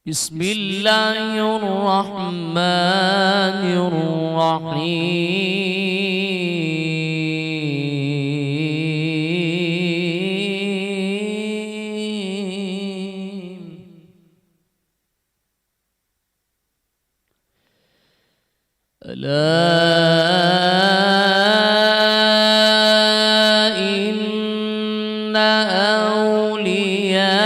بسم اللہ الرحمن الرحیم ألا إن أولياء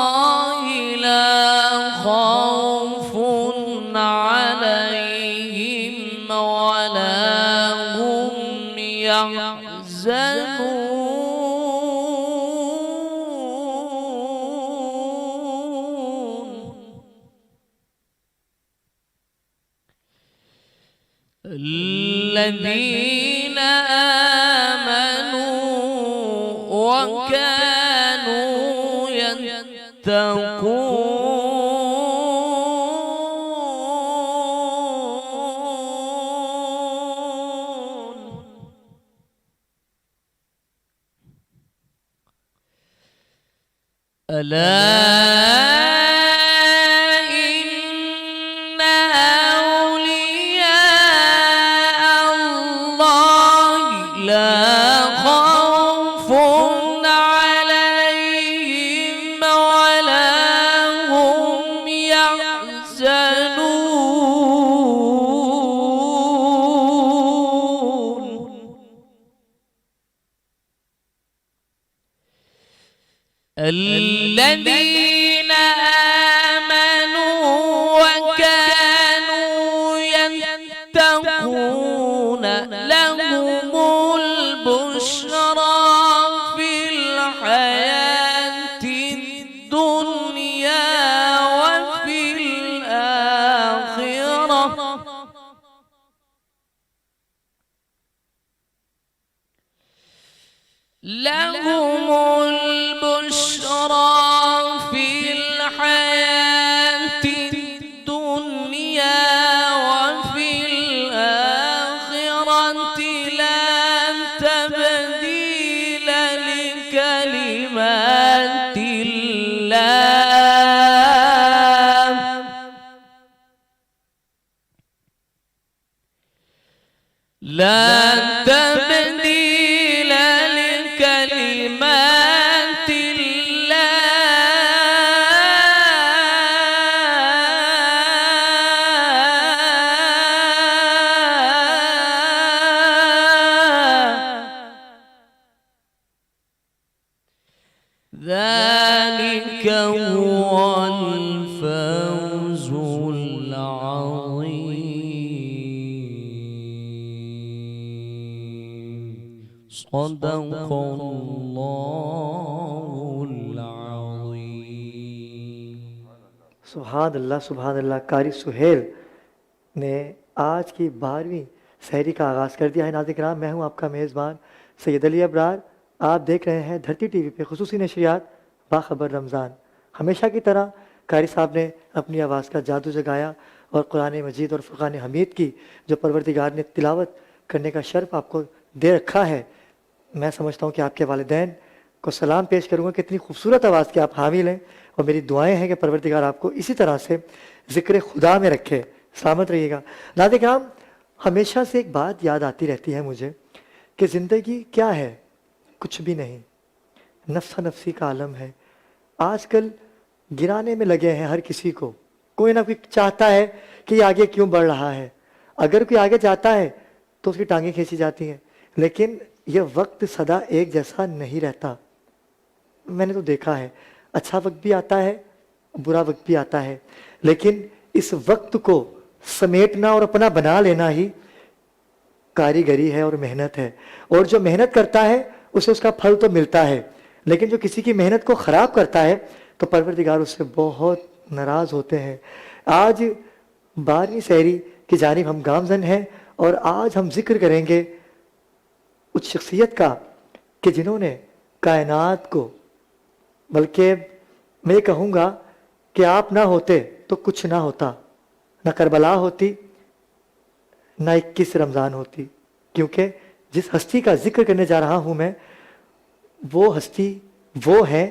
الله لا خوف عليهم ولا هم يحزنون الذين آمنوا وكانوا يتقون ألا إن أولياء الله لا خوف عليهم ولا هم يحزنون الذين آمنوا وكانوا يتقون لهم البشرى في الحياة الدنيا وفي الآخرة لهم البشرى في الحياة الدنيا وفي الآخرة لا تبديل لكلمات الله لا تبديل لكلمات ذلك هو الفوز العظيم صدق الله العظيم سبحان اللہ سبحان اللہ۔ قاری سہیل نے آج کی 12ویں سحری کا آغاز کر دیا ہے۔ ناظرین کرام، میں ہوں آپ کا میزبان سید علی ابرار۔ آپ دیکھ رہے ہیں دھرتی ٹی وی پہ خصوصی نشریات باخبر رمضان۔ ہمیشہ کی طرح قاری صاحب نے اپنی آواز کا جادو جگایا اور قرآن مجید اور فرقان حمید کی جو پروردگار نے تلاوت کرنے کا شرف آپ کو دے رکھا ہے، میں سمجھتا ہوں کہ آپ کے والدین کو سلام پیش کروں گا کہ اتنی خوبصورت آواز کے آپ حامل ہیں، اور میری دعائیں ہیں کہ پروردگار آپ کو اسی طرح سے ذکر خدا میں رکھے۔ سلامت رہیے گا۔ ناظرین کرام، ہمیشہ سے ایک بات یاد آتی رہتی ہے مجھے کہ زندگی کیا ہے؟ کچھ بھی نہیں، نفسا نفسی کا عالم ہے۔ آج کل گرانے میں لگے ہیں ہر کسی کو، کوئی نہ کوئی چاہتا ہے کہ یہ آگے کیوں بڑھ رہا ہے۔ اگر کوئی آگے جاتا ہے تو اس کی ٹانگیں کھینچی جاتی ہیں، لیکن یہ وقت سدا ایک جیسا نہیں رہتا۔ میں نے تو دیکھا ہے، اچھا وقت بھی آتا ہے، برا وقت بھی آتا ہے، لیکن اس وقت کو سمیٹنا اور اپنا بنا لینا ہی کاریگری ہے اور محنت ہے۔ اور جو محنت کرتا ہے اسے اس کا پھل تو ملتا ہے، لیکن جو کسی کی محنت کو خراب کرتا ہے تو پروردگار اس سے بہت ناراض ہوتے ہیں۔ آج 12ویں سحری کی جانب ہم گامزن ہیں، اور آج ہم ذکر کریں گے اس شخصیت کا کہ جنہوں نے کائنات کو، بلکہ میں کہوں گا کہ آپ نہ ہوتے تو کچھ نہ ہوتا، نہ کربلا ہوتی، نہ 21 رمضان ہوتی، کیونکہ جس ہستی کا ذکر کرنے جا رہا ہوں میں، وہ ہستی وہ ہے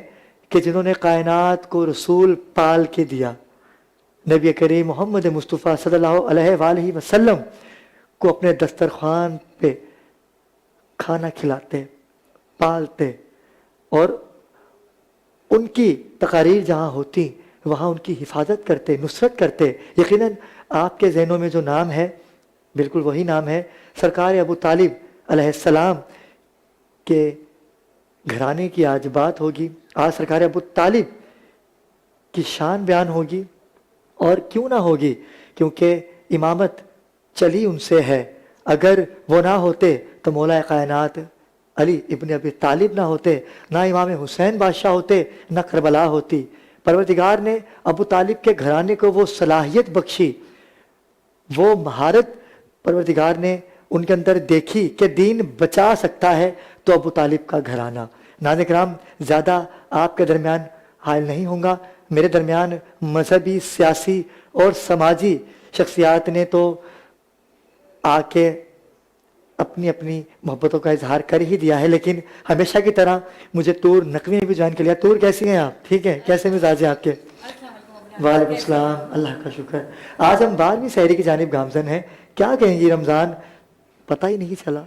کہ جنہوں نے کائنات کو رسول پال کے دیا، نبی کریم محمد مصطفیٰ صلی اللہ علیہ وآلہ وسلم کو اپنے دسترخوان پہ کھانا کھلاتے، پالتے، اور ان کی تقاریر جہاں ہوتی وہاں ان کی حفاظت کرتے، نصرت کرتے۔ یقیناً آپ کے ذہنوں میں جو نام ہے بالکل وہی نام ہے، سرکار ابو طالب علیہ السلام کے گھرانے کی آج بات ہوگی، آج سرکار ابو طالب کی شان بیان ہوگی، اور کیوں نہ ہوگی، کیونکہ امامت چلی ان سے ہے۔ اگر وہ نہ ہوتے تو مولا کائنات علی ابن ابی طالب نہ ہوتے، نہ امام حسین بادشاہ ہوتے، نہ کربلا ہوتی۔ پروردگار نے ابو طالب کے گھرانے کو وہ صلاحیت بخشی، وہ مہارت پروردگار نے ان کے اندر دیکھی کہ دین بچا سکتا ہے تو ابو طالب کا گھرانہ۔ ناظرین کرام، زیادہ آپ کے درمیان حائل نہیں ہوں گا، میرے درمیان مذہبی، سیاسی اور سماجی شخصیات نے تو آ کے اپنی اپنی محبتوں کا اظہار کر ہی دیا ہے، لیکن ہمیشہ کی طرح مجھے طور نقوی نے بھی جوائن کر لیا۔ طور کیسی ہیں آپ؟ ٹھیک ہے؟ کیسے مزاج ہیں آپ کے؟ وعلیکم السلام، اللہ کا شکر۔ آج ہم 12ویں سحری کی جانب گامزن ہیں۔ کیا کہیں گی، رمضان پتہ ہی نہیں چلا۔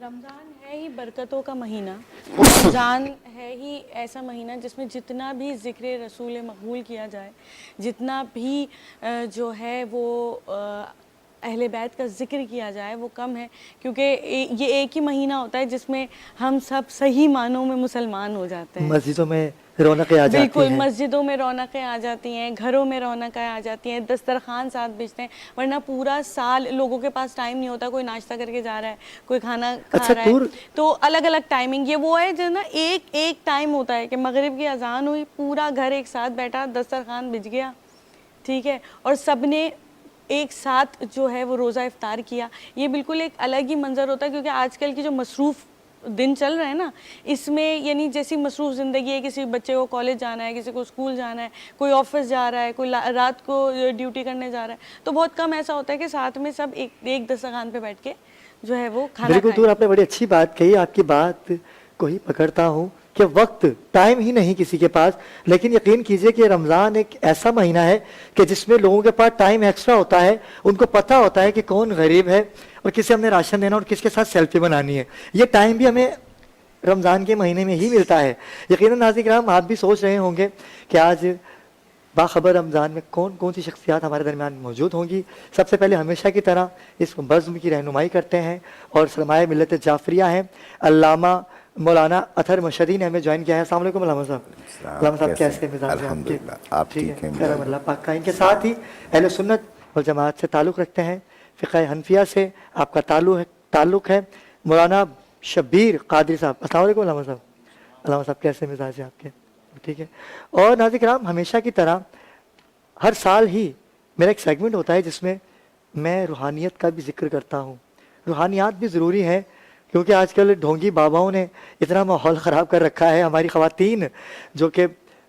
رمضان ہے ہی برکتوں کا مہینہ، رمضان ہے ہی ایسا مہینہ جس میں جتنا بھی ذکر رسول مقبول کیا جائے، جتنا بھی جو ہے وہ اہل بیت کا ذکر کیا جائے وہ کم ہے، کیونکہ یہ ایک ہی مہینہ ہوتا ہے جس میں ہم سب صحیح معنوں میں مسلمان ہو جاتے ہیں۔ مسجدوں میں رونقیں آ جاتی ہیں، بالکل، مسجدوں میں رونقیں آ جاتی ہیں، گھروں میں رونقیں آ جاتی ہیں، دسترخوان ساتھ بھیجتے ہیں، ورنہ پورا سال لوگوں کے پاس ٹائم نہیں ہوتا، کوئی ناشتہ کر کے جا رہا ہے، کوئی کھانا کھا رہا ہے، تو الگ الگ ٹائمنگ۔ یہ وہ ہے جو نا ایک ٹائم ہوتا ہے کہ مغرب کی اذان ہوئی، پورا گھر ایک ساتھ بیٹھا، دسترخوان بچ گیا، ٹھیک ہے، اور سب نے ایک ساتھ جو ہے وہ روزہ افطار کیا۔ یہ بالکل ایک الگ ہی منظر ہوتا ہے، کیونکہ آج کل کی جو مصروف دن چل رہے ہیں نا، اس میں یعنی جیسی مصروف زندگی ہے، کسی بچے کو کالج جانا ہے، کسی کو اسکول جانا ہے، کوئی آفس جا رہا ہے، کوئی رات کو ڈیوٹی کرنے جا رہا ہے، تو بہت کم ایسا ہوتا ہے کہ ساتھ میں سب ایک دسترخوان پہ بیٹھ کے جو ہے وہ کھانا بالکل دور، آپ نے بڑی اچھی بات کہی، آپ کی بات کو ہی پکڑتا ہوں کہ وقت، ٹائم ہی نہیں کسی کے پاس۔ لیکن یقین کیجئے کہ رمضان ایک ایسا مہینہ ہے کہ جس میں لوگوں کے پاس ٹائم ایکسٹرا ہوتا ہے، ان کو پتہ ہوتا ہے کہ کون غریب ہے اور کسے ہم نے راشن دینا اور کس کے ساتھ سیلفی بنانی ہے۔ یہ ٹائم بھی ہمیں رمضان کے مہینے میں ہی ملتا ہے۔ یقیناً ناظرین کرام، آپ بھی سوچ رہے ہوں گے کہ آج باخبر رمضان میں کون سی شخصیات ہمارے درمیان موجود ہوں گی۔ سب سے پہلے ہمیشہ کی طرح اس بزم کی رہنمائی کرتے ہیں اور سرمایہ ملت جعفریہ ہیں، علامہ مولانا اطہر مشہدی نے ہمیں جوائن کیا ہے۔ السلام علیکم علامہ صاحب۔ علامہ صاحب کیسے مزاج ہیں آپ کے؟ آپ ٹھیک ہیں؟ کرم اللہ پاک کا۔ ان کے ساتھ ہی اہل سنت والجماعت سے تعلق رکھتے ہیں، فقہ حنفیہ سے آپ کا تعلق ہے، مولانا شبیر قادری صاحب۔ السلام علیکم علامہ صاحب۔ علامہ صاحب کیسے مزاج ہیں آپ کے؟ ٹھیک ہے۔ اور ناظرین کرام، ہمیشہ کی طرح ہر سال ہی میرا ایک سیگمنٹ ہوتا ہے جس میں میں روحانیت کا بھی ذکر کرتا ہوں۔ روحانیات بھی ضروری ہے، کیونکہ آج کل ڈھونگی باباؤں نے اتنا ماحول خراب کر رکھا ہے، ہماری خواتین جو کہ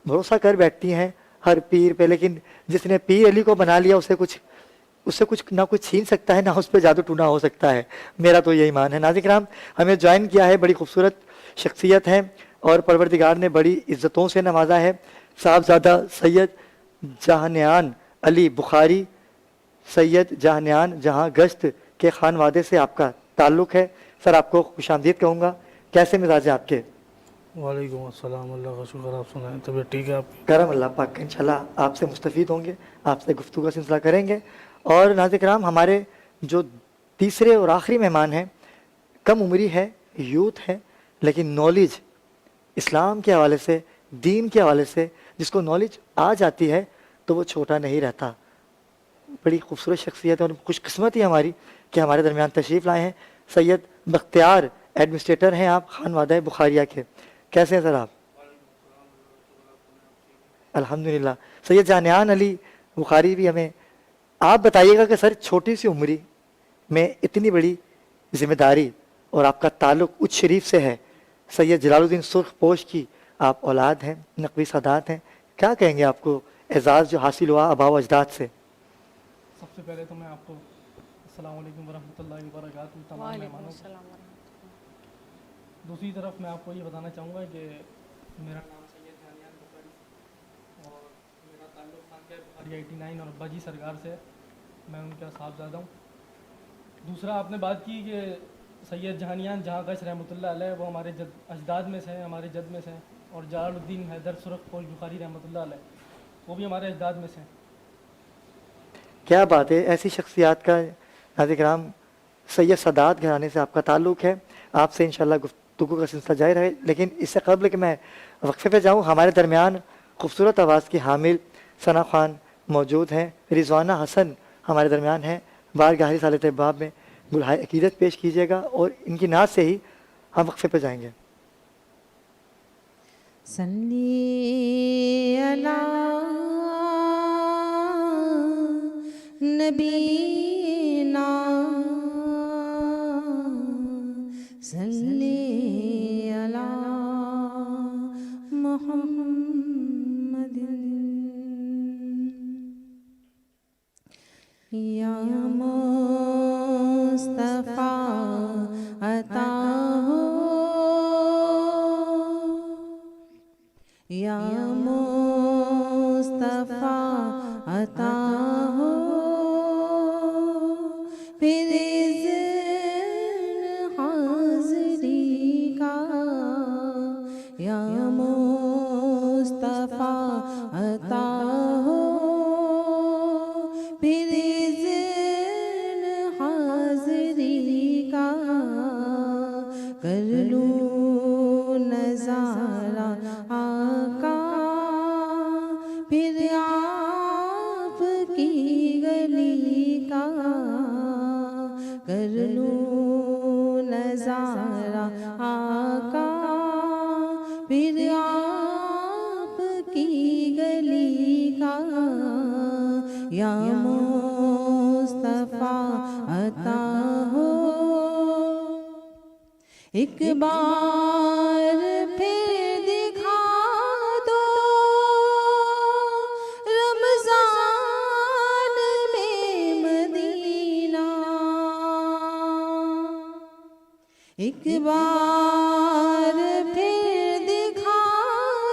بھروسہ کر بیٹھتی ہیں ہر پیر پہ، لیکن جس نے پیر علی کو بنا لیا اس سے کچھ نہ کچھ چھین سکتا ہے، نہ اس پہ جادو ٹونا ہو سکتا ہے۔ میرا تو یہ ایمان ہے۔ ناظرین کرام، ہمیں جوائن کیا ہے، بڑی خوبصورت شخصیت ہے اور پروردگار نے بڑی عزتوں سے نوازا ہے، صاحبزادہ سید جہانیان علی بخاری، سید جہانیان جہاں گشت کے خانوادے سے آپ کا تعلق ہے۔ سر، آپ کو خوش آمدید کہوں گا، کیسے مزاج ہیں آپ کے؟ وعلیکم السلام، اللہ کا شکر، آپ سنائیں، طبیعت ٹھیک ہے آپ کی؟ کرم اللہ پاک کا، انشاءاللہ آپ سے مستفید ہوں گے، آپ سے گفتگو کا سلسلہ کریں گے۔ اور ناظرین کرام، ہمارے جو تیسرے اور آخری مہمان ہیں، کم عمری ہے، یوتھ ہے، لیکن نالج اسلام کے حوالے سے، دین کے حوالے سے جس کو نالج آ جاتی ہے تو وہ چھوٹا نہیں رہتا۔ بڑی خوبصورت شخصیت ہے اور خوش قسمتی ہماری کہ ہمارے درمیان تشریف لائے ہیں۔ سید بختیار ایڈمنسٹریٹر ہیں آپ خانوادہ بخاریہ کے، کیسے ہیں سر آپ؟ الحمدللہ۔ سید جہانیان علی بخاری بھی ہمیں آپ بتائیے گا کہ سر چھوٹی سی عمری میں اتنی بڑی ذمہ داری اور آپ کا تعلق اچ شریف سے ہے، سید جلال الدین سرخ پوش کی آپ اولاد ہیں، نقوی سادات ہیں، کیا کہیں گے آپ کو اعزاز جو حاصل ہوا آباء و اجداد سے؟ سب سے پہلے تو میں آپ کو السلام علیکم ورحمۃ اللہ وبرکاتہ تمام وعلیکم مہمانوں کو. السلام ورحمۃ اللہ. دوسری طرف میں آپ کو یہ بتانا چاہوں گا کہ میرا نام سید جہانیان بخاری اور میرا تعلق خانقاہ بخاری 89 اور ابا جی سرکار سے. میں ان کا صاحبزادہ ہوں. دوسرا آپ نے بات کی کہ سید جہانیان جہاں گش رحمۃ اللہ علیہ وہ ہمارے اجداد میں سے ہیں, ہمارے جد میں سے ہیں. اور جلال الدین حیدر سرخ پوش بخاری رحمۃ اللہ علیہ وہ بھی ہمارے اجداد میں سے ہیں. کیا بات ہے, ایسی شخصیات کا ناظرین کرام سید سادات گھرانے سے آپ کا تعلق ہے. آپ سے انشاءاللہ گفتگو کا سلسلہ جاری رہے, لیکن اس سے قبل کہ میں وقفے پہ جاؤں, ہمارے درمیان خوبصورت آواز کی حامل ثنا خان موجود ہیں. رضوانہ حسن ہمارے درمیان ہیں. بارگاہ رسالت باب میں بلہائے عقیدت پیش کیجیے گا اور ان کی نعت سے ہی ہم وقفے پہ جائیں گے. صلی علی نبینا صلی علی محمد یا مصطفیٰ عطا ہو یا مصطفیٰ عطا ہو پھر ذہن حاضری کا یا مصطفیٰ عطا ہو پھر ذہن حاضری کا کر لوں نظارہ آقا پھر آپ کی گلی کا کر لوں نظارہ آقا پھر آپ کی گلی کا یا مصطفیٰ عطا ہو ایک بار پھر دکھا دو رمضان میں مدینہ ایک بار پھر دکھا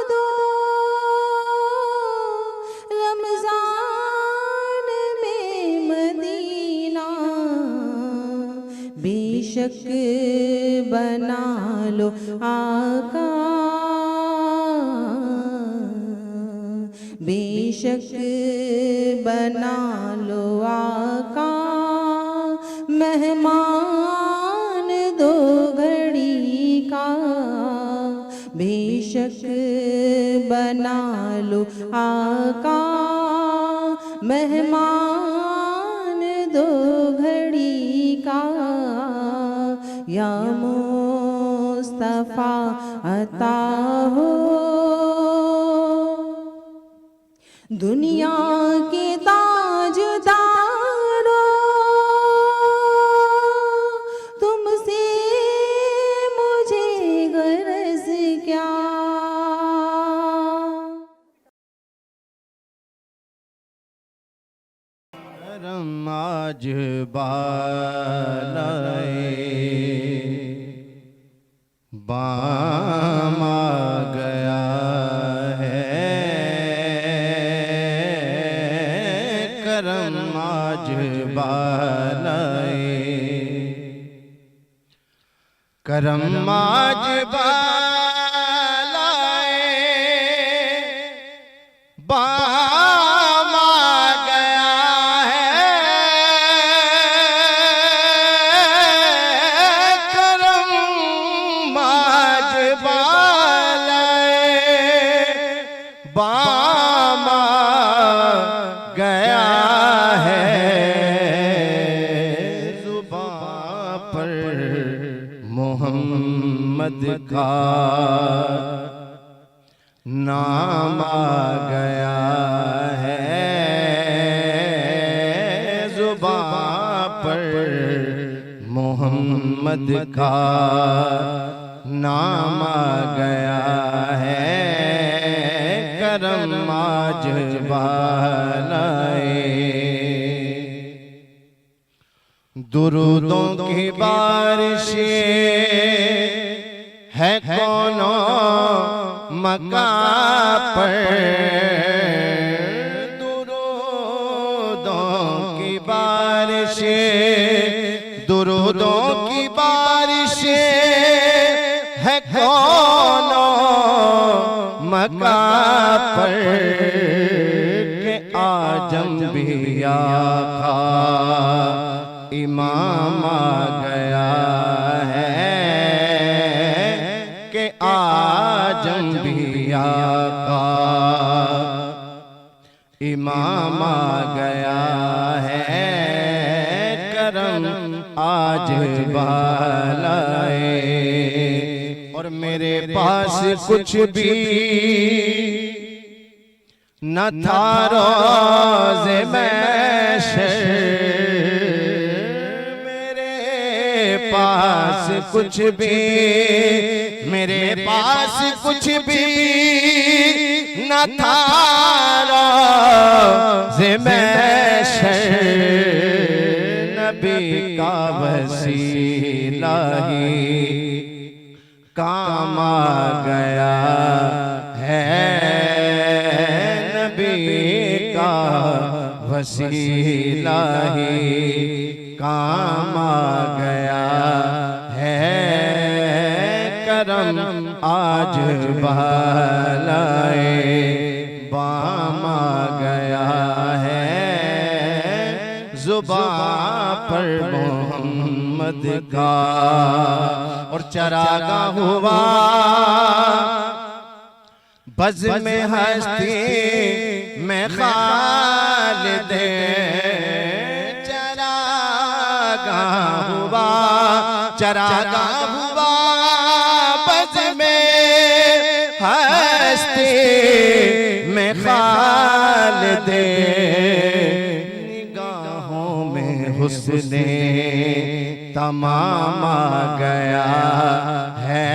دو رمضان میں مدینہ بے شک بنا لو آقا بے شک بنا لو آقا مہمان دو گھڑی کا بے شک بنا لو آقا مہمان دو گھڑی کا یا مصطفیٰ عطا ہو دنیا کے تاجدارو تم سے مجھے غرض کیا کرم آج بالائے بام آ گیا ہے کرم آج بالائے کرم آج بالائے بام آ گیا ہے کرم آج بالائے بام آ گیا ہے زباں پر محمد کا نام آ گیا ہے زباں پر محمد کا نام آ گیا ہے کرم آ آج بالائے درودوں کی بارش ہے کونوں مکان پر درودوں کی بارش درودوں کی بارش ہے کونوں مکان پر کہ آجم بھی آقا امام آ گیا ہے کہ آجم بھی آقا امام آ گیا ہے کرم آج بالائے اور میرے پاس کچھ بھی نہ تھا روز محشر میرے پاس کچھ بھی میرے پاس کچھ بھی نہ تھا روز محشر نبی کا وسیلہ ہی کام آ گیا ہے نبی کا وسیلہ ہی کام آ گیا ہے کرم آج بالائے بام آ گیا ہے زبان پر محمد کا اور چراغاں ہوا بز میں ہستی میں خالد چراغاں ہوا بز میں ہستی میں خالد نگاہوں میں حسن تمام آ گیا ہے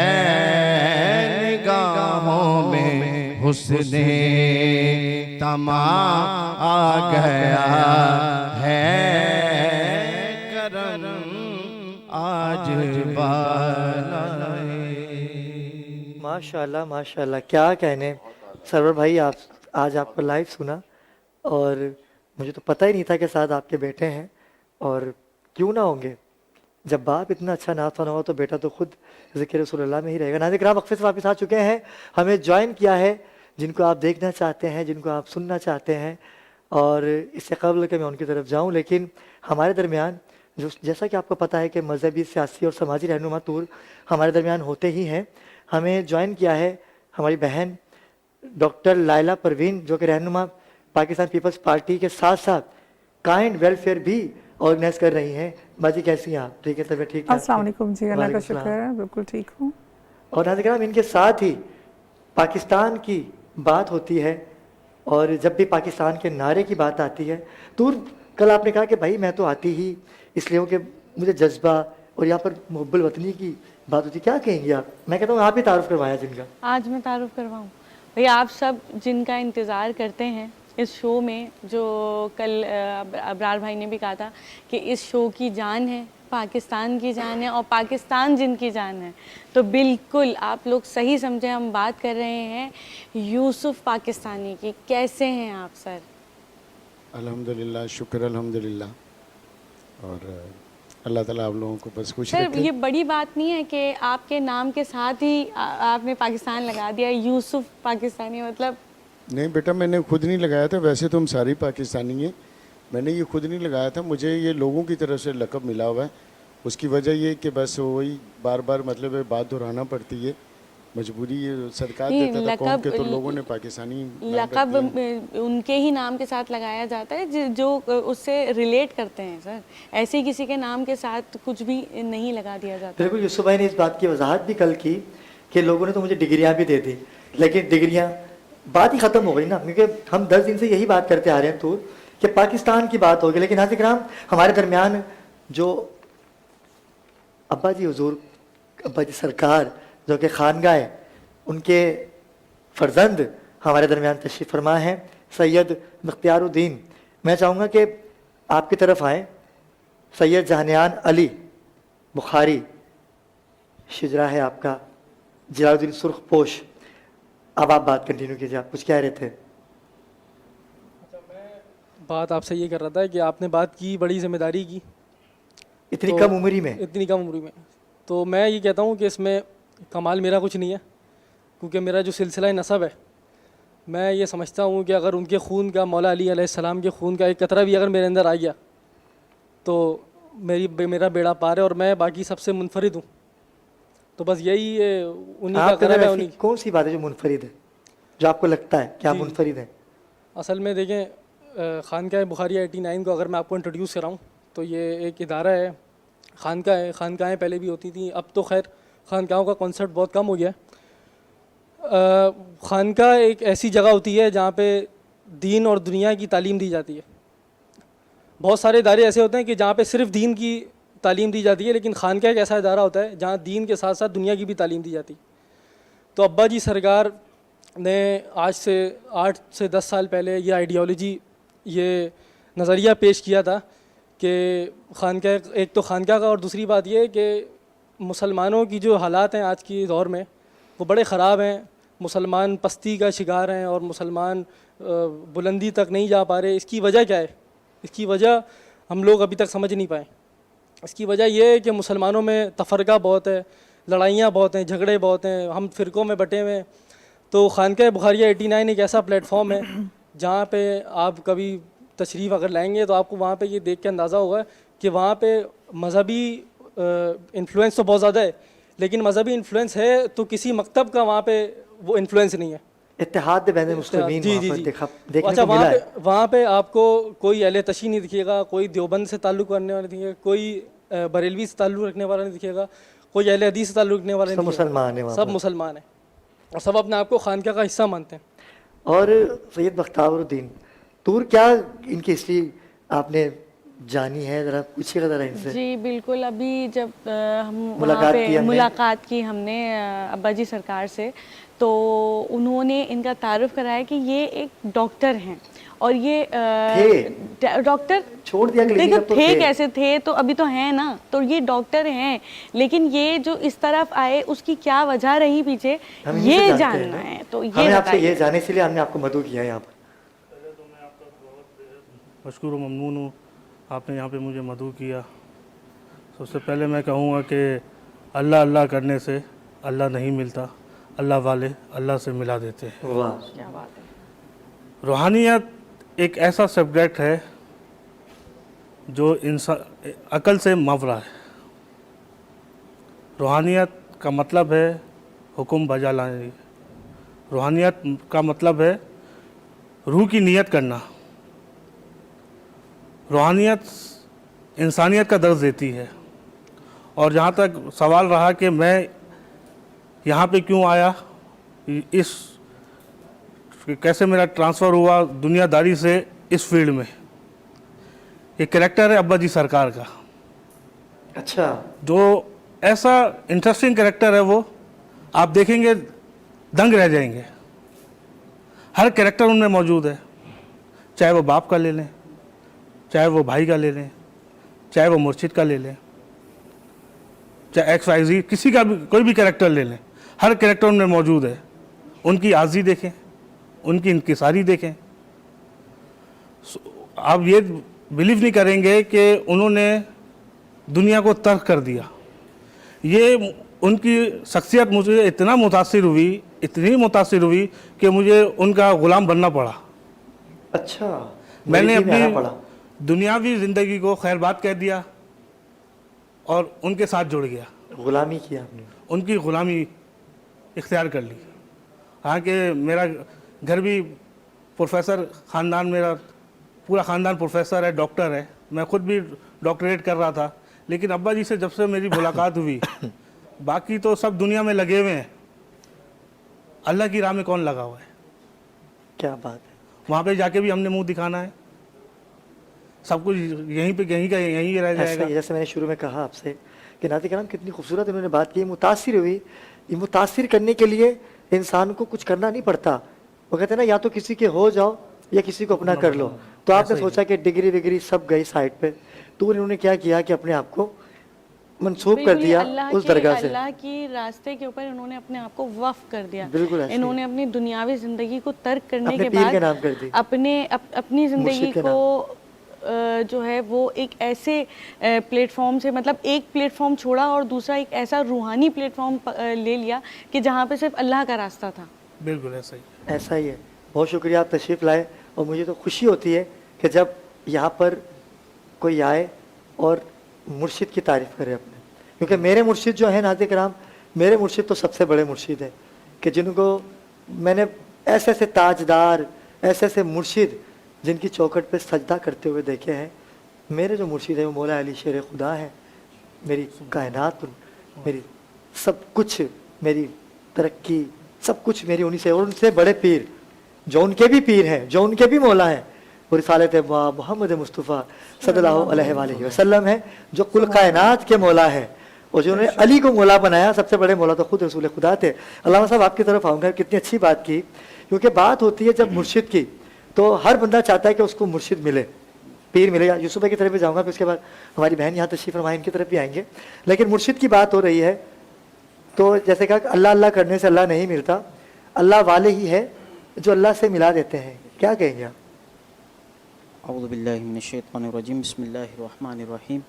نگاہوں میں حسن تمام آ گیا ہے کرم آج بالائے ماشاءاللہ ماشاءاللہ، کیا کہنے سرور بھائی، آج آپ کو لائیو سنا اور مجھے تو پتہ ہی نہیں تھا کہ ساتھ آپ کے بیٹے ہیں، اور کیوں نہ ہوں گے، جب باپ اتنا اچھا نعت خوان ہوا تو بیٹا تو خود ذکر رسول اللہ میں ہی رہے گا۔ ناظرین کرام، وقفے سے واپس آ چکے ہیں، ہمیں جوائن کیا ہے جن کو آپ دیکھنا چاہتے ہیں، جن کو آپ سننا چاہتے ہیں، اور اس سے قبل کہ میں ان کی طرف جاؤں، لیکن ہمارے درمیان جیسا کہ آپ کو پتہ ہے کہ مذہبی، سیاسی اور سماجی رہنما ٹور ہمارے درمیان ہوتے ہی ہیں، ہمیں جوائن کیا ہے ہماری بہن ڈاکٹر لائلہ پروین، جو کہ رہنما پاکستان پیپلز پارٹی کے ساتھ ساتھ کائنڈ ویلفیئر بھی آرگنائز کر رہی ہیں۔ باجی کیسی ہیں آپ؟ ٹھیک ہے، طبیعت ٹھیک ہے؟ السلام علیکم جی، اللہ کا شکر ہے، بالکل ٹھیک ہوں۔ اور ناظرین کرام، ان کے ساتھ ہی پاکستان کی بات ہوتی ہے، اور جب بھی پاکستان کے نعرے کی بات آتی ہے تو کل آپ نے کہا کہ بھائی میں تو آتی ہی اس لیے ہوں کہ مجھے جذبہ اور یہاں پر محب الوطنی کی بات ہوتی ہے، کیا کہیں گے آپ؟ میں کہتا ہوں آپ ہی تعارف کروایا جن کا۔ آج میں تعارف کرواؤں بھئی، آپ سب جن کا انتظار کرتے ہیں اس شو میں، جو کل ابرار بھائی نے بھی کہا تھا کہ اس شو کی جان ہے، پاکستان کی جان ہے، اور پاکستان جن کی جان ہے، تو بالکل آپ لوگ صحیح سمجھیں، ہم بات کر رہے ہیں یوسف پاکستانی کی۔ کیسے ہیں آپ سر؟ الحمدللہ، شکر الحمدللہ، اور اللہ تعالیٰ آپ لوگوں کو بس خوش سر رکھے۔ یہ بڑی بات نہیں ہے کہ آپ کے نام کے ساتھ ہی آپ نے پاکستان لگا دیا، یوسف پاکستانی، مطلب؟ نہیں بیٹا، میں نے خود نہیں لگایا تھا، ویسے تو ہم ساری پاکستانی ہیں، میں نے یہ خود نہیں لگایا تھا، مجھے یہ لوگوں کی طرف سے لقب ملا ہوا ہے۔ اس کی وجہ یہ کہ بس وہی بار بار مطلب بات دہرانا پڑتی ہے، مجبوری یہ صدقات دیتا تھا قوم کے، تو لوگوں نے پاکستانی لقب ان کے ہی نام کے ساتھ لگایا جاتا ہے جو اس سے ریلیٹ کرتے ہیں سر، ایسے ہی کسی کے نام کے ساتھ کچھ بھی نہیں لگا دیا جاتا۔ بالکل، یوسف بھائی نے اس بات کی وضاحت بھی کل کی کہ لوگوں نے تو مجھے ڈگریاں بھی دے دی، لیکن ڈگریاں بات ہی ختم ہو گئی نا، کیونکہ ہم 10 دن سے یہی بات کرتے آ رہے ہیں تو کہ پاکستان کی بات ہوگی۔ لیکن ناظرین کرام، ہمارے درمیان جو ابا جی حضور، ابا جی سرکار جو کہ خانگاہ ان کے فرزند ہمارے درمیان تشریف فرما ہیں، सैयद मुख्तियारुद्दीन, मैं चाहूँगा कि आपकी तरफ आएँ। सैयद जहानियान अली बुखारी, शिजरा है आपका, जलालुद्दीन सुर्खपोश। अब आप बात कंटिन्यू कीजिए, आप कुछ कह रहे थे। बात आपसे ये कर रहा था कि आपने बात की बड़ी जिम्मेदारी की इतनी कम उम्र में। इतनी कम उम्र में, तो मैं ये कहता हूँ कि इसमें कमाल मेरा कुछ नहीं है, क्योंकि मेरा जो सिलसिला नसब है, मैं ये समझता हूँ कि अगर उनके खून का, मौला अली अलैहिस्सलाम के खून का एक कतरा भी अगर मेरे अंदर आ गया तो मेरा बेड़ा पार है और मैं बाकी सबसे मुनफरिद हूँ। तो बस यही उन्हीं का करम है। उन्हीं कौन सी बात है जो मुनफरिद है, जो आपको लगता है क्या मुनफरिद है? असल में देखें, खानकाह बुखारिया 89 को अगर मैं आपको इंट्रोड्यूस कराऊँ तो ये एक इदारा है, खानकाह है। खानकाहें पहले भी होती थी, अब तो खैर खानकाहों का कॉन्सेप्ट बहुत कम हो गया। खानकाह एक ऐसी जगह होती है जहाँ पे दीन और दुनिया की तालीम दी जाती है। बहुत सारे इदारे ऐसे होते हैं कि जहाँ पे सिर्फ दीन की तालीम दी जाती है, लेकिन खानकाह एक ऐसा इदारा होता है जहाँ दीन के साथ साथ दुनिया की भी तालीम दी जाती है। तो अब्बा जी सरकार ने आज से 8 से 10 साल पहले ये आइडियोलॉजी, ये नज़रिया पेश किया था कि खानकाह, एक तो खानकाह का, और दूसरी बात ये कि मुसलमानों की जो हालात हैं आज की दौर में वो बड़े ख़राब हैं। मुसलमान पस्ती का शिकार हैं और मुसलमान बुलंदी तक नहीं जा पा रहे। इसकी वजह क्या है? इसकी वजह हम लोग अभी तक समझ नहीं पाए। इसकी वजह यह है कि मुसलमानों में तफरका बहुत है, लड़ाइयाँ बहुत हैं, झगड़े बहुत हैं, हम फ़िरक़ों में बटे हुए हैं। तो खानकाह बुखारिया 89 एक ऐसा प्लेटफॉर्म है जहाँ पे आप कभी तशरीफ़ अगर लाएंगे तो आपको वहाँ पे ये देख के अंदाज़ा होगा कि वहाँ पे मज़हबी इन्फ्लुएंस तो बहुत ज़्यादा है, लेकिन मज़हबी इन्फ्लुएंस है तो किसी मकतब का वहाँ पे वो इन्फ्लुएंस नहीं है। इत्तेहाद बैन मुस्लिमीन देखने अच्छा, को मिला है। वहाँ पे आपको कोई अहले तशी नहीं दिखेगा, कोई देवबंद से ताल्लुक़ रखने वाला नहीं दिखेगा, कोई बरेलवी से ताल्लुक़ रखने वाला नहीं दिखेगा, कोई अहले हदीस से ताल्लुक़ रखने वाला नहीं दिखेगा। मुसलमान है, सब मुसलमान हैं और सब अपने आप को खानकाह का हिस्सा मानते हैं। और सैयद मुख्तियारुद्दीन, तूर क्या इनकी हिस्ट्री आपने जानी है, ज़रा पूछिएगा ज़रा इनसे। जी बिल्कुल, अभी जब हम वहाँ पे मुलाकात की हमने अब्बा जी सरकार से, तो उन्होंने इनका तारुफ कराया कि ये एक डॉक्टर हैं और ये डॉक्टर छोड़ दिया, देखो थे कैसे थे, तो अभी तो हैं ना, तो ये डॉक्टर हैं, लेकिन ये जो इस तरफ आए उसकी क्या वजह रही पीछे, ये जानना है। तो ये आपसे ये जानने के लिए हमने आपको मदऊ किया है यहाँ पर। मशकूर व ममनून हूँ, आपने यहाँ पे मुझे मदऊ किया। सबसे पहले मैं कहूँगा कि अल्लाह अल्लाह करने से अल्लाह नहीं मिलता, अल्लाह वाले अल्लाह से मिला देते हैं। वाह, क्या बात है। रूहानियत एक ऐसा सब्जेक्ट है जो इंसान अकल से मावरा है। रूहानियत का मतलब है हुक्म बजा लाने। रूहानियत का मतलब है रूह की नियत करना। रूहानियत इंसानियत का दर्ज देती है। और जहाँ तक सवाल रहा कि मैं यहाँ पे क्यों आया, इस कैसे मेरा ट्रांसफ़र हुआ दुनियादारी से इस फील्ड में, एक कैरेक्टर है अब्बा जी सरकार का। अच्छा, जो ऐसा इंटरेस्टिंग कैरेक्टर है, वो आप देखेंगे दंग रह जाएंगे। हर कैरेक्टर उनमें मौजूद है, चाहे वो बाप का ले लें, चाहे वो भाई का ले लें, चाहे वो मुर्शिद का ले लें, चाहे XYZ किसी का भी कोई भी कैरेक्टर ले लें, हर कैरेक्टर उनमें मौजूद है। उनकी आज़ी देखें, उनकी इंकिसारी देखें। आप ये बिलीव नहीं करेंगे कि उन्होंने दुनिया को तर्क कर दिया। ये उनकी शख्सियत मुझे इतना मुतासिर हुई, इतनी मुतासिर हुई कि मुझे उनका ग़ुलाम बनना पड़ा। अच्छा, मैंने अपनी दुनियावी ज़िंदगी को खैरबाद कह दिया और उनके साथ जुड़ गया। ग़ुलामी किया आपने? उनकी ग़ुलामी इख्तियार कर ली। हालांकि मेरा घर भी प्रोफेसर, ख़ानदान मेरा पूरा ख़ानदान प्रोफेसर है, डॉक्टर है। मैं ख़ुद भी डॉक्टरेट कर रहा था, लेकिन अब्बा जी से जब से मेरी मुलाकात हुई, बाकी तो सब दुनिया में लगे हुए हैं, अल्लाह की राह में कौन लगा हुआ है? क्या बात है। वहाँ पे जाके भी हमने मुंह दिखाना है, सब कुछ यहीं पे यहीं रह जाएगा। जैसे मैंने शुरू में कहा आपसे कि नाज़रीन किराम कितनी खूबसूरत उन्होंने बात की, मुतासिर हुई। ये मुतासिर करने के लिए इंसान को कुछ करना नहीं पड़ता। वो कहते हैं ना, या तो किसी के हो जाओ या किसी को अपना कर लो, तो आपने सोचा कि डिग्री विग्री सब गई साइड पे, तो उन्होंने क्या किया कि अपने आप को मंसूब कर दिया उस दरगाह से, अल्लाह की रास्ते के ऊपर इन्होंने अपने आप को वक्फ कर दिया। बिल्कुल ऐसे ही। इन्होंने अपनी दुनियावी जिंदगी को तर्क करने अपने के पीर बाद के नाम कर दी, अपनी जिंदगी मुर्शिद के को जो है वो एक ऐसे प्लेटफॉर्म से, मतलब एक प्लेटफॉर्म छोड़ा और दूसरा एक ऐसा रूहानी प्लेटफॉर्म ले लिया कि जहाँ पे सिर्फ अल्लाह का रास्ता था। बिल्कुल ऐसा ही। ऐसा ही है। बहुत शुक्रिया, आप तशरीफ़ लाए, और मुझे तो खुशी होती है कि जब यहाँ पर कोई आए और मुर्शिद की तारीफ़ करे अपने, क्योंकि मेरे मुर्शिद जो है नाज़िर कराम, मेरे मुर्शिद तो सबसे बड़े मुर्शिद हैं कि जिनको मैंने ऐसे ऐसे ताजदार, ऐसे ऐसे मुर्शिद जिनकी चौखट पे सजदा करते हुए देखे हैं। मेरे जो मुर्शिद है वो मौला अली शेर खुदा है, मेरी कायनात, मेरी सब कुछ, मेरी तरक्की सब कुछ मेरी उन्हीं से, और उनसे बड़े पीर जो उनके भी पीर हैं, जो उनके भी मौला हैं, वो रिसालत मोहम्मद मुस्तफ़ा सल्लल्लाहु अलैहि वसल्लम है, जो कुल कायनात के मौला है, और जो उन्होंने अली को मौला बनाया, सबसे बड़े मौला तो खुद रसूल खुदा थे। अल्लामा साहब आपकी तरफ आऊँगा, कितनी अच्छी बात की, क्योंकि बात होती है जब मुर्शिद की, तो हर बंदा चाहता है कि उसको मुर्शिद मिले, पीर मिले। यूसुफ भाई की तरफ भी जाऊँगा, फिर उसके बाद हमारी बहन यहाँ तशरीफ़ फरमाए, इनकी तरफ भी आएंगे। लेकिन मुर्शिद की बात हो रही है, तो जैसे कहा कि अल्लाह अल्लाह करने से अल्लाह नहीं मिलता, अल्लाह वाले ही है जो अल्लाह से मिला देते हैं। क्या कहेंगे आप? औज़ु बिल्लाहि मिनश शैतानिर रजीम, बिस्मिल्लाहिर रहमानिर रहीम।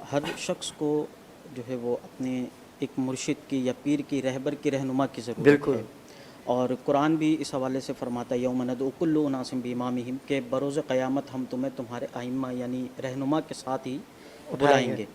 हर शख्स को जो है वो अपने एक मुर्शिद की या पीर की, रहबर की, रहनुमा की ज़रूरत है, और कुरान भी इस हवाले से फरमाता है यौम नदउ कुल्लु उनासिम बिइमामिहिम, के बरोज़ क़यामत हम तुम्हें तुम्हारे आइम्मा यानी रहनुमा के साथ ही बुलाएंगे।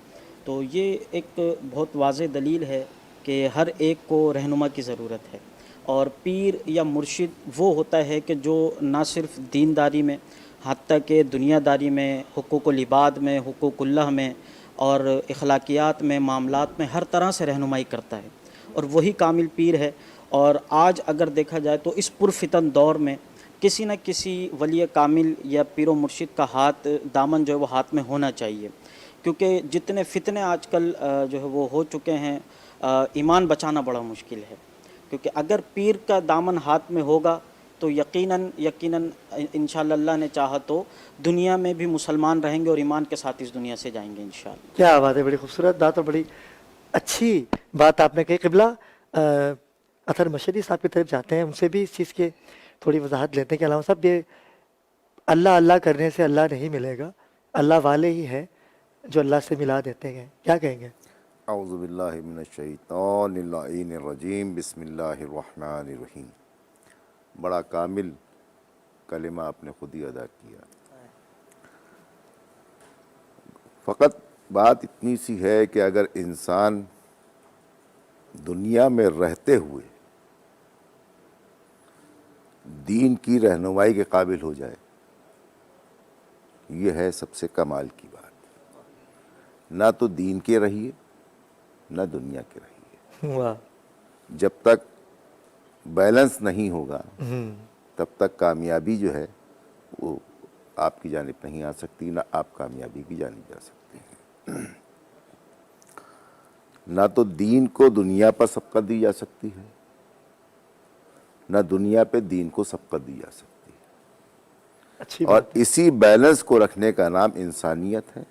तो ये एक बहुत वाज़ेह दलील है कि हर एक को रहनुमा की ज़रूरत है, और पीर या मुर्शिद वो होता है कि जो ना सिर्फ दीनदारी में, हत्ता कि दुनियादारी में, हुकूकुल इबाद में, हुकूकुल्लाह में, और इखलाकियात में, मामलात में हर तरह से रहनुमाई करता है, और वही कामिल पीर है। और आज अगर देखा जाए तो इस पुरफितन दौर में किसी न किसी वली कामिल या पीर मुर्शिद का हाथ, दामन जो है वो हाथ में होना चाहिए, क्योंकि जितने फितने आजकल जो है वो हो चुके हैं, ईमान बचाना बड़ा मुश्किल है। क्योंकि अगर पीर का दामन हाथ में होगा तो यकीनन इंशाअल्लाह अल्लाह ने चाहा तो दुनिया में भी मुसलमान रहेंगे और ईमान के साथ इस दुनिया से जाएंगे इंशाअल्लाह। क्या बात है, बड़ी खूबसूरत बात और बड़ी अच्छी बात आपने कही। क़िबला अतर मशरी साहब की तरफ जाते हैं, उनसे भी इस चीज़ के थोड़ी वजाहत लेते हैं कि अल्लाह साहब, ये अल्लाह अल्लाह करने से अल्लाह नहीं मिलेगा, अल्लाह वाले ही है जो अल्लाह से मिला देते हैं। क्या कहेंगे? औज़ु बिल्लाहि मिनश शैतानिर रजीम, बिस्मिल्लाहिर रहमानिर रहीम। बड़ा कामिल कलिमा आपने खुद ही अदा किया। फ़कत बात इतनी सी है कि अगर इंसान दुनिया में रहते हुए दीन की रहनुमाई के काबिल हो जाए, ये है सबसे कमाल की बात। ना तो दीन के रहिए, ना दुनिया के रहिए। वाह। जब तक बैलेंस नहीं होगा तब तक कामयाबी जो है वो आपकी जानिब नहीं आ सकती, ना आप कामयाबी की जानिब जा सकते हैं। ना तो दीन को दुनिया पर सबकत दी जा सकती है, ना दुनिया पे दीन को सबकत दी जा सकती है। अच्छी और बात। इसी बैलेंस को रखने का नाम इंसानियत है,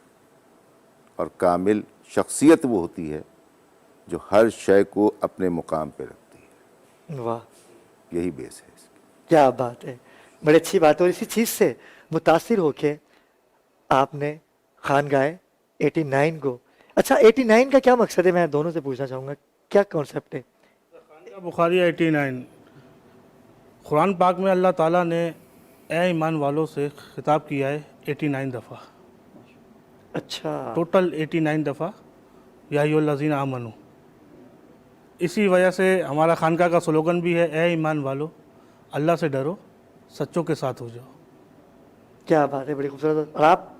और कामिल शख्सियत वो होती है जो हर शय को अपने मुकाम पे रखती है। वाह, यही बेस है इसकी। क्या बात है, बड़ी अच्छी बात है। और इसी चीज़ से मुतासिर होके आपने खानगाह 89 को, अच्छा 89 का क्या मकसद है, मैं दोनों से पूछना चाहूँगा, क्या कॉन्सेप्ट है? खानगाह बुखारी 89, कुरान पाक में अल्लाह ताला ने ए ईमान वालों से खिताब किया है 89 दफ़ा। अच्छा, टोटल 89 दफ़ा या अय्युहल्लज़ीना आमनू। इसी वजह से हमारा खानका का स्लोगन भी है, ए ईमान वालो अल्लाह से डरो, सच्चों के साथ हो जाओ। क्या बात है, बड़ी खूबसूरत। और आप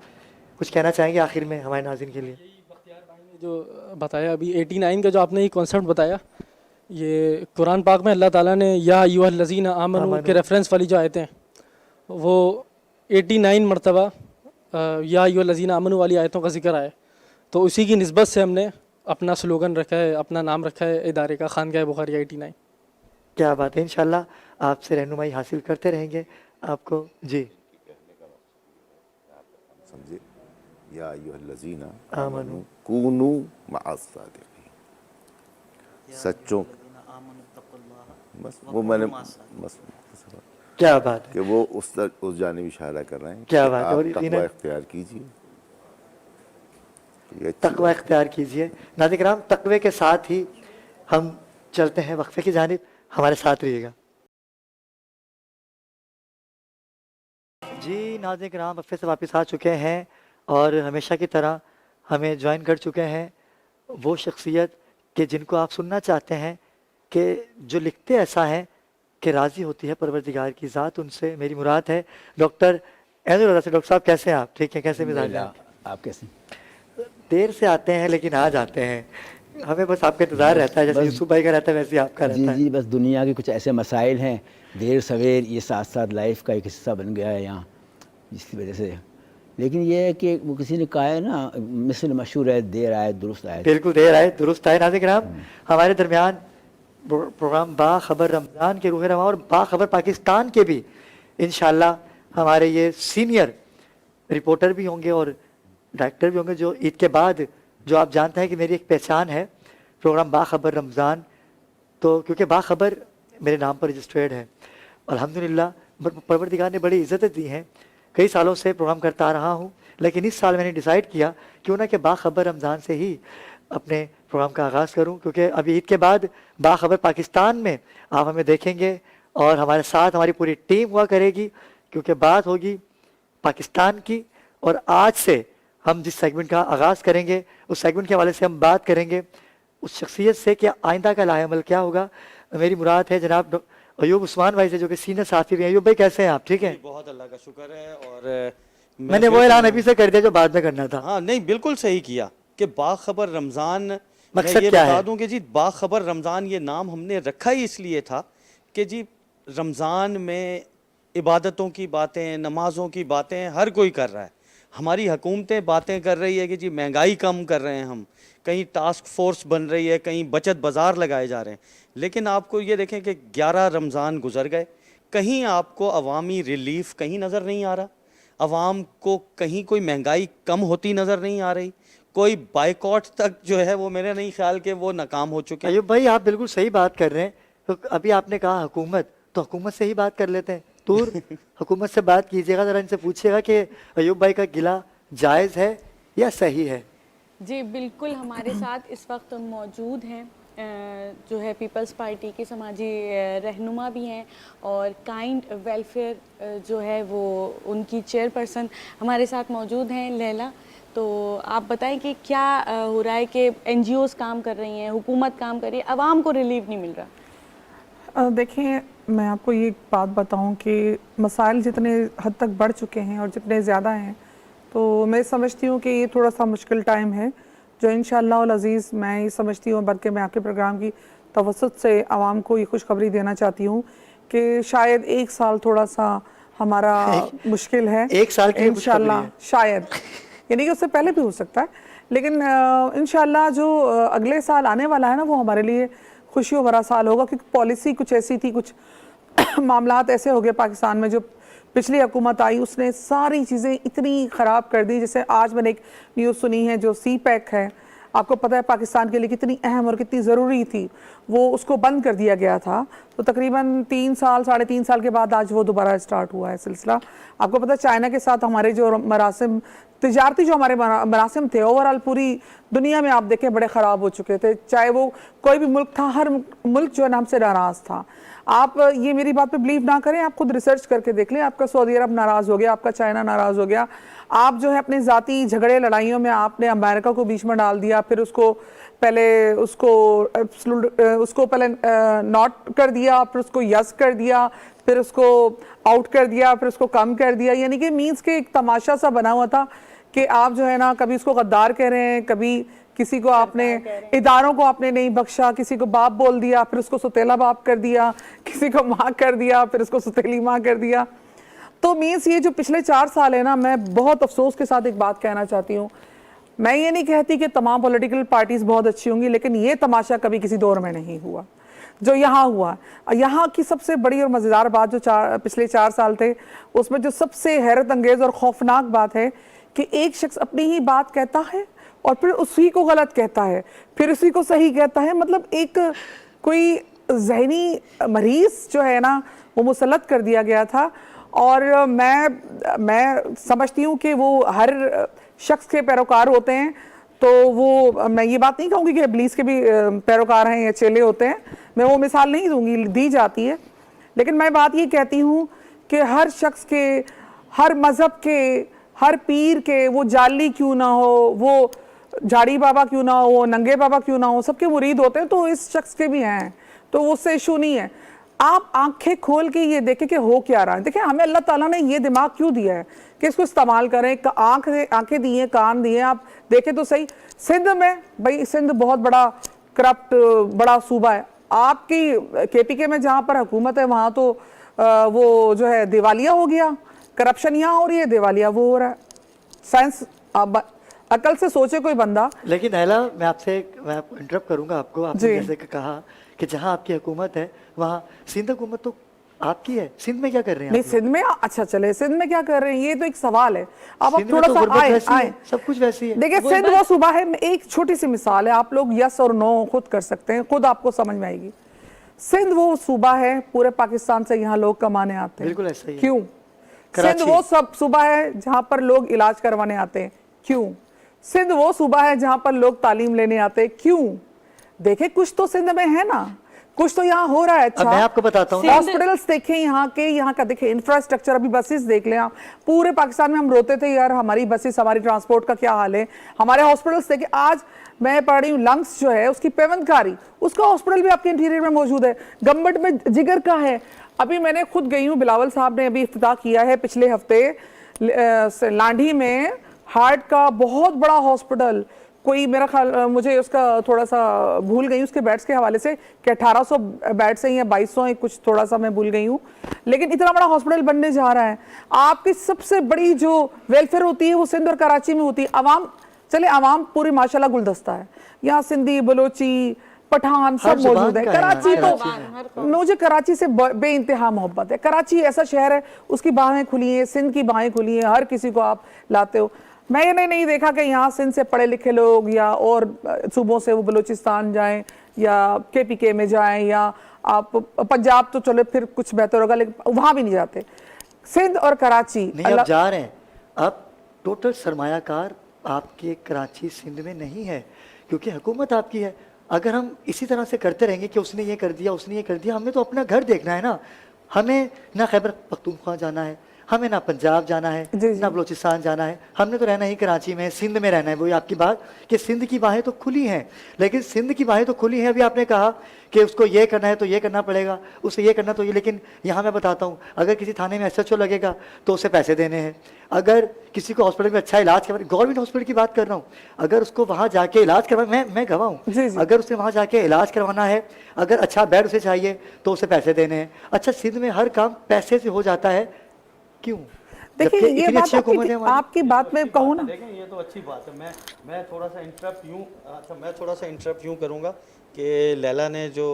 कुछ कहना चाहेंगे आखिर में हमारे नाज़रीन के लिए? जो बताया अभी 89 का जो आपने ये कॉन्सेप्ट बताया, ये कुरान पाक में अल्लाह ताला ने या अय्युहल्लज़ीना आमनू के रेफरेंस वाली जो आयतें हैं वो 89 मरतबा या अय्युहल्लज़ीना आमनू वाली आयतों का जिक्र आया। तो उसी की निस्बत से हमने अपना स्लोगन रखा है, अपना नाम रखा है इदारे का, खानगाह बुखारी 89। क्या बात है, इंशाल्लाह आपसे रहनुमाई हासिल करते रहेंगे। آپ کو جی سمجھے یا ایھا آمنو کونوا مع الصادقین، سچوں بس وہ میں نے بس کیا بات ہے، کہ وہ اس جانب اشارہ کر رہے ہیں کیا کہ بات ہے، آپ اور تقوی یقیناً اختیار کیجیے، تو یہ اچھی تقوی اختیار کیجئے۔ ناظرین کرام، تقوی کے ساتھ ہی ہم چلتے ہیں وقفے کی جانب، ہمارے ساتھ رہیے گا۔ جی ناظرین کرام، وقفے سے واپس آ چکے ہیں اور ہمیشہ کی طرح ہمیں جوائن کر چکے ہیں وہ شخصیت کہ جن کو آپ سننا چاہتے ہیں، کہ جو لکھتے ایسا ہیں کہ راضی ہوتی ہے پروردگار کی ذات ان سے۔ میری مراد ہے ڈاکٹر عین الرضا سے۔ ڈاکٹر صاحب کیسے ہیں آپ؟ ٹھیک ہیں؟ کیسے مزاج ہیں؟ آپ کیسے؟ دیر سے آتے ہیں لیکن آ جاتے ہیں، ہمیں بس آپ کا انتظار رہتا ہے، جیسے یوسف بھائی کا رہتا ہے ویسے ہی آپ کا جی رہتا ہے۔ جی، بس دنیا کے کچھ ایسے مسائل ہیں، دیر سویر یہ ساتھ ساتھ لائف کا ایک حصہ بن گیا ہے یہاں، جس کی وجہ سے۔ لیکن یہ ہے کہ وہ کسی نے کہا ہے نا، مثل مشہور ہے، دیر آئے درست آئے۔ بالکل، دیر آئے درست آئے۔ ناظرین کرام، ہمارے درمیان پروگرام باخبر رمضان کے روح رواں اور باخبر پاکستان کے بھی انشاءاللہ ہمارے یہ سینئر رپورٹر بھی ہوں گے اور ڈائریکٹر بھی ہوں گے، جو عید کے بعد، جو آپ جانتے ہیں کہ میری ایک پہچان ہے پروگرام باخبر رمضان، تو کیونکہ باخبر میرے نام پر رجسٹرڈ ہے، الحمدللہ پروردگار نے بڑی عزتیں دی ہیں۔ کئی سالوں سے پروگرام کرتا آ رہا ہوں، لیکن اس سال میں نے ڈیسائیڈ کیا کیوں نہ کہ باخبر رمضان سے ہی اپنے پروگرام کا آغاز کروں، کیونکہ ابھی عید کے بعد باخبر پاکستان میں آپ ہمیں دیکھیں گے اور ہمارے ساتھ ہماری پوری ٹیم ہوا کرے گی، کیونکہ بات ہوگی پاکستان کی۔ اور آج سے ہم جس سیگمنٹ کا آغاز کریں گے، اس سیگمنٹ کے حوالے سے ہم بات کریں گے اس شخصیت سے کہ آئندہ کا لائحہ عمل کیا ہوگا۔ میری مراد ہے جناب ایوب عثمان بھائی سے، جو کہ سینئر صحافی بھی ہیں۔ ایوب بھائی کیسے ہیں آپ؟ ٹھیک ہیں؟ بہت اللہ کا شکر ہے۔ اور میں نے وہ اعلان ابھی سے کر دیا جو بعد میں کرنا تھا۔ ہاں نہیں، بالکل صحیح کیا کہ باخبر رمضان، مقصد میں یہ کیا بتا ہے؟ دوں کہ جی باخبر رمضان یہ نام ہم نے رکھا ہی اس لیے تھا کہ جی رمضان میں عبادتوں کی باتیں، نمازوں کی باتیں ہر کوئی کر رہا ہے، ہماری حکومتیں باتیں کر رہی ہے کہ جی مہنگائی کم کر رہے ہیں ہم، کہیں ٹاسک فورس بن رہی ہے، کہیں بچت بازار لگائے جا رہے ہیں، لیکن آپ کو یہ دیکھیں کہ 11 رمضان گزر گئے، کہیں آپ کو عوامی ریلیف کہیں نظر نہیں آ رہا، عوام کو کہیں کوئی مہنگائی کم ہوتی نظر نہیں آ رہی، کوئی بائیکاٹ تک جو ہے وہ میرے نہیں خیال کہ وہ ناکام ہو چکے ہیں۔ ایوب بھائی آپ بالکل صحیح بات کر رہے ہیں، تو ابھی آپ نے کہا حکومت، تو حکومت سے ہی بات کر لیتے ہیں۔ طور حکومت سے بات کیجیے گا، ذرا ان سے پوچھیے گا کہ ایوب بھائی کا گلہ جائز ہے یا صحیح ہے؟ جی بالکل، ہمارے ساتھ اس وقت موجود ہیں جو ہے پیپلز پارٹی کے سماجی رہنما بھی ہیں اور کائنڈ ویلفیئر جو ہے وہ ان کی چیئرپرسن ہمارے ساتھ موجود ہیں، لیلا۔ تو آپ بتائیں کہ کیا ہو رہا ہے کہ این جی اوز کام کر رہی ہیں، حکومت کام کر رہی ہے، عوام کو ریلیف نہیں مل رہا؟ دیکھیں، میں آپ کو یہ بات بتاؤں کہ مسائل جتنے حد تک بڑھ چکے ہیں اور جتنے زیادہ ہیں، تو میں سمجھتی ہوں کہ یہ تھوڑا سا مشکل ٹائم ہے، جو انشاءاللہ العزیز میں یہ سمجھتی ہوں، بلکہ میں آپ کے پروگرام کی توسط سے عوام کو یہ خوشخبری دینا چاہتی ہوں کہ شاید ایک سال تھوڑا سا ہمارا مشکل ہے۔ ایک سال کی انشاءاللہ شاید، یعنی کہ اس سے پہلے بھی ہو سکتا ہے، لیکن انشاءاللہ جو اگلے سال آنے والا ہے نا، وہ ہمارے لیے خوشیوں بھرا سال ہوگا، کیونکہ پالیسی کچھ ایسی تھی، کچھ معاملات ایسے ہو گئے پاکستان میں، جو پچھلی حکومت آئی اس نے ساری چیزیں اتنی خراب کر دی۔ جیسے آج میں نے ایک نیوز سنی ہے، جو سی پیک ہے، آپ کو پتہ ہے پاکستان کے لیے کتنی اہم اور کتنی ضروری تھی، وہ اس کو بند کر دیا گیا تھا، تو تقریباً 3 سال 3.5 سال کے بعد آج وہ دوبارہ اسٹارٹ ہوا ہے سلسلہ۔ آپ کو پتہ ہے چائنا کے ساتھ ہمارے جو مراسم، تجارتی جو ہمارے مراسم تھے، اوورال پوری دنیا میں آپ دیکھیں بڑے خراب ہو چکے تھے، چاہے وہ کوئی بھی ملک تھا، ہر ملک جو ہے نا ہم سے ناراض تھا۔ آپ یہ میری بات پہ بلیو نہ کریں، آپ خود ریسرچ کر کے دیکھ لیں، آپ کا سعودی عرب ناراض ہو گیا، آپ کا چائنا ناراض ہو گیا، آپ جو ہے اپنے ذاتی جھگڑے لڑائیوں میں آپ نے امریکہ کو بیچ میں ڈال دیا، پھر اس کو پہلے ناٹ کر دیا، پھر اس کو یس کر دیا، پھر اس کو آؤٹ کر دیا، پھر اس کو کم کر دیا، یعنی کہ مینس کے ایک تماشا سا بنا ہوا تھا کہ آپ جو ہے نا کبھی اس کو غدار کہہ رہے ہیں، کبھی کسی کو آپ نے اداروں کو آپ نے نہیں بخشا، کسی کو باپ بول دیا، پھر اس کو ستیلا باپ کر دیا، کسی کو ماں کر دیا، پھر اس کو ستیلی ماں کر دیا۔ تو مینس یہ جو پچھلے 4 سال ہے نا، میں بہت افسوس کے ساتھ ایک بات کہنا چاہتی ہوں، میں یہ نہیں کہتی کہ تمام پولیٹیکل پارٹیز بہت اچھی ہوں گی، لیکن یہ تماشا کبھی کسی دور میں نہیں ہوا۔ जो यहाँ हुआ। यहाँ की सबसे बड़ी और मज़ेदार बात जो पिछले 4 साल थे, उसमें जो सबसे हैरत अंगेज़ और खौफनाक बात है कि एक शख्स अपनी ही बात कहता है और फिर उसी को गलत कहता है, फिर उसी को सही कहता है। मतलब एक कोई ज़हनी मरीज़ जो है ना वो मुसल्लत कर दिया गया था। और मैं समझती हूँ कि वो हर शख्स के पैरोकार होते हैं, तो वो मैं ये बात नहीं कहूँगी कि इब्लीस के भी पैरोकार हैं या चेले होते हैं, मैं वो मिसाल नहीं दूंगी, दी जाती है। लेकिन मैं बात ये कहती हूँ कि हर शख्स के, हर मज़हब के, हर पीर के, वो जाली क्यों ना हो, वो झाड़ी बाबा क्यों ना हो, वो नंगे बाबा क्यों ना हो, सबके मुरीद होते हैं, तो इस शख्स के भी हैं, तो वो उससे इशू नहीं है। आप आंखें खोल के ये देखें कि हो क्या रहा है। देखिए हमें अल्लाह ताला ने ये दिमाग क्यों दिया है कि इसको इस्तेमाल करें, आंखें दी हैं, कान दिए, आप देखें तो सही। सिंध में भाई, सिंध बहुत बड़ा करप्ट बड़ा सूबा है। आपकी KPK में जहाँ पर हुकूमत है वहाँ तो वो जो है दिवालिया हो गया, करप्शन यहाँ हो रही है, दिवालिया वो हो रहा है। साइंस अकल से सोचे कोई बंदा। लेकिन नैला, मैं आपको इंटरप्ट करूंगा आपको। आपने जैसे कि कहा कि जहाँ आपकी हुकूमत है वहाँ सिंध हुकूमत तो आपकी है, सिंध में क्या कर रहे हैं? नहीं सिंध में, अच्छा चले, सिंध में क्या कर रहे हैं ये तो एक सवाल है। अब आप थोड़ा तो सा आए, सब कुछ वैसी है। देखिए सिंध वो सूबा है, एक छोटी सी मिसाल है, आप लोग यस और नो खुद कर सकते हैं, खुद आपको समझ में आएगी। सिंध वो सूबा है, पूरे पाकिस्तान से यहाँ लोग कमाने आते हैं। बिल्कुल ऐसा ही है। क्यों? सिंध वो सब सूबा है जहाँ पर लोग इलाज करवाने आते हैं। क्यों? सिंध वो सूबा है जहाँ पर लोग तालीम लेने आते हैं। क्यों? देखे कुछ तो सिंध में है ना, कुछ तो यहाँ हो रहा है। अच्छा मैं आपको बताता हूँ, हॉस्पिटल्स देखें यहाँ के, यहाँ का देखें इंफ्रास्ट्रक्चर, अभी बसेस देख लें आप। पूरे पाकिस्तान में हम रोते थे यार हमारी बसेस, हमारी ट्रांसपोर्ट का क्या हाल है। हमारे हॉस्पिटल्स देखें, आज मैं पढ़ रही हूँ लंग्स जो है उसकी पेवंदकारी, उसका हॉस्पिटल भी आपके इंटीरियर में मौजूद है। गम्बट में जिगर का है। अभी मैंने खुद गई हूँ, बिलावल साहब ने अभी इफ्तिताह किया है पिछले हफ्ते लांढी में, हार्ट का बहुत बड़ा हॉस्पिटल। कोई मेरा ख्याल, मुझे उसका थोड़ा सा भूल गई उसके बेड्स के हवाले से कि 1800 बेड्स हैं या 2200 हैं, कुछ थोड़ा सा मैं भूल गई हूँ, लेकिन इतना बड़ा हॉस्पिटल बनने जा रहा है। आपकी सबसे बड़ी जो वेलफेयर होती है वो सिंध और कराची में होती है। आवाम, चले आवाम पूरी माशाल्लाह गुलदस्ता है यहाँ, सिंधी, बलोची, पठान सब मौजूद है। कराची तो मुझे कराची से बेइंतहा मोहब्बत है। कराची ऐसा शहर है, उसकी बाहें खुली हैं, सिंध की बाहें खुली हैं, हर किसी को आप लाते हो। मैंने नहीं देखा कि यहाँ सिंध से पढ़े लिखे लोग या और सूबों से वो बलूचिस्तान जाएं या KPK में जाएं, या आप पंजाब तो चलो फिर कुछ बेहतर होगा, लेकिन वहाँ भी नहीं जाते। सिंध और कराची नहीं आप जा रहे हैं। अब टोटल सरमायाकार आपके कराची सिंध में नहीं है, क्योंकि हुकूमत आपकी है। अगर हम इसी तरह से करते रहेंगे कि उसने ये कर दिया, उसने ये कर दिया, हमें तो अपना घर देखना है ना। हमें ना खैबर पख्तूनख्वा जाना है, हमें ना पंजाब जाना है, ना बलूचिस्तान जाना है, हमने तो रहना ही कराची में, सिंध में रहना है। वही आपकी बात कि सिंध की बाहें तो खुली हैं, लेकिन सिंध की बाहें तो खुली हैं। अभी आपने कहा कि उसको ये करना है तो ये करना पड़ेगा, उसे ये करना तो ये, लेकिन यहाँ मैं बताता हूँ, अगर किसी थाने में SHO लगेगा तो उसे पैसे देने हैं। अगर किसी को हॉस्पिटल में अच्छा इलाज करवा, गवर्नमेंट हॉस्पिटल की बात कर रहा हूँ, अगर उसको वहाँ जाके इलाज करवा, मैं गवाह हूँ, अगर उसे वहाँ जाके इलाज करवाना है, अगर अच्छा बेड उसे चाहिए तो उसे पैसे देने हैं। अच्छा सिंध में हर काम पैसे से हो जाता है, क्यों? देखिए ये बात आपकी बात में कहूँ ना, देखें ये तो अच्छी बात है। मैं थोड़ा सा इंटरप्ट यूँ करूँगा कि लैला ने जो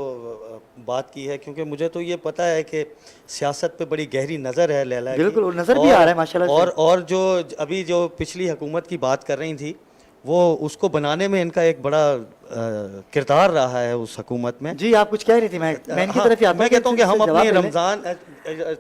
बात की है, क्योंकि मुझे तो ये पता है कि सियासत पे बड़ी गहरी नज़र है लैला की। बिल्कुल नज़र भी आ रहा है माशाल्लाह। और जो अभी जो पिछली हुकूमत की बात कर रही थी, वो उसको बनाने में इनका एक बड़ा किरदार रहा है उस हुकूमत में। जी आप कुछ कह रही थी, मैं इनकी तरफ ही आता हूं। मैं कहता हूँ कि हम अपने रमज़ान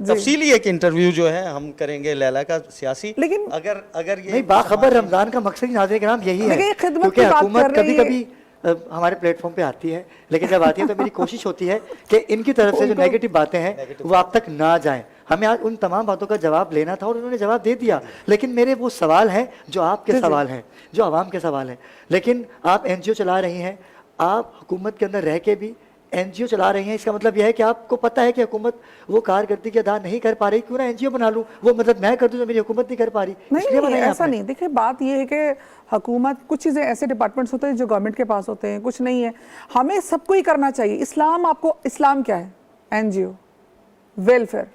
तफसीली एक इंटरव्यू जो है हम करेंगे लैला का सियासी, लेकिन अगर ये नहीं, बाखबर रमज़ान का मकसद नाज़रीन किराम यही है, क्योंकि हुकूमत कभी कभी हमारे प्लेटफॉर्म पे आती है, लेकिन जब आती है तो मेरी कोशिश होती है कि इनकी तरफ से जो नेगेटिव बातें हैं वो आप तक ना जाएं। हमें आज उन तमाम बातों का जवाब लेना था और उन्होंने जवाब दे दिया, लेकिन मेरे वो सवाल हैं जो आपके सवाल हैं, जो आवाम के सवाल हैं। लेकिन आप NGO चला रही हैं, आप हुकूमत के अंदर रह के भी NGO चला रही हैं, इसका मतलब यह है कि आपको पता है कि हुकूमत वो कारकर्दगी अदा नहीं कर पा रही, क्यों ना NGO बना लूँ, वो मतलब मैं कर दूँ जो मेरी हुकूमत नहीं कर पा रही। नहीं ऐसा नहीं। देखिए बात ये है कि हुकूमत, कुछ चीज़ें ऐसे डिपार्टमेंट्स होते हैं जो गवर्नमेंट के पास होते हैं, कुछ नहीं है। हमें सबको ही करना चाहिए। इस्लाम, आपको इस्लाम क्या है? NGO वेलफेयर,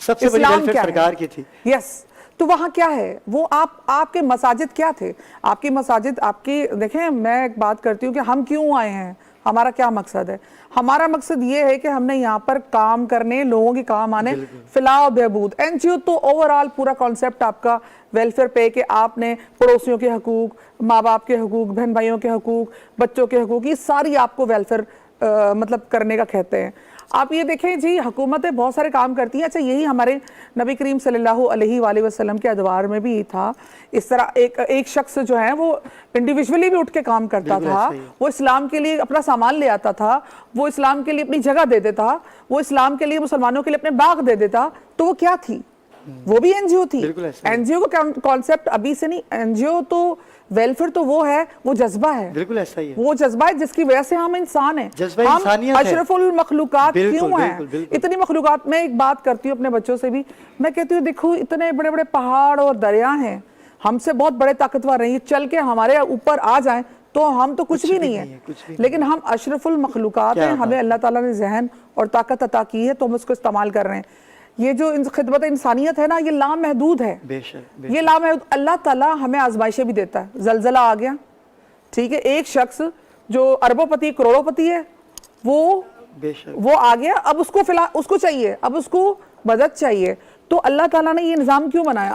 सबसे बड़ी वेलफेयर सरकार की थी। यस, तो वहाँ क्या है? वो आपके मसाजिद क्या थे? आपकी मसाजिद, आपकी देखें, मैं एक बात करती हूँ कि हम क्यों आए हैं, ہمارا کیا مقصد ہے؟ ہمارا مقصد یہ ہے کہ ہم نے یہاں پر کام کرنے، لوگوں کی کام آنے، فلاح و بہبود. این جی او تو اوورآل پورا کانسیپٹ آپ کا ویلفیئر پہ کہ آپ نے پڑوسیوں کے حقوق، ماں باپ کے حقوق، بہن بھائیوں کے حقوق، بچوں کے حقوق، یہ ساری آپ کو ویلفیئر مطلب کرنے کا کہتے ہیں. آپ یہ دیکھیں جی حکومتیں بہت سارے کام کرتی ہیں. اچھا یہی ہمارے نبی کریم صلی اللہ علیہ وآلہ وسلم کے ادوار میں بھی تھا. اس طرح ایک شخص جو ہے وہ انڈیویجولی بھی اٹھ کے کام کرتا تھا، وہ اسلام کے لیے اپنا سامان لے آتا تھا، وہ اسلام کے لیے اپنی جگہ دے دیتا، وہ اسلام کے لیے مسلمانوں کے لیے اپنے باغ دے دیتا. تو وہ کیا تھی؟ وہ بھی این جی او تھی. این جی او کا کانسیپٹ ابھی سے نہیں. این جی او تو ویلفیئر تو وہ ہے، وہ جذبہ ہے. بالکل ایسا ہی ہے. وہ جذبہ ہے جس کی وجہ سے ہم انسان ہیں. ہم اشرف المخلوقات کیوں ہیں؟ اتنی مخلوقات. میں ایک بات کرتی ہوں اپنے بچوں سے بھی، میں کہتی ہوں دیکھو اتنے بڑے بڑے پہاڑ اور دریا ہیں، ہم سے بہت بڑے طاقتور ہیں، یہ چل کے ہمارے اوپر آ جائیں تو ہم تو کچھ بھی نہیں ہیں، لیکن ہم اشرف المخلوقات ہیں. ہمیں اللہ تعالیٰ نے ذہن اور طاقت عطا کی ہے تو ہم اس کو استعمال کر رہے ہیں. یہ جو خدمت انسانیت ہے نا، یہ لامحدود ہے. یہ لامحدود. اللہ تعالیٰ ہمیں آزمائشیں بھی دیتا ہے. زلزلہ آ گیا، ٹھیک ہے، ایک شخص جو اربوں پتی کروڑوں پتی ہے وہ آ گیا، اب اس کو اس کو چاہیے، اب اس کو مدد چاہیے. تو اللہ تعالیٰ نے یہ نظام کیوں بنایا؟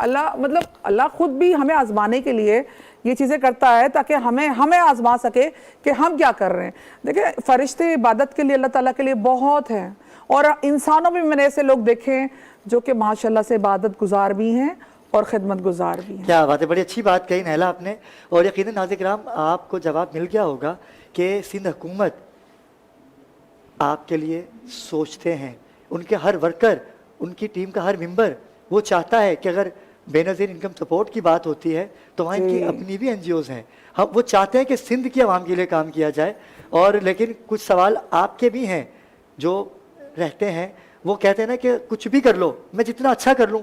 اللہ خود بھی ہمیں آزمانے کے لیے یہ چیزیں کرتا ہے تاکہ ہمیں آزما سکے کہ ہم کیا کر رہے ہیں. دیکھیں فرشتے عبادت کے لیے اللہ تعالیٰ کے لیے بہت ہیں، اور انسانوں میں میں نے ایسے لوگ دیکھے ہیں جو کہ ماشاءاللہ سے عبادت گزار بھی ہیں اور خدمت گزار بھی ہیں. کیا بات ہے، بڑی اچھی بات کہی نیلا آپ نے. اور یقیناً ناظرین کرام آپ کو جواب مل گیا ہوگا کہ سندھ حکومت آپ کے لیے سوچتے ہیں. ان کے ہر ورکر، ان کی ٹیم کا ہر ممبر وہ چاہتا ہے کہ اگر بے نظیر انکم سپورٹ کی بات ہوتی ہے تو وہاں ان کی اپنی بھی این جی اوز ہیں. وہ چاہتے ہیں کہ سندھ کی عوام کے لیے کام کیا جائے. اور لیکن کچھ سوال آپ کے بھی ہیں جو رہتے ہیں. وہ کہتے ہیں نا کہ کچھ بھی کر لو، میں جتنا اچھا کر لوں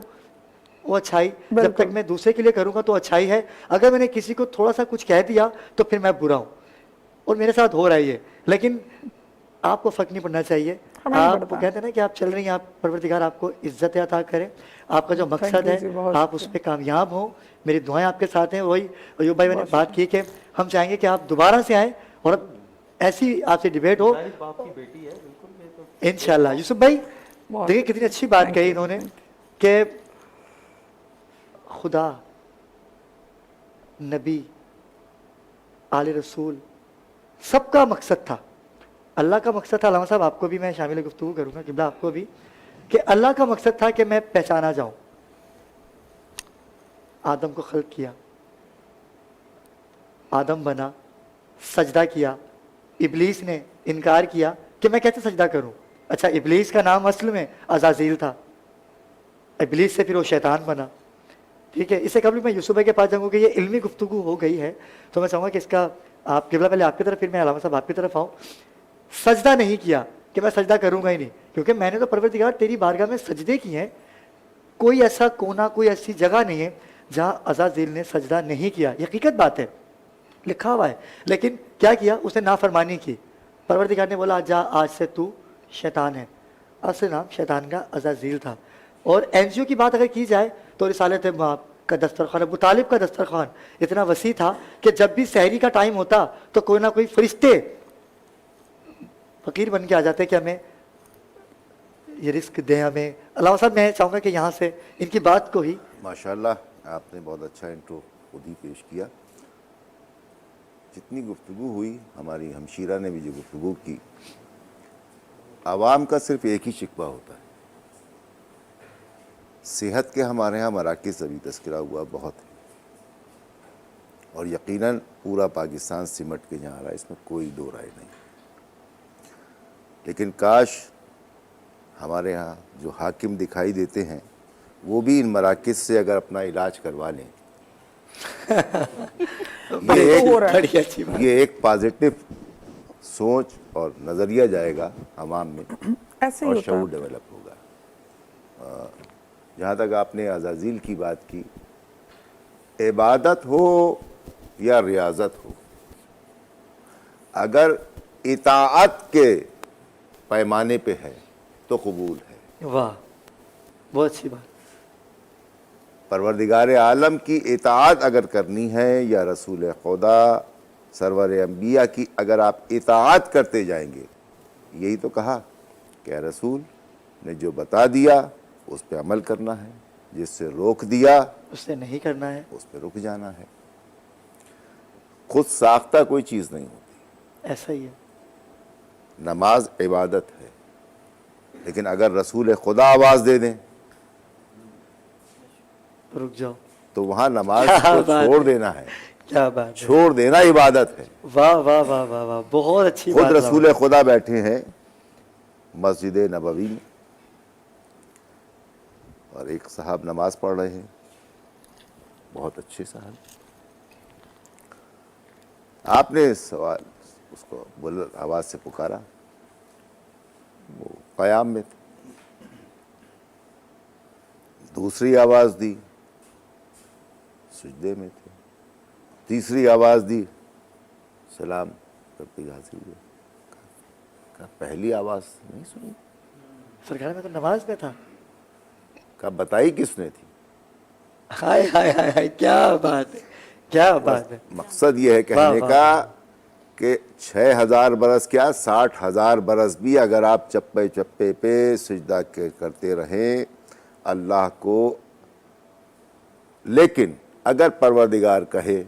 وہ اچھائی، جب تک میں دوسرے کے لیے کروں گا تو اچھائی ہے. اگر میں نے کسی کو تھوڑا سا کچھ کہہ دیا تو پھر میں برا ہوں، اور میرے ساتھ ہو رہا ہے یہ. لیکن آپ کو فرق نہیں پڑنا چاہیے. آپ کہتے ہیں نا کہ آپ چل رہی ہیں، آپ پروردگار آپ کو عزت عطا کرے. آپ کا جو مقصد ہے آپ اس پہ کامیاب ہوں. میری دعائیں آپ کے ساتھ ہیں. وہی ایوب بھائی میں نے بات کی کہ ہم چاہیں گے کہ آپ دوبارہ سے آئیں اور اب ایسی آپ سے ڈیبیٹ ہو انشاءاللہ. یوسف بھائی دیکھیں کتنی اچھی بات کہی انہوں نے کہ خدا، نبی، آل رسول سب کا مقصد تھا. اللہ کا مقصد تھا، علامہ صاحب آپ کو بھی میں شامل گفتگو کروں گا، قبلہ آپ کو بھی، کہ اللہ کا مقصد تھا کہ میں پہچانا جاؤں. آدم کو خلق کیا، آدم بنا، سجدہ کیا. ابلیس نے انکار کیا کہ میں کیسے سجدہ کروں. اچھا ابلیس کا نام اصل میں عزازیل تھا، ابلیس سے پھر وہ شیطان بنا. ٹھیک ہے، اس سے قبل میں یوسف بھائی کے پاس جاؤں گا کہ یہ علمی گفتگو ہو گئی ہے تو میں چاہوں گا کہ اس کا آپ قبلہ پہلے آپ کی طرف پھر میں علامہ صاحب آپ کی طرف آؤں. سجدہ نہیں کیا کہ میں سجدہ کروں گا ہی نہیں، کیونکہ میں نے تو پروردگار تیری بارگاہ میں سجدے کیے ہیں. کوئی ایسا کونا، کوئی ایسی جگہ نہیں ہے جہاں عزازیل نے سجدہ نہیں کیا. یہ حقیقت بات ہے، لکھا ہوا ہے. لیکن کیا کیا؟ اس نے نافرمانی کی. پروردگار نے بولا جا آج سے تو شیطان ہے. اصل نام شیطان کا عزازیل تھا. اور این جی او کی بات اگر کی جائے تو رسالت مآب کا دسترخوان، ابو طالب کا دسترخوان اتنا وسیع تھا کہ جب بھی سحری کا ٹائم ہوتا تو کوئی نہ کوئی فرشتے فقیر بن کے آ جاتے کہ ہمیں یہ رزق دیں ہمیں. علامہ صاحب میں چاہوں گا کہ یہاں سے ان کی بات کو ہی. ماشاءاللہ آپ نے بہت اچھا انٹرو خود ہی پیش کیا. جتنی گفتگو ہوئی، ہماری ہمشیرہ نے بھی جو گفتگو کی، عوام کا صرف ایک ہی شکوہ ہوتا ہے. صحت کے ہمارے ہاں مراکز ابھی تذکرہ ہوا بہت ہے، اور یقیناً پورا پاکستان سمٹ کے جہاں آ رہا ہے، اس میں کوئی دو رائے نہیں. لیکن کاش ہمارے ہاں جو حاکم دکھائی دیتے ہیں وہ بھی ان مراکز سے اگر اپنا علاج کروا لیں. یہ ایک پازیٹیو سوچ اور نظریہ جائے گا عوام میں اور شعور ڈیولپ ہوگا. جہاں تک آپ نے عزازیل کی بات کی، عبادت ہو یا ریاضت ہو، اگر اطاعت کے پیمانے پہ ہے تو قبول ہے. واہ، بہت اچھی بات. پروردگار عالم کی اطاعت اگر کرنی ہے یا رسول خدا سرور انبیاء کی اگر آپ اطاعت کرتے جائیں گے، یہی تو کہا کہ اے رسول نے جو بتا دیا اس پہ عمل کرنا ہے، جس سے روک دیا اس سے نہیں کرنا ہے، اس پہ رک جانا ہے۔ خود ساختہ کوئی چیز نہیں ہوتی، ایسا ہی ہے۔ نماز عبادت ہے، لیکن اگر رسول خدا آواز دے دیں رک جاؤ، تو وہاں نماز کیا کو بات چھوڑ ہے، دینا ہے، کیا بات ہے، چھوڑ دینا عبادت ہے۔ واہ واہ واہ واہ واہ، بہت اچھی خود بات رسول خدا بیٹھے ہیں مسجد نبوی میں اور ایک صاحب نماز پڑھ رہے ہیں، بہت اچھے صاحب، آپ نے سوال اس کو بلند آواز سے پکارا، وہ قیام میں تھے، دوسری آواز دی سجدے میں تھے، تیسری آواز دی سلام کرتے حاضر ہوئے۔ کہا پہلی آواز نہیں سنی؟ سرکار میں تو نماز میں تھا۔ کہا بتائی کس نے تھی؟ ہائے ہائے ہائے ہائے، کیا بات ہے، کیا بات ہے۔ مقصد یہ ہے کہنے کا کہ 6000 برس کیا 60,000 برس بھی اگر آپ چپے چپے پہ سجدہ کرتے رہیں اللہ کو، لیکن اگر پروردگار کہے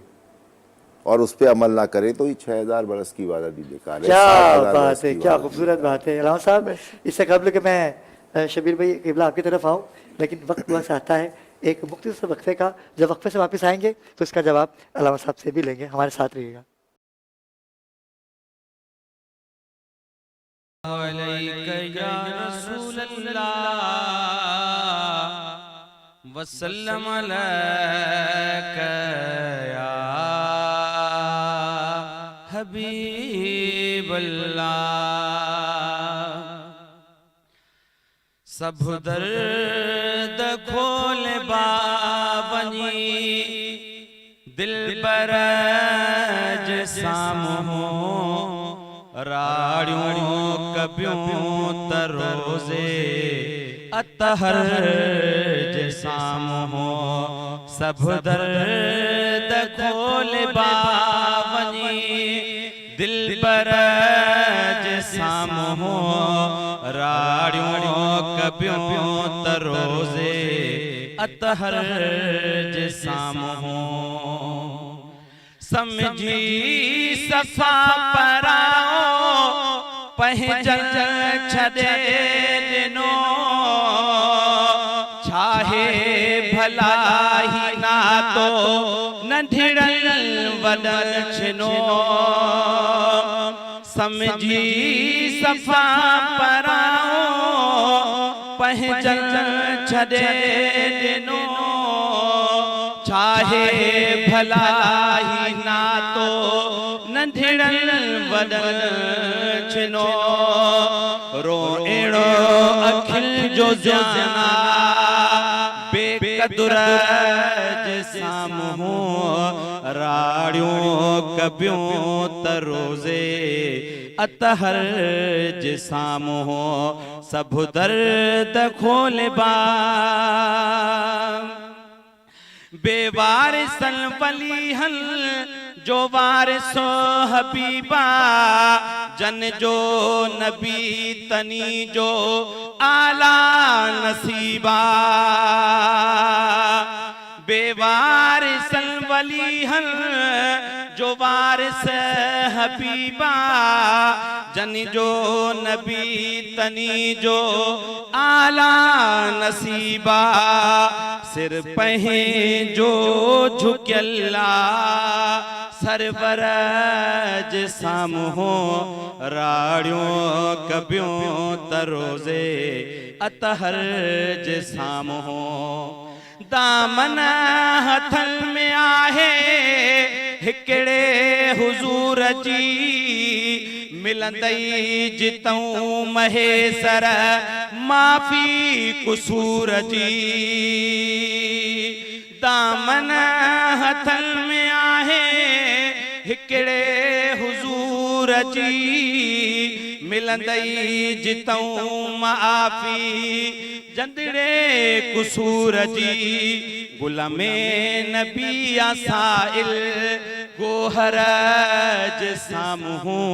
اور اس پہ عمل نہ کرے تو یہ 6000 برس کی عبادت بھی بیکار ہے۔ کیا بات ہے، کیا خوبصورت بات ہے علامہ صاحب۔ اس سے قبل کہ میں شبیر بھائی قبلہ آپ کی طرف آؤں، لیکن وقت بس آتا ہے ایک مختصر وقفے کا، جب وقفے سے واپس آئیں گے تو اس کا جواب علامہ صاحب سے بھی لیں گے، ہمارے ساتھ رہیے گا۔ علیک یا رسول اللہ وسلم علیک یا حبیب اللہ، سب درد کھول باونی دل برج سامو راڑیوں کبیوں تروزے اتہر جسام ہو، سب درد کھول باونی دل برج سام ہو راڑیوں کبیوں تروزے اتہر جسام ہو، سمجھی صفا پراؤ پہنچل چھدے دنو چھاہے بھلا ہی نہ تو نڈھڑن وڈن چھنو، سمجھی صفا پراؤ پہنچل چھدے دنو چھاہے بھلا ہی نہ تو ننڈھڑن وڈن چھنو، رو ایڑو اکھل جو جانا بے قدر جسام ہوں راڑیوں کبیوں تروزے اتہر جسام ہوں، سب درد کھول با بے وارثن ولیہن جو وارثو حبیبا، جن جو نبی تنی جو اعلیٰ نصیبا، بے وارثن ولیہن جو وارث حبیبا، جن جو نبی تنی جو اعلیٰ نصیبا، سر پہیں جو جھک اللہ سرورج سام ہوں راڑیوں کبیوں تروزے اتہر جسام ہوں، دامن ہتھل میں آہے ہکڑے حضور جی ملندئی جتوں مہے سر معافی قصور جی، دامن ہتھل میں آہے ہکڑے حضور جی ملندئی جتوں معافی जंदड़े कुसूर जी गुलामे नबी आसाइल गोहर जे सामहूं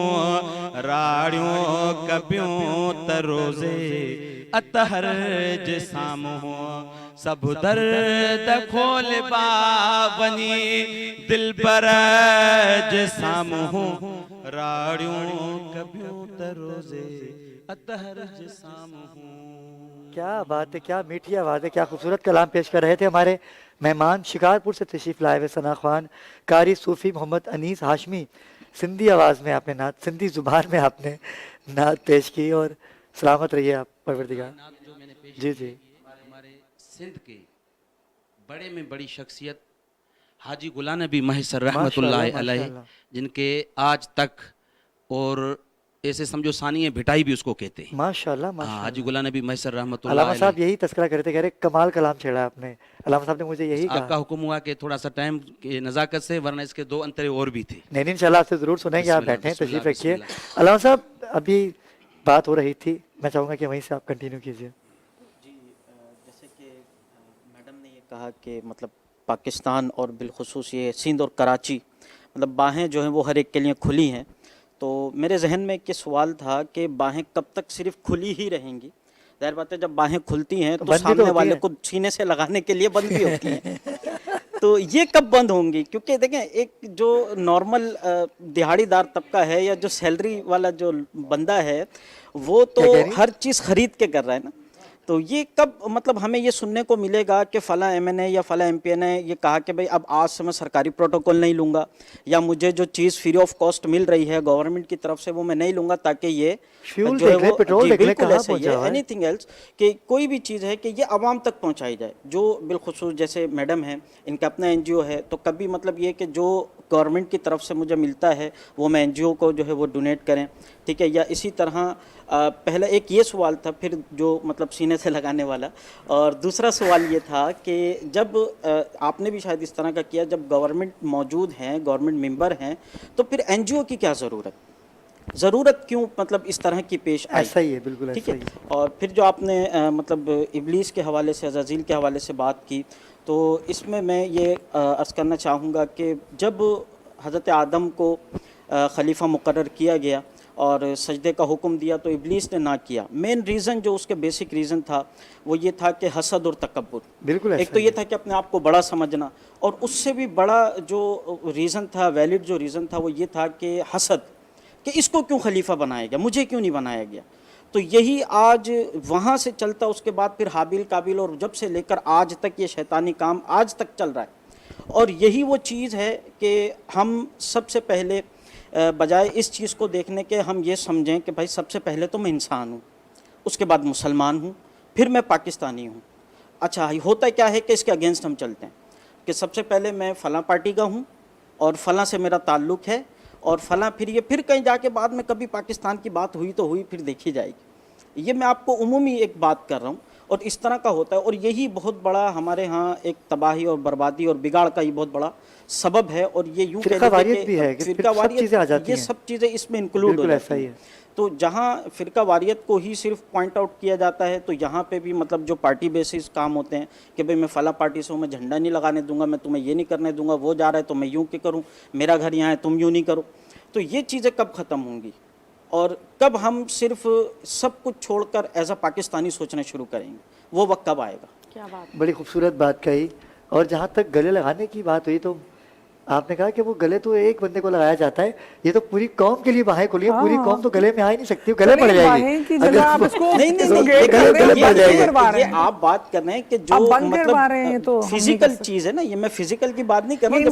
राड़ियों कबियों तरोजे अतहर जे सामहूं सब दर्द खोल बावनी दिल पर जे सामहूं राड़ियों कबियों तरोजे अतहर जे सामहूं। क्या बात है, क्या मीठी आवाज़ है, क्या खूबसूरत कलाम पेश कर रहे थे हमारे मेहमान। शिकारपुर से तशरीफ़ लाए हुए सना ख्वान, कारी सूफ़ी मोहम्मद अनीस हाशमी, सिंधी आवाज़ में आपने नात, सिंधी ज़ुबान में आपने नात पेश की, और सलामत रहिए आप परवरदिगार। जी जी। हमारे सिंध के बड़े में बड़ी शख्सियत हाजी गुलाम नबी महसर रहमतुल्लाह अलैह, जिनके आज तक और ऐसे समझो सानिए भिटाई भी उसको कहते हैं। माशाल्लाह माशाल्लाह। हाजी गुलाम नबी महसर रहमतुल्लाह अल्लामा अलैह। साहब यही तस्करा करते, कह रहे कमाल कलाम छेड़ा आपने। अल्लामा साहब ने मुझे यही आपका कहा। हुक्म हुआ कि थोड़ा सा टाइम की नज़ाकत से, वरना इसके दो अंतरे और भी थे। नहीं इंशाल्लाह आपसे ज़रूर सुनेंगे, आप बिस्मिल्लाह, बैठे हैं, तशरीफ़ बिस्मिल्लाह, रखिए। अल्लामा साहब अभी बात हो रही थी, मैं चाहूँगा कि वहीं से आप कंटिन्यू कीजिए। जी, जैसे कि मैडम ने ये कहा कि मतलब पाकिस्तान और बिलखुसूस ये सिंध और कराची, मतलब बाहें जो हैं वो हर एक के लिए खुली हैं। तो मेरे जहन में एक सवाल था कि बाहें कब तक सिर्फ खुली ही रहेंगी? ज़ाहिर बात है जब बाहें खुलती हैं तो सामने वाले को सीने से लगाने के लिए बंद भी होती हैं। तो ये कब बंद होंगी? क्योंकि देखें, एक जो नॉर्मल दिहाड़ीदार तबका है या जो सैलरी वाला जो बंदा है वो तो हर चीज़ खरीद के कर रहा है ना। तो ये कब मतलब हमें ये सुनने को मिलेगा कि फ़लाँ MNA या फ़लाँ MPA ने ये कहा कि भाई अब आज से मैं सरकारी प्रोटोकॉल नहीं लूँगा, या मुझे जो चीज़ फ्री ऑफ कॉस्ट मिल रही है गवर्नमेंट की तरफ से वो मैं नहीं लूँगा, ताकि ये फ्यूल जो है देख ले, वो पेट्रोल देख ले, बिल्कुल कहाँ ऐसे ही पहुंचा है, हुआ है। एनीथिंग एल्स कि कोई भी चीज़ है कि ये आवाम तक पहुँचाई जाए। जो बिलखुसूस जैसे मैडम है, इनका अपना NGO है, तो कभी मतलब ये कि जो गवर्नमेंट की तरफ से मुझे मिलता है वो मैं NGO को जो है वो डोनेट करें, ठीक है। या इसी तरह पहले एक ये सवाल था, फिर जो मतलब सीने से लगाने वाला, और दूसरा सवाल ये था कि जब आपने भी शायद इस तरह का किया, जब गवर्नमेंट मौजूद हैं, गवर्नमेंट मेंबर हैं, तो फिर NGO की क्या ज़रूरत क्यों मतलब इस तरह की पेश आई? ऐसा ही है, बिल्कुल ठीक ऐसा है। ही है। और फिर जो आपने मतलब इब्लीस के हवाले से, अज़ाज़ील के हवाले से बात की, तो इसमें मैं ये अर्ज़ करना चाहूँगा कि जब हज़रत आदम को खलीफा मुकर्रर किया गया और सजदे का हुक्म दिया तो इब्लीस ने ना किया। मेन रीज़न जो उसके बेसिक रीज़न था वो ये था कि हसद और तकब्बुर। बिल्कुल एक तो ये था कि अपने आप को बड़ा समझना, और उससे भी बड़ा जो रीज़न था, वैलिड जो रीज़न था, वो ये था कि हसद, कि इसको क्यों खलीफा बनाया गया, मुझे क्यों नहीं बनाया गया। तो यही आज वहाँ से चलता, उसके बाद फिर हाबिल काबिल, और जब से लेकर आज तक ये शैतानी काम आज तक चल रहा है। और यही वो चीज़ है कि हम सबसे पहले बजाय इस चीज़ को देखने के हम ये समझें कि भाई सबसे पहले तो मैं इंसान हूँ, उसके बाद मुसलमान हूँ, फिर मैं पाकिस्तानी हूँ। अच्छा, होता क्या है कि इसके अगेंस्ट हम चलते हैं कि सबसे पहले मैं फ़लाँ पार्टी का हूँ और फ़लाँ से मेरा ताल्लुक़ है, और फ़लाँ फिर कहीं जाके बाद में कभी पाकिस्तान की बात हुई तो हुई, फिर देखी जाएगी। ये मैं आपको उमूमी एक बात कर रहा हूँ, और इस तरह का होता है। और यही बहुत बड़ा हमारे यहाँ एक तबाही और बर्बादी और बिगाड़ का ये बहुत बड़ा सबब है। और ये यूँ फिरकावारियत भी है कि फिरकावारियत, ये सब चीज़ें इसमें इंक्लूड हो जाती हैं। तो जहाँ फिरकावारियत को ही सिर्फ पॉइंट आउट किया जाता है, तो यहाँ पे भी मतलब जो पार्टी बेसिस काम होते हैं कि भाई मैं फ़लाँ पार्टी से हूँ, मैं झंडा नहीं लगाने दूंगा, मैं तुम्हें ये नहीं करने दूंगा, वो जा रहा है तो मैं यूँ क्यों करूँ, मेरा घर यहाँ है तुम यूँ नहीं करो। तो ये चीज़ें कब ख़त्म होंगी और कब हम सिर्फ सब कुछ छोड़कर एज अ पाकिस्तानी सोचना शुरू करेंगे, वो वक्त कब आएगा? क्या बात, बड़ी खूबसूरत बात कही। और जहाँ तक गले लगाने की बात हुई, तो आपने कहा कि वो गले तो एक बंदे को लगाया जाता है, ये तो पूरी कौम के लिए बाहें खुली है, पूरी कौम तो गले में आ ही नहीं सकती, गले पड़ जाएगी। नहीं आप बात कर रहे हैं कि जो मतलब फिजिकल चीज है ना, ये मैं फिजिकल की बात नहीं कर रहा हूँ।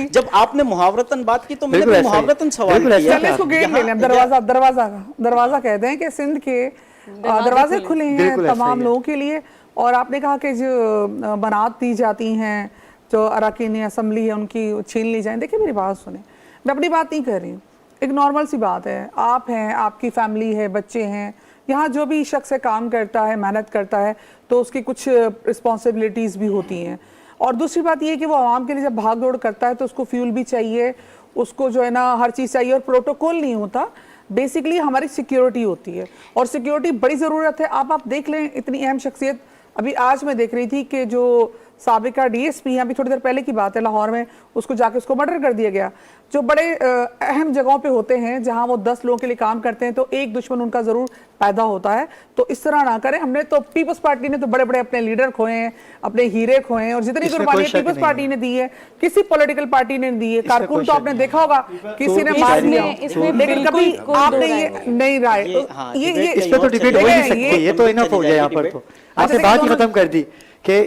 जब आपने मुहावरतन बात की तो मैंने मुहावरतन सवाल किया। दरवाजा कहते हैं कि सिंध के दरवाजे खुले हैं तमाम लोगों के लिए। और आपने कहा कि जो बनात दी जाती हैं, जो अरकान असम्बली है, उनकी छीन ली जाए। देखिए मेरी बात सुने, मैं अपनी बात नहीं कर रही हूँ, एक नॉर्मल सी बात है। आप हैं, आपकी फैमिली है, बच्चे हैं, यहाँ जो भी शख्स काम करता है, मेहनत करता है, तो उसकी कुछ रिस्पॉन्सिबिलिटीज़ भी होती हैं। और दूसरी बात ये कि वो आवाम के लिए जब भाग दौड़ करता है तो उसको फ्यूल भी चाहिए, उसको जो है ना हर चीज़ चाहिए, और प्रोटोकॉल नहीं होता। बेसिकली हमारी सिक्योरिटी होती है, और सिक्योरिटी बड़ी ज़रूरत है। आप देख लें, इतनी अहम शख्सियत, अभी आज मैं देख रही थी कि जो साबिका डीएसपी हैं, अभी थोड़ी देर पहले की बात है, लाहौर में उसको जाके उसको मर्डर कर दिया गया। जो बड़े अहम जगहों पे होते हैं जहां वो 10 लोगों के लिए काम करते हैं, तो एक दुश्मन उनका ज़रूर पैदा होता है। तो इस तरह ना करें। हमने तो पीपल्स पार्टी ने तो बड़े बड़े अपने लीडर खोए हैं, अपने हीरे खोए हैं, और जितनी कुर्बानी पीपल्स पार्टी ने दी है किसी पॉलिटिकल पार्टी ने दी है। कारकुन तो आपने देखा होगा किसी ने मार दिया, लेकिन कभी आपने ये नहीं राय, ये इस पे तो डिबेट हो ही नहीं सकती, ये तो इनफ हो गया यहाँ पर। तो आपने बात ही खत्म कर दी कि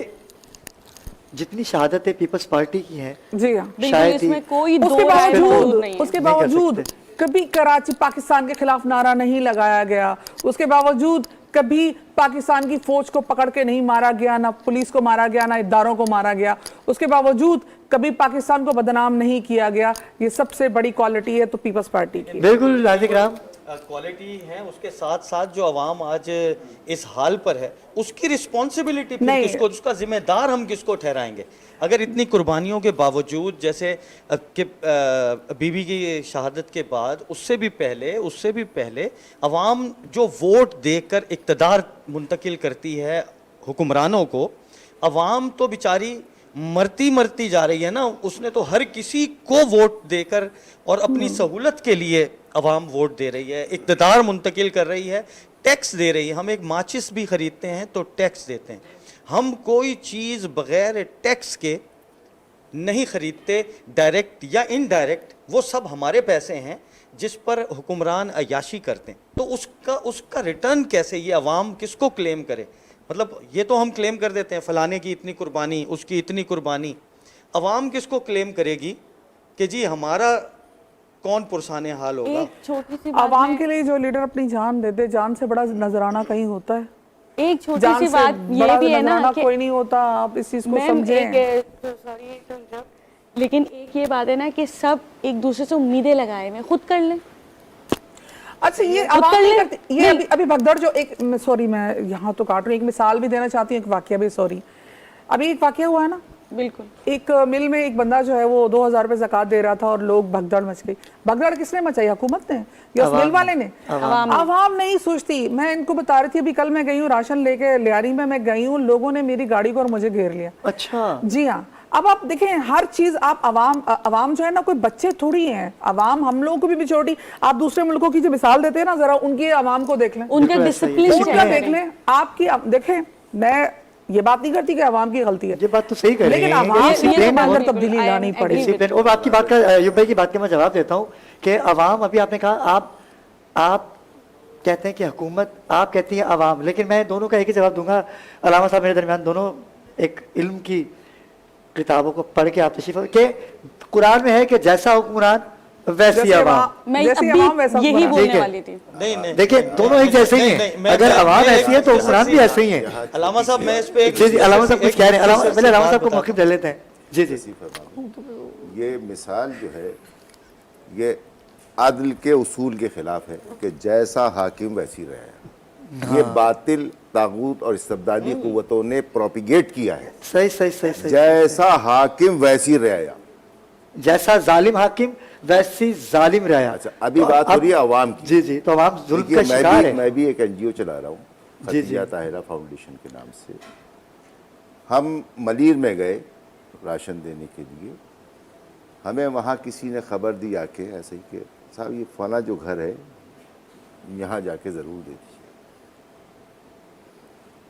जितनी शहादतें पीपल्स पार्टी की हैं, जी हाँ, शायद इसमें कोई उसके बावजूद कभी कराची पाकिस्तान के खिलाफ नारा नहीं लगाया गया, उसके बावजूद कभी पाकिस्तान की फौज को पकड़ के नहीं मारा गया, ना पुलिस को मारा गया, ना इदारों को मारा गया, उसके बावजूद कभी पाकिस्तान को बदनाम नहीं किया गया। ये सबसे बड़ी क्वालिटी है तो पीपल्स पार्टी की। बिल्कुल नाज़िक राम, क्वालिटी है। उसके साथ साथ जो अवाम आज इस हाल पर है, उसकी रिस्पॉन्सिबिलिटी किसको, उसका जिम्मेदार हम किसको ठहराएंगे? अगर इतनी कुर्बानियों के बावजूद, जैसे कि बीबी की शहादत के बाद, उससे भी पहले अवाम जो वोट देकर इक़्तिदार मुंतकिल करती है हुक्मरानों को, अवाम तो बेचारी मरती जा रही है ना। उसने तो हर किसी को वोट देकर और अपनी सहूलत के लिए अवाम वोट दे रही है, इक़्तिदार मुंतकिल कर रही है, टैक्स दे रही है। हम एक माचिस भी ख़रीदते हैं तो टैक्स देते हैं। हम कोई चीज़ बग़ैर टैक्स के नहीं ख़रीदते, डायरेक्ट या इनडायरेक्ट। वो सब हमारे पैसे हैं जिस पर हुक्मरान अय्याशी करते हैं। तो उसका रिटर्न कैसे, ये अवाम किसको क्लेम करे? मतलब ये तो हम क्लेम कर देते हैं फलाने की इतनी कुर्बानी, उसकी इतनी कुर्बानी। अवाम किसको क्लेम करेगी कि जी हमारा कौन पुरसाने हाल होगा? एक छोटी सी अवाम के लिए जो लीडर अपनी जान दे दे, जान से बड़ा नजराना कहीं होता है। एक छोटी सी बात ये भी है ना कि कोई नहीं होता, आप इस चीज को समझें। लेकिन एक ये बात है ना कि सब एक दूसरे से उम्मीदें लगाए हुए, खुद कर लें। अच्छा, ये आवाम नहीं करती। ये अभी भगदड़ जो एक, सॉरी मैं यहाँ तो काट रही हूँ, एक मिसाल भी देना चाहती हूँ, एक वाकया भी, सॉरी। अभी एक वाकया हुआ है ना, बिल्कुल, एक मिल में एक बंदा जो है वो 2000 रुपए ज़कात दे रहा था और लोग भगदड़ मच गई। भगदड़ किसने मचाई? हुकूमत ने या उस मिल वाले ने? आवाम नहीं सोचती। मैं इनको बता रही थी, अभी कल मैं गई हूँ राशन लेके लियारी में, मैं गई हूँ, लोगों ने मेरी गाड़ी को और मुझे घेर लिया। अच्छा, जी हाँ। अब आप देखें, हर चीज आप अवाम जो है ना, कोई बच्चे थोड़ी हैं। अवाम हम लोगों को भी छोटी। आप दूसरे मुल्कों की जो मिसाल देते हैं ना, जरा उनकी अवाम को देख लें, उनका डिसिप्लिन देख लें। आपकी देखें, मैं ये बात नहीं करती कि अवाम की गलती है, ये बात तो सही कर रही है, लेकिन अवाम के अंदर तब्दीली लानी पड़ेगी। और आपकी बात का, अयूब भाई की बात का मैं जवाब देता हूँ कि अवाम, अभी आपने कहा आप कहते हैं कि हुकूमत, आप कहती हैं अवाम, लेकिन मैं दोनों का एक ही जवाब दूंगा। अलामा साहब मेरे दरमियान दोनों एक इल्म की किताबों को पढ़ के आप तशरीफ के, कुरान में है कि जैसा हुक्मरान वैसी अवाम। मैं अभी यही बोलने वाली थी। नहीं, देखिए दोनों एक जैसे ही हैं। अगर अवाम ऐसी है तो हुक्मरान भी ऐसे ही हैं। अलामा साहब मैं इस पे जी अलामा साहब कुछ कह रहे हैं, पहले अलामा साहब को मौक़िफ़ दे लेते हैं। जी ये मिसाल जो है ये आदल के उसूल के खिलाफ है कि जैसा हाकिम वैसी रहा। ये बातिल, तागूत और इस्तबदादी कुव्वतों ने प्रोपिगेट किया है। सही। जैसा हाकिम वैसी रया, जैसा जालिम हाकिम वैसी जालिम रहा। अच्छा, अभी बात हो रही है अवाम की। जी तो अवाम जुल्म का शिकार है। मैं भी एक NGO चला रहा हूँ, खदीजा ताहिरा फाउंडेशन के नाम से। हम मलीर में गए राशन देने के लिए। हमें वहाँ किसी ने खबर दी आके ऐसे ही कि साहब ये फला जो घर है यहाँ जाके ज़रूर दे दीजिए,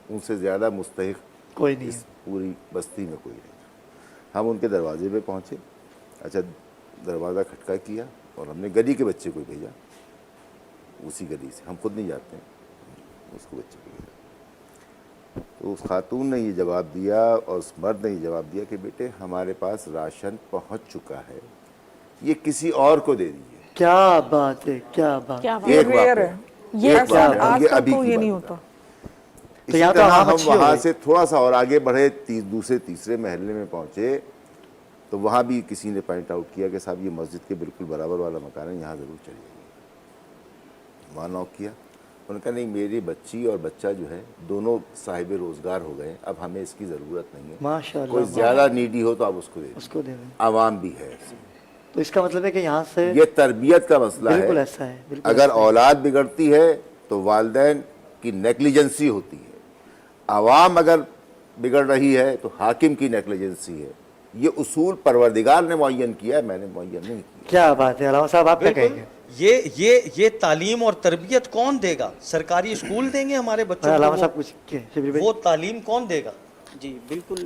उनसे ज़्यादा मुस्तहिक कोई नहीं, पूरी बस्ती में कोई नहीं। हम उनके दरवाजे पे पहुँचे। अच्छा, दरवाज़ा खटका किया और हमने गली के बच्चे को भेजा, उसी गली से, हम खुद नहीं जाते हैं, उसको बच्चे को भेजा। तो उस खातून ने ये जवाब दिया और उस मर्द ने ये जवाब दिया कि बेटे हमारे पास राशन पहुंच चुका है, ये किसी और को दे दीजिए। क्या बात है, क्या बात। एक बात है, ये अभी ये नहीं होता। इसी तरह हम वहाँ से थोड़ा सा और आगे बढ़े, दूसरे तीसरे महल्ले में पहुँचे तो वहाँ भी किसी ने पॉइंट आउट किया कि साहब ये मस्जिद के बिल्कुल बराबर वाला मकान है, यहाँ ज़रूर चलिए। वहाँ नॉक किया, उन्होंने कहा नहीं मेरी बच्ची और बच्चा जो है दोनों साहिब रोज़गार हो गए, अब हमें इसकी ज़रूरत नहीं है। माशाअल्लाह, कोई ज़्यादा नीडी हो तो आप उसको दे दें। उसको दे दें। आवाम भी है, تو اس کا مطلب ہے کہ یہاں سے یہ تربیت کا مسئلہ ہے. بالکل ایسا ہے، بالکل اگر اولاد بگڑتی ہے تو والدین کی نیگلیجنسی ہوتی ہے، عوام اگر بگڑ رہی ہے تو حاکم کی نیگلیجنسی ہے. یہ اصول پروردگار نے معین کیا ہے، میں نے معین نہیں کیا. کیا بات ہے علامہ صاحب، آپ کیا کہیں گے؟ یہ تعلیم اور تربیت کون دے گا؟ سرکاری اسکول دیں گے ہمارے بچوں علامہ کو؟ صاحب کچھ وہ تعلیم کون دے گا؟ جی بالکل،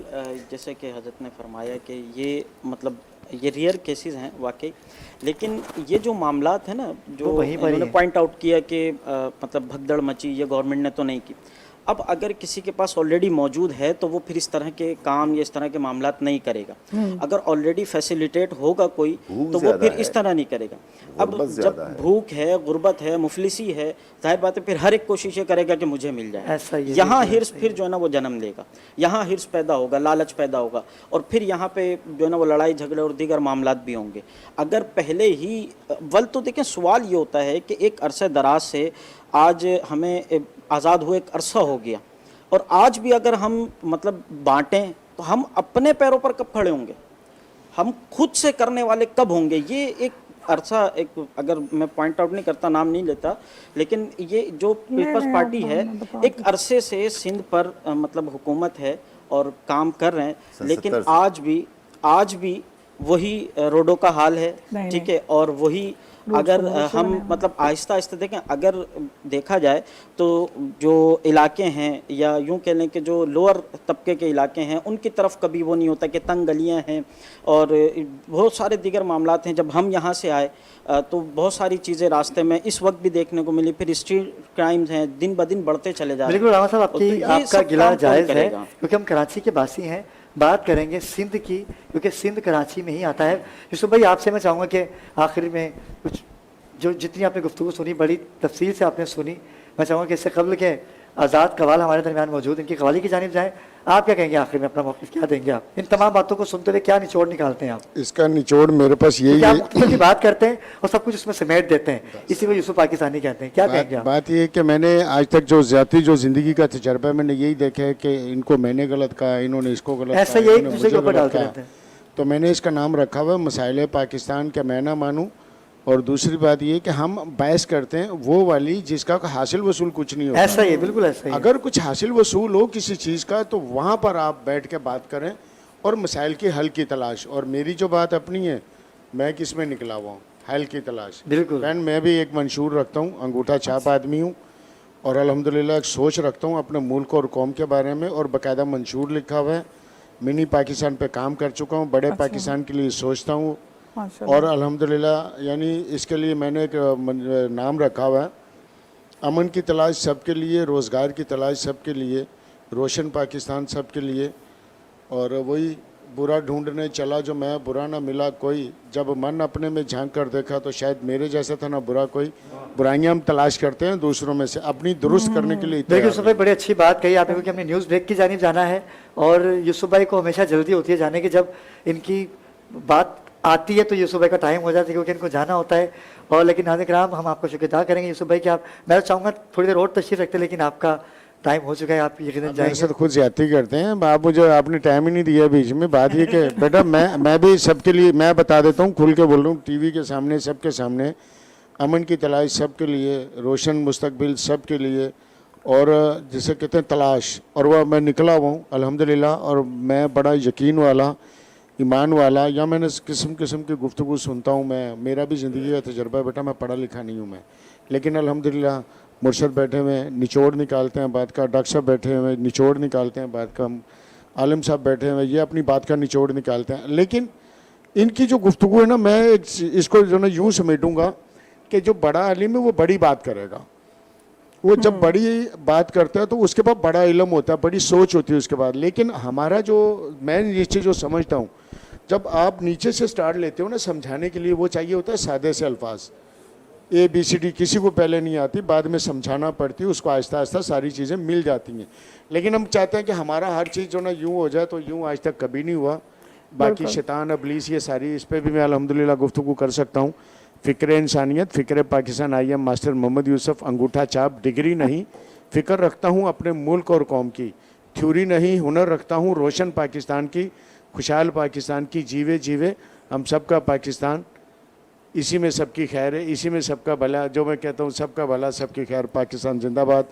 جیسے کہ حضرت نے فرمایا کہ یہ مطلب یہ ریئر کیسز ہیں واقعی، لیکن یہ جو معاملات ہیں نا جو انہوں نے پوائنٹ آؤٹ کیا کہ مطلب بھگدڑ مچی، یہ گورنمنٹ نے تو نہیں کی. اب اگر کسی کے پاس آلریڈی موجود ہے تو وہ پھر اس طرح کے کام یا اس طرح کے معاملات نہیں کرے گا. اگر آلریڈی فیسیلیٹیٹ ہوگا کوئی تو وہ پھر اس طرح نہیں کرے گا. اب جب بھوک ہے، غربت ہے، مفلسی ہے، ظاہر بات ہے پھر ہر ایک کوشش یہ کرے گا کہ مجھے مل جائے. یہاں ہرس پھر جو ہے نا وہ جنم لے گا، یہاں ہرس پیدا ہوگا، لالچ پیدا ہوگا، اور پھر یہاں پہ جو ہے نا وہ لڑائی جھگڑے اور دیگر معاملات بھی ہوں گے. اگر پہلے ہی تو دیکھیں سوال یہ ہوتا ہے کہ ایک عرصے دراز سے آج ہمیں آزاد ہوئے ایک عرصہ ہو گیا، اور آج بھی اگر ہم مطلب بانٹیں تو ہم اپنے پیروں پر کب کھڑے ہوں گے؟ ہم خود سے کرنے والے کب ہوں گے؟ یہ ایک عرصہ، ایک اگر میں پوائنٹ آؤٹ نہیں کرتا، نام نہیں لیتا، لیکن یہ جو پیپلز پارٹی ہے ایک عرصے سے سندھ پر مطلب حکومت ہے اور کام کر رہے ہیں، لیکن آج بھی وہی روڈوں کا حال ہے. ٹھیک ہے، اور وہی اگر ہم مطلب آہستہ آہستہ دیکھیں، اگر دیکھا جائے تو جو علاقے ہیں یا یوں کہہ لیں کہ جو لوور طبقے کے علاقے ہیں ان کی طرف کبھی وہ نہیں ہوتا کہ تنگ گلیاں ہیں اور بہت سارے دیگر معاملات ہیں. جب ہم یہاں سے آئے تو بہت ساری چیزیں راستے میں اس وقت بھی دیکھنے کو ملی. پھر اسٹریٹ کرائمز ہیں دن بدن بڑھتے چلے جا رہے ہیں. بالکل علامہ صاحب، آپ کا گلہ جائز ہے کیونکہ ہم کراچی کے باسی ہیں. بات کریں گے سندھ کی، کیونکہ سندھ کراچی میں ہی آتا ہے. یوسف بھائی، آپ سے میں چاہوں گا کہ آخر میں کچھ جو جتنی آپ نے گفتگو سنی بڑی تفصیل سے آپ نے سنی، میں چاہوں گا کہ اس سے قبل کے آزاد قوال ہمارے درمیان موجود، ان کی قوالی کی جانب جائیں. آپ کیا کہیں گے آخر میں، اپنا موقف کیا دیں گے آپ ان تمام باتوں کو سنتے ہوئے؟ کیا نچوڑ نکالتے ہیں آپ؟ اس کا نچوڑ میرے پاس یہی ہے، آپ کی بات کرتے ہیں اور سب کچھ اس میں سمیٹ دیتے ہیں، اسی کو یوسف پاکستانی کہتے ہیں. کیا کہیں گے آپ؟ بات یہ ہے کہ میں نے آج تک جو ذاتی جو زندگی کا تجربہ میں نے یہی دیکھا ہے کہ ان کو میں نے غلط کہا، انہوں نے اس کو غلط کہا، ایسا یہی دوسرے کے اوپر ڈالتے رہتے ہیں. تو میں نے اس کا نام رکھا ہوا مسائل پاکستان کا میں نہ مانوں. اور دوسری بات یہ کہ ہم بحث کرتے ہیں وہ والی جس کا حاصل وصول کچھ نہیں ہوتا. ایسا ہی ہے، بالکل ایسا ہی. اگر کچھ حاصل وصول ہو کسی چیز کا تو وہاں پر آپ بیٹھ کے بات کریں اور مسائل کی حل کی تلاش. اور میری جو بات اپنی ہے، میں کس میں نکلا ہوا ہوں؟ حل کی تلاش. بالکل. میں بھی ایک منشور رکھتا ہوں، انگوٹھا چھاپ آدمی ہوں، اور الحمدللہ ایک سوچ رکھتا ہوں اپنے ملک اور قوم کے بارے میں، اور باقاعدہ منشور لکھا ہوا ہے. منی پاکستان پہ کام کر چکا ہوں، بڑے پاکستان کے لیے سوچتا ہوں. اور الحمدللہ یعنی اس کے لیے میں نے ایک نام رکھا ہوا ہے، امن کی تلاش سب کے لیے، روزگار کی تلاش سب کے لیے، روشن پاکستان سب کے لیے. اور وہی برا ڈھونڈنے چلا جو میں، برا نہ ملا کوئی. جب من اپنے میں جھانک کر دیکھا تو شاید میرے جیسا تھا نہ برا کوئی. برائیاں ہم تلاش کرتے ہیں دوسروں میں سے، اپنی درست کرنے کے لیے. دیکھیے یوسف بھائی، بڑی اچھی بات کہی آپ نے، کیونکہ ہم نے نیوز بریک کی جانب جانا ہے اور یوسف بھائی کو ہمیشہ جلدی ہوتی ہے جانے کی. جب ان کی بات آتی ہے تو یوسف بھائی کا ٹائم ہو جاتا ہے کیونکہ ان کو جانا ہوتا ہے. اور لیکن ناظرین کرام، ہم آپ کو شکریہ ادا کریں گے یوسف بھائی کہ آپ، میں چاہوں گا تھوڑی دیر اور تشریف رکھتے، لیکن آپ کا ٹائم ہو چکا ہے، آپ یقیناً جائیں گے. خود زیادتی کرتے ہیں آپ، مجھے آپ نے ٹائم ہی نہیں دیا بیچ میں. بات یہ کہ بیٹا میں بھی سب کے لیے میں بتا دیتا ہوں، کھل کے بول رہا ہوں ٹی وی کے سامنے، سب کے سامنے، امن کی تلاش سب کے لیے، روشن مستقبل سب کے لیے، اور جسے کہتے ہیں تلاش. اور وہ میں نکلا ہوا ہوں الحمدللہ. اور میں بڑا یقین والا، ایمان والا، یا میں نے قسم کی گفتگو سنتا ہوں. میرا بھی زندگی کا تجربہ ہے بیٹا، میں پڑھا لکھا نہیں ہوں میں، لیکن الحمدللہ مرشد بیٹھے ہوئے نچوڑ نکالتے ہیں بات کا، ڈاکٹر صاحب بیٹھے ہوئے نچوڑ نکالتے ہیں بات کا، عالم صاحب بیٹھے ہوئے یہ اپنی بات کا نچوڑ نکالتے ہیں. لیکن ان کی جو گفتگو ہے نا، میں اس کو جو نا یوں سمیٹوں گا کہ جو بڑا عالم ہے وہ بڑی بات کرے گا. وہ جب بڑی بات کرتا ہے تو اس کے بعد بڑا علم ہوتا ہے، بڑی سوچ ہوتی ہے اس کے بعد. لیکن ہمارا جو میں یہ چیز جو سمجھتا ہوں، جب آپ نیچے سے سٹارٹ لیتے ہو نا سمجھانے کے لیے، وہ چاہیے ہوتا ہے سادے سے الفاظ، ABCD کسی کو پہلے نہیں آتی، بعد میں سمجھانا پڑتی ہے، اس کو آہستہ آہستہ ساری چیزیں مل جاتی ہیں. لیکن ہم چاہتے ہیں کہ ہمارا ہر چیز جو نا یوں ہو جائے، تو یوں آج تک کبھی نہیں ہوا. باقی شیطان ابلیس یہ ساری، اس پہ بھی میں الحمدللہ گفتگو کر سکتا ہوں. فکر انسانیت، فکر پاکستان IM ماسٹر محمد یوسف، انگوٹھا چھاپ، ڈگری نہیں، فکر رکھتا ہوں اپنے ملک اور قوم کی، تھیوری نہیں، ہنر رکھتا ہوں روشن پاکستان کی، خوشحال پاکستان کی. جیوے ہم سب کا پاکستان. इसी में सबकी खैर है, इसी में सबका भला। जो मैं कहता हूँ सबका भला सबकी खैर। पाकिस्तान जिंदाबाद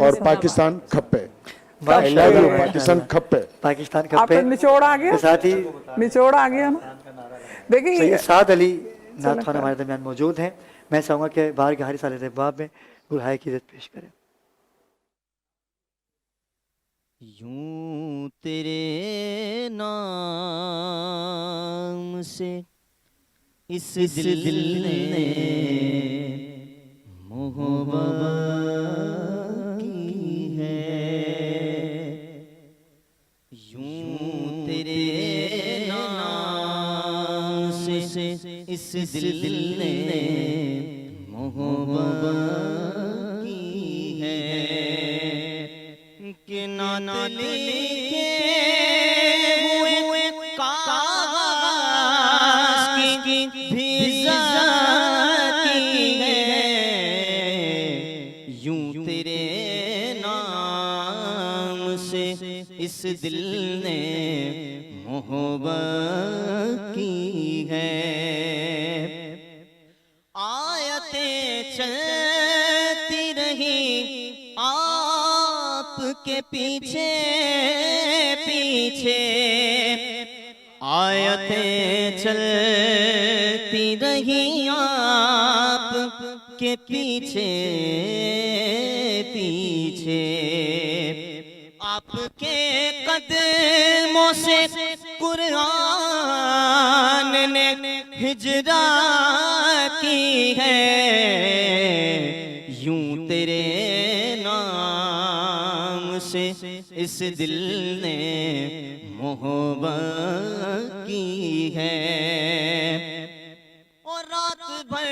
और Pakistan खप्पे। I love you, Pakistan खप्पे। Pakistan आपका खप्पे निचोड़ आ गया, के साथ ही निचोड़ आ गया ना। देखिए सैयद साद अली नाथ खान हमारे दरमियान मौजूद हैं। मैं चाहूँगा कि बाहर के हारिस वाले बाब में गुलहाय की इज़्ज़त पेश करें। यूं तेरे नाम से इस दिल ने मोहब्बत की है, यूं तेरे नाम से इस दिल ने मोहब्बत की है, कि नात लिखे हुए काश की भिजा की है, यूं तेरे नाम से इस दिल ने मोहब्बत की है। आयतें चलती रही आपके पीछे पीछे, आयतें चलती रही आपके पीछे पीछे, आपके कदमों से कुरान ने हिजरा की है, यूं तेरे नाम से इस दिल ने मोहब्बत की है। और रात भर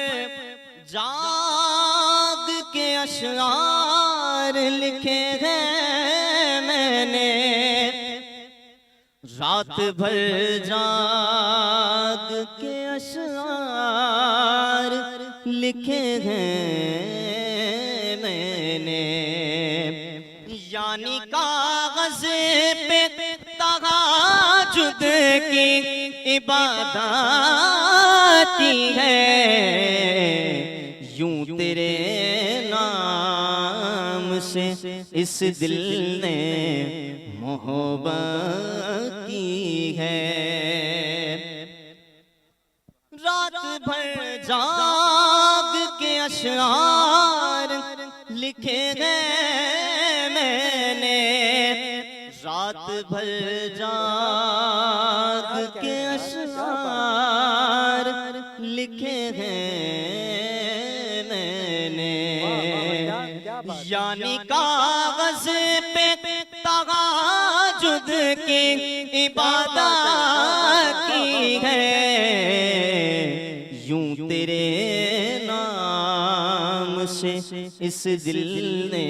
जाग के अशआर लिखे हैं मैंने, रात भर जाग के अशआर लिखे हैं मैंने, यानी कागज पे तहज्जुद की इबादत की है, यूं तेरे नाम से इस दिल ने मोहब्बत की है। रात भर जाग के अशआर लिखे गए मैंने, रात भर जाग के अशआर लिखे हैं मैंने, यानी कागज पे तहज्जुद की इबादत की है, यूं तेरे नाम से इस दिल ने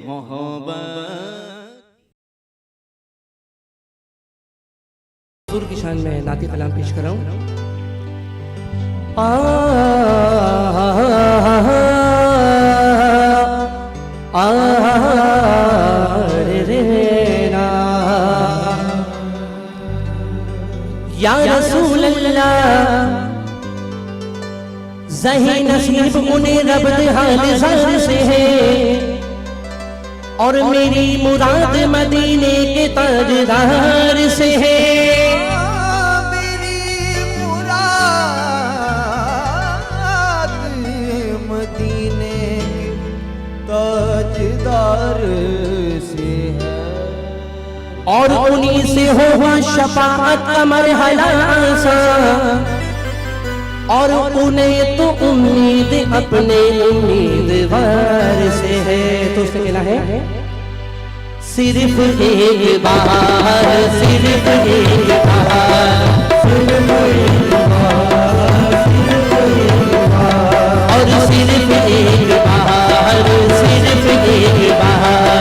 मोहब्बत। हुजूर की शान में नाती कलाम पेश कर रहा हूँ। या रसूल अल्लाह ज़ही नसीब उन्हें रब दे हाल ज़ार से है, और मेरी मुराद मदीने के ताजदार से है, मेरी मुराद मदीने के ताजदार से है, और उन्हीं से होगा शफाअत का मरहला आसान, और उन्हें तो उम्मीद अपने उम्मीदवार से है। तो उसने कहना है सिर्फ एक बार, सिर्फ एक बार, सिर्फ एक बार, और सिर्फ एक बार, सिर्फ एक बार,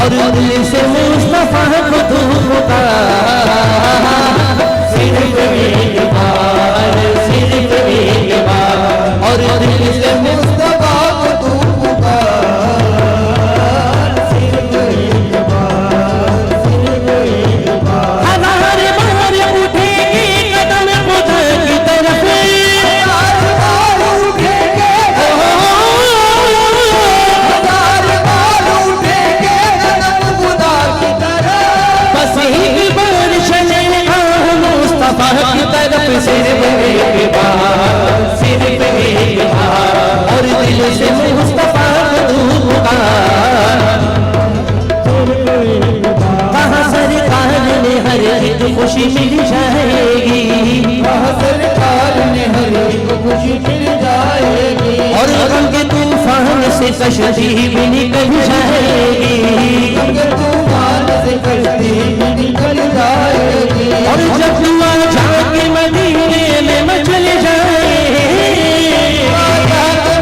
और दिल से मुस्तफा को तू पुकार, सिर्फ एक बार, सिर्फ एक बार, और दिल से मुस्तफा को तू पुकार, सिर्फ एक बार, सिर्फ एक बार। हमारे वहाँ सरकार ने हर एक खुशी मिल जाएगी, वहाँ सरकार ने हर एक खुशी मिल जाएगी, और गम के तूफान से कश्ती भी निकल जाएगी, गम के तूफान से कश्ती भी निकल जाएगी, और जब दुआ जाके मदीने में मचल जाए,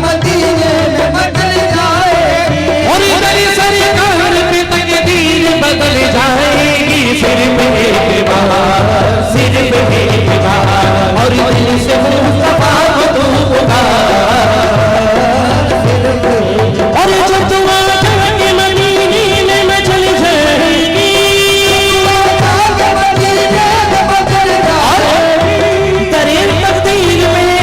मदीने में मचल जाएगी, और तेरी सरकार पे तकदीर बदल जाएगी, सिर्फ एक बार, सिर्फ एक बार, और दिल से मुस्तफा को तू पुकार, और जो दुआ जाके मदीने में मचल जाएगी, तेरी तकदीर में,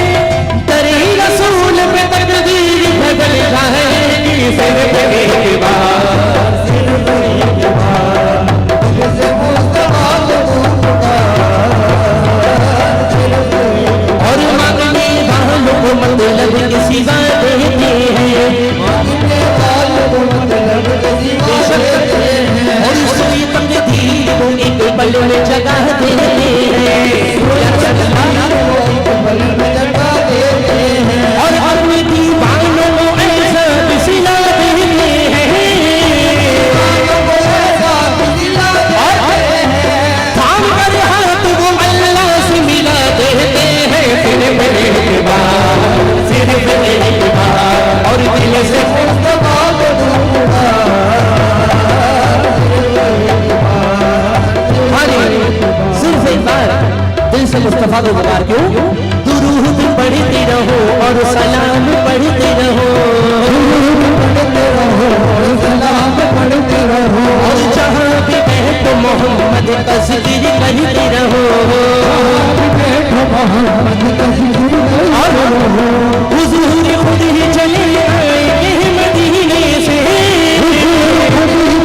तेरी रसूल पे तकदीर बदल जाएगी, सिर्फ एक बार, सिर्फ एक बार, दिल से मुस्तफा को तू और मांगने वालों को मतलब किसी बात देते हैं, मांगने वालों को मतलब किसी बात देते हैं, और सोई तकदीर को एक पल में जगा देते हैं, एक पल में जगा देते हैं, और अपने दीवानों को ऐसा बिसला देते हैं, दीवानों को ऐसा बिसला देते हैं, थाम कर हाथ वो अल्लाह से मिला देते हैं, सिर्फ एक बार, सिर्फ एक बार, और दिल से मुस्तफा को तू पुकार, सिर्फ एक बार दिल से मुस्तफा को पुकार, क्यों? दुरूद पढ़ते रहो और सलाम पढ़ते रहो, पढ़ते रहो और सलाम पढ़ते रहो, और जहाँ भी बैठो मोहम्मद तस्वीर करते रहो, बैठो मोहम्मद तस्वीर करते रहो, हुजूर खुद ही चले आएंगे मदीने से,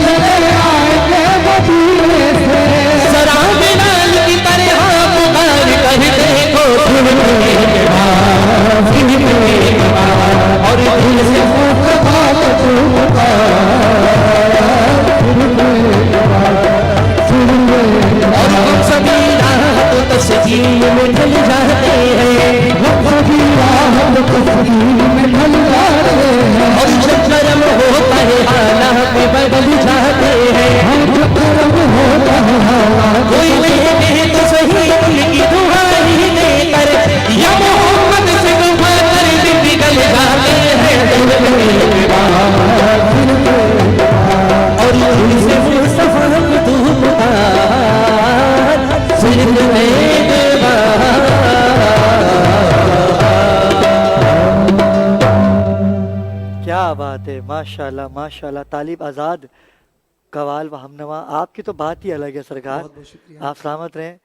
चले आएंगे मदीने से, सराब लाल की तरह पुकार कर देखो, सुन के बाद, सुन के बाद, और दिल से मुस्तफा को तू पुकार, और हम सभी रात तस्वीर में ढल जाते हैं, हम सभी रात तस्वीर में ढल जाते हैं, और जब कर्म होता है हालात में बदल जाते हैं, जब कर्म होता है हालात कोई लेके तो सही उनकी दुआई देकर, या मोहम्मद से दुआ कर दिन निकल जाते हैं, और दिल से मुस्तफा को तू पुकार, सिर्फ एक बार। क्या बात है, माशाल्लाह माशाल्लाह। तालिब आज़ाद कवाल व हमनवा, आपकी तो बात ही अलग है सरकार, आप सलामत रहें।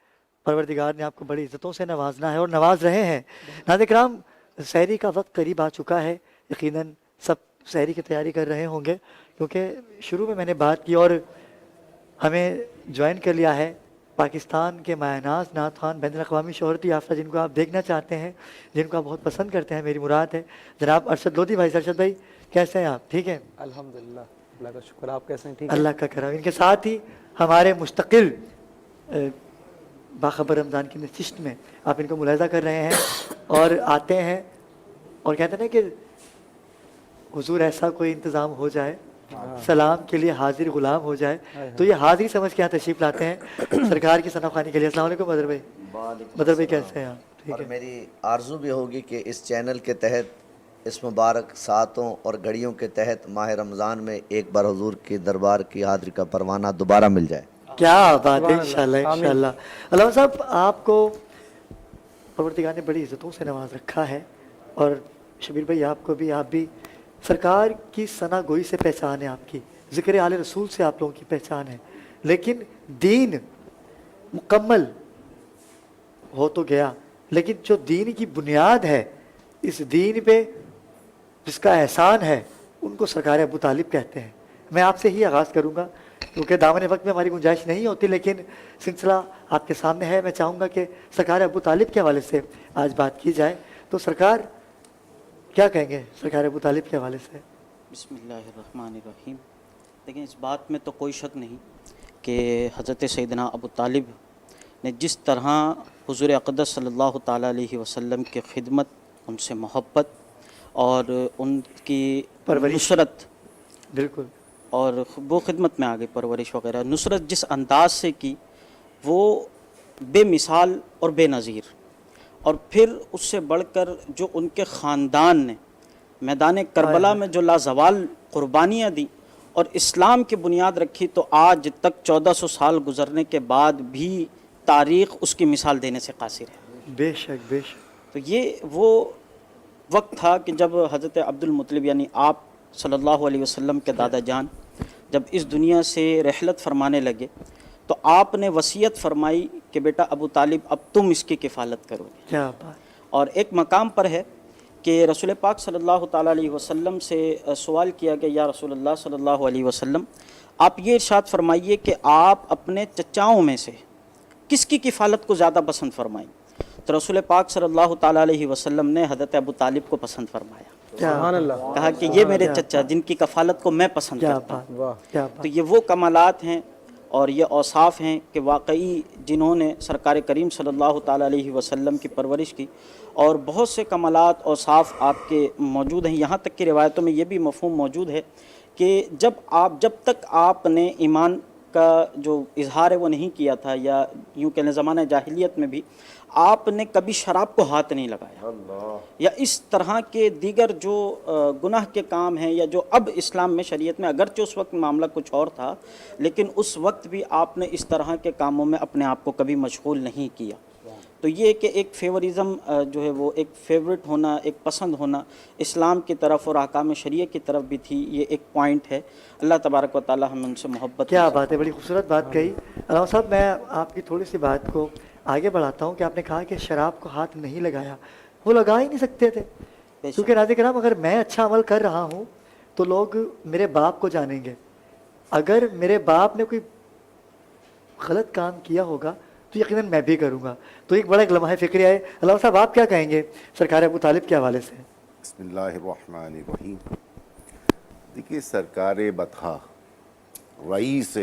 परवरदिगार ने आपको बड़ी इज़्ज़तों से नवाजना है और नवाज रहे हैं। नाज़रीन किराम, सहरी का वक्त करीब आ चुका है, यकीनन सब सहरी की तैयारी कर रहे होंगे, क्योंकि शुरू में मैंने बात की और हमें ज्वाइन कर लिया है पाकिस्तान के मायनाज नात खान, बैनुल अक़वामी शोहरत याफ्ता, जिनको आप देखना चाहते हैं, जिनको आप बहुत पसंद करते हैं, मेरी मुराद है जनाब अरशद लोधी भाई। अरशद भाई कैसे हैं आप? ठीक हैं अल्हम्दुलिल्लाह, अल्लाह का शुक्र। आप कैसे हैं? ठीक अल्लाह का करम। इनके साथ ही हमारे मुस्तकिल बाखबर रमज़ान की नशिस्त में आप इनको मुलाहिज़ा कर रहे हैं और आते हैं और कहते हैं ना कि हुजूर ऐसा कोई इंतज़ाम हो जाए, सलाम के लिए हाजिर गुलाम हो जाए, तो ये हाजिरी समझ के यहाँ तशरीफ़ लाते हैं सरकार की सनाखानी के लिए। अस्सलाम वालेकुम बदर भाई। बदर भाई कैसे हैं आप? ठीक और है। मेरी आरज़ू भी होगी कि इस चैनल के तहत इस मुबारक सातों और घड़ियों के तहत माह रमज़ान में एक बार हुजूर के दरबार की हाजिरी का परवाना दोबारा मिल जाए। क्या बात है, इंशाल्लाह इंशाल्लाह। अल्लाह साहब, आपको परवरदिगार ने बड़ी इज़्ज़तों से नवाज रखा है और शबीर भाई आपको भी, आप भी सरकार की सना गोई से पहचान है आपकी, ज़िक्र आले रसूल से आप लोगों की पहचान है, लेकिन दीन मुकम्मल हो तो गया, लेकिन जो दीन की बुनियाद है, इस दीन पे जिसका एहसान है, उनको सरकार अबू तालिब कहते हैं। मैं आपसे ही आगाज़ करूँगा क्योंकि दामन वक्त में हमारी गुंजाइश नहीं होती, लेकिन सिलसिला आपके सामने है। मैं चाहूँगा कि सरकार अबू तालिब के हवाले से आज बात की जाए, तो सरकार क्या कहेंगे सरकार अबू तालिब के हवाले से? बिस्मिल्लाहिर्रहमानिर्रहीम। دیکھیں اس بات میں تو کوئی شک نہیں کہ حضرت سیدنا ابو طالب نے جس طرح حضور اقدس صلی اللہ تعالیٰ علیہ وسلم کی خدمت، ان سے محبت اور ان کی نصرت، بالکل، اور وہ خدمت میں آگے پرورش وغیرہ، نصرت جس انداز سے کی وہ بے مثال اور بے نظیر، اور پھر اس سے بڑھ کر جو ان کے خاندان نے میدان کربلا میں جو لازوال قربانیاں دیں اور اسلام کی بنیاد رکھی، تو آج تک 1400 سال گزرنے کے بعد بھی تاریخ اس کی مثال دینے سے قاصر ہے۔ بے شک بے شک۔ تو یہ وہ وقت تھا کہ جب حضرت عبد المطلب یعنی آپ صلی اللہ علیہ وسلم کے دادا جان جب اس دنیا سے رحلت فرمانے لگے تو آپ نے وصیت فرمائی کہ بیٹا ابو طالب اب تم اس کی کفالت کرو گے۔ کیا بات۔ اور ایک مقام پر ہے کہ رسول پاک صلی اللہ تعالیٰ علیہ وسلم سے سوال کیا گیا، یا رسول اللہ صلی اللہ علیہ وسلم آپ یہ ارشاد فرمائیے کہ آپ اپنے چچاؤں میں سے کس کی کفالت کو زیادہ پسند فرمائیں؟ تو رسول پاک صلی اللہ تعالیٰ علیہ وسلم نے حضرت ابو طالب کو پسند فرمایا، سبحان اللہ، کہا کہ یہ میرے چچا جن کی کفالت کو میں پسند کرتا ہوں۔ واہ، تو یہ وہ کمالات ہیں اور یہ اوصاف ہیں کہ واقعی جنہوں نے سرکار کریم صلی اللہ تعالیٰ علیہ وسلم کی پرورش کی، اور بہت سے کمالات اوصاف آپ کے موجود ہیں۔ یہاں تک کہ روایتوں میں یہ بھی مفہوم موجود ہے کہ جب تک آپ نے ایمان کا جو اظہار ہے وہ نہیں کیا تھا، یا یوں کہنے زمانہ جاہلیت میں بھی آپ نے کبھی شراب کو ہاتھ نہیں لگایا، یا اس طرح کے دیگر جو گناہ کے کام ہیں، یا جو اب اسلام میں شریعت میں اگرچہ اس وقت معاملہ کچھ اور تھا لیکن اس وقت بھی آپ نے اس طرح کے کاموں میں اپنے آپ کو کبھی مشغول نہیں کیا۔ تو یہ کہ ایک فیورزم جو ہے وہ ایک فیورٹ ہونا، ایک پسند ہونا اسلام کی طرف اور احکام شریعہ کی طرف بھی تھی، یہ ایک پوائنٹ ہے۔ اللہ تبارک و تعالی ہم ان سے محبت۔ کیا بات ہے، بڑی خوبصورت بات کہی علامہ صاحب۔ میں آپ کی تھوڑی سی بات کو آگے بڑھاتا ہوں کہ آپ نے کہا کہ شراب کو ہاتھ نہیں لگایا، وہ لگا ہی نہیں سکتے تھے، کیونکہ ناظرین کرام اگر میں اچھا عمل کر رہا ہوں تو لوگ میرے باپ کو جانیں گے، اگر میرے باپ نے کوئی غلط کام کیا ہوگا تو یقیناً میں بھی کروں گا۔ تو ایک بڑا لمحہ فکری ہے۔ علامہ صاحب آپ کیا کہیں گے سرکار ابو طالب کے حوالے سے؟ بسم اللہ الرحمن الرحیم۔ دیکھیے سرکار بطحا، رئیس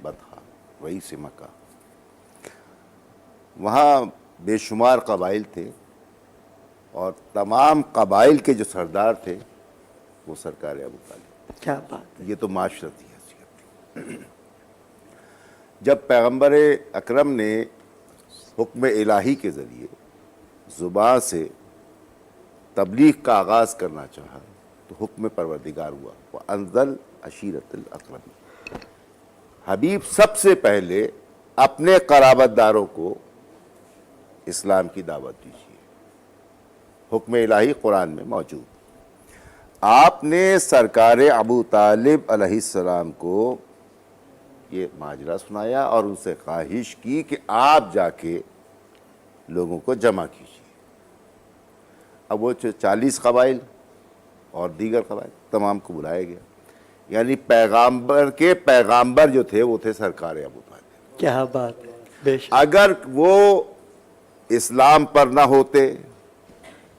بطحا، رئیس مکہ، وہاں بے شمار قبائل تھے اور تمام قبائل کے جو سردار تھے وہ سرکار ابو طالب۔ کیا بات ہے، یہ تو معاشرتی حیثیت تھی۔ جب پیغمبر اکرم نے حکم الہی کے ذریعے زبان سے تبلیغ کا آغاز کرنا چاہا تو حکم پروردگار ہوا، وَأَنزَلْ عَشِيرَةَ الْأَقْرَبِينَ۔ حبیب سب سے پہلے اپنے قرابت داروں کو اسلام کی دعوت دیجیے، حکم الہی قرآن میں موجود۔ آپ نے سرکار ابو طالب علیہ السلام کو یہ ماجرا سنایا اور ان سے خواہش کی کہ آپ جا کے لوگوں کو جمع کیجیے۔ اب وہ 40 قبائل اور دیگر قبائل تمام کو بلایا گیا، یعنی پیغامبر کے پیغامبر جو تھے وہ تھے سرکار ابو طالب۔ کیا بات ہے، بے شک۔ اگر وہ اسلام پر نہ ہوتے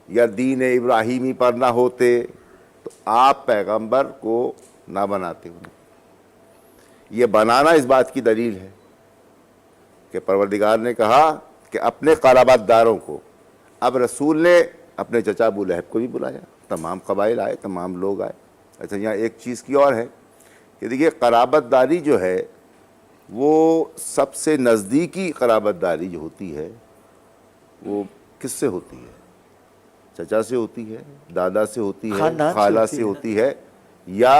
یا دین ابراہیمی پر نہ ہوتے تو آپ پیغمبر کو نہ بناتے انہیں۔ یہ بنانا اس بات کی دلیل ہے کہ پروردگار نے کہا کہ اپنے قرابت داروں کو، اب رسول نے اپنے چچا ابو لہب کو بھی بلایا، تمام قبائل آئے، تمام لوگ آئے۔ اچھا یہاں ایک چیز کی اور ہے کہ دیکھیے قرابت داری جو ہے وہ سب سے نزدیکی قرابت داری جو ہوتی ہے وہ کس سے ہوتی ہے؟ چچا سے ہوتی ہے، دادا سے ہوتی ہے، خالہ سے ہوتی ہے، یا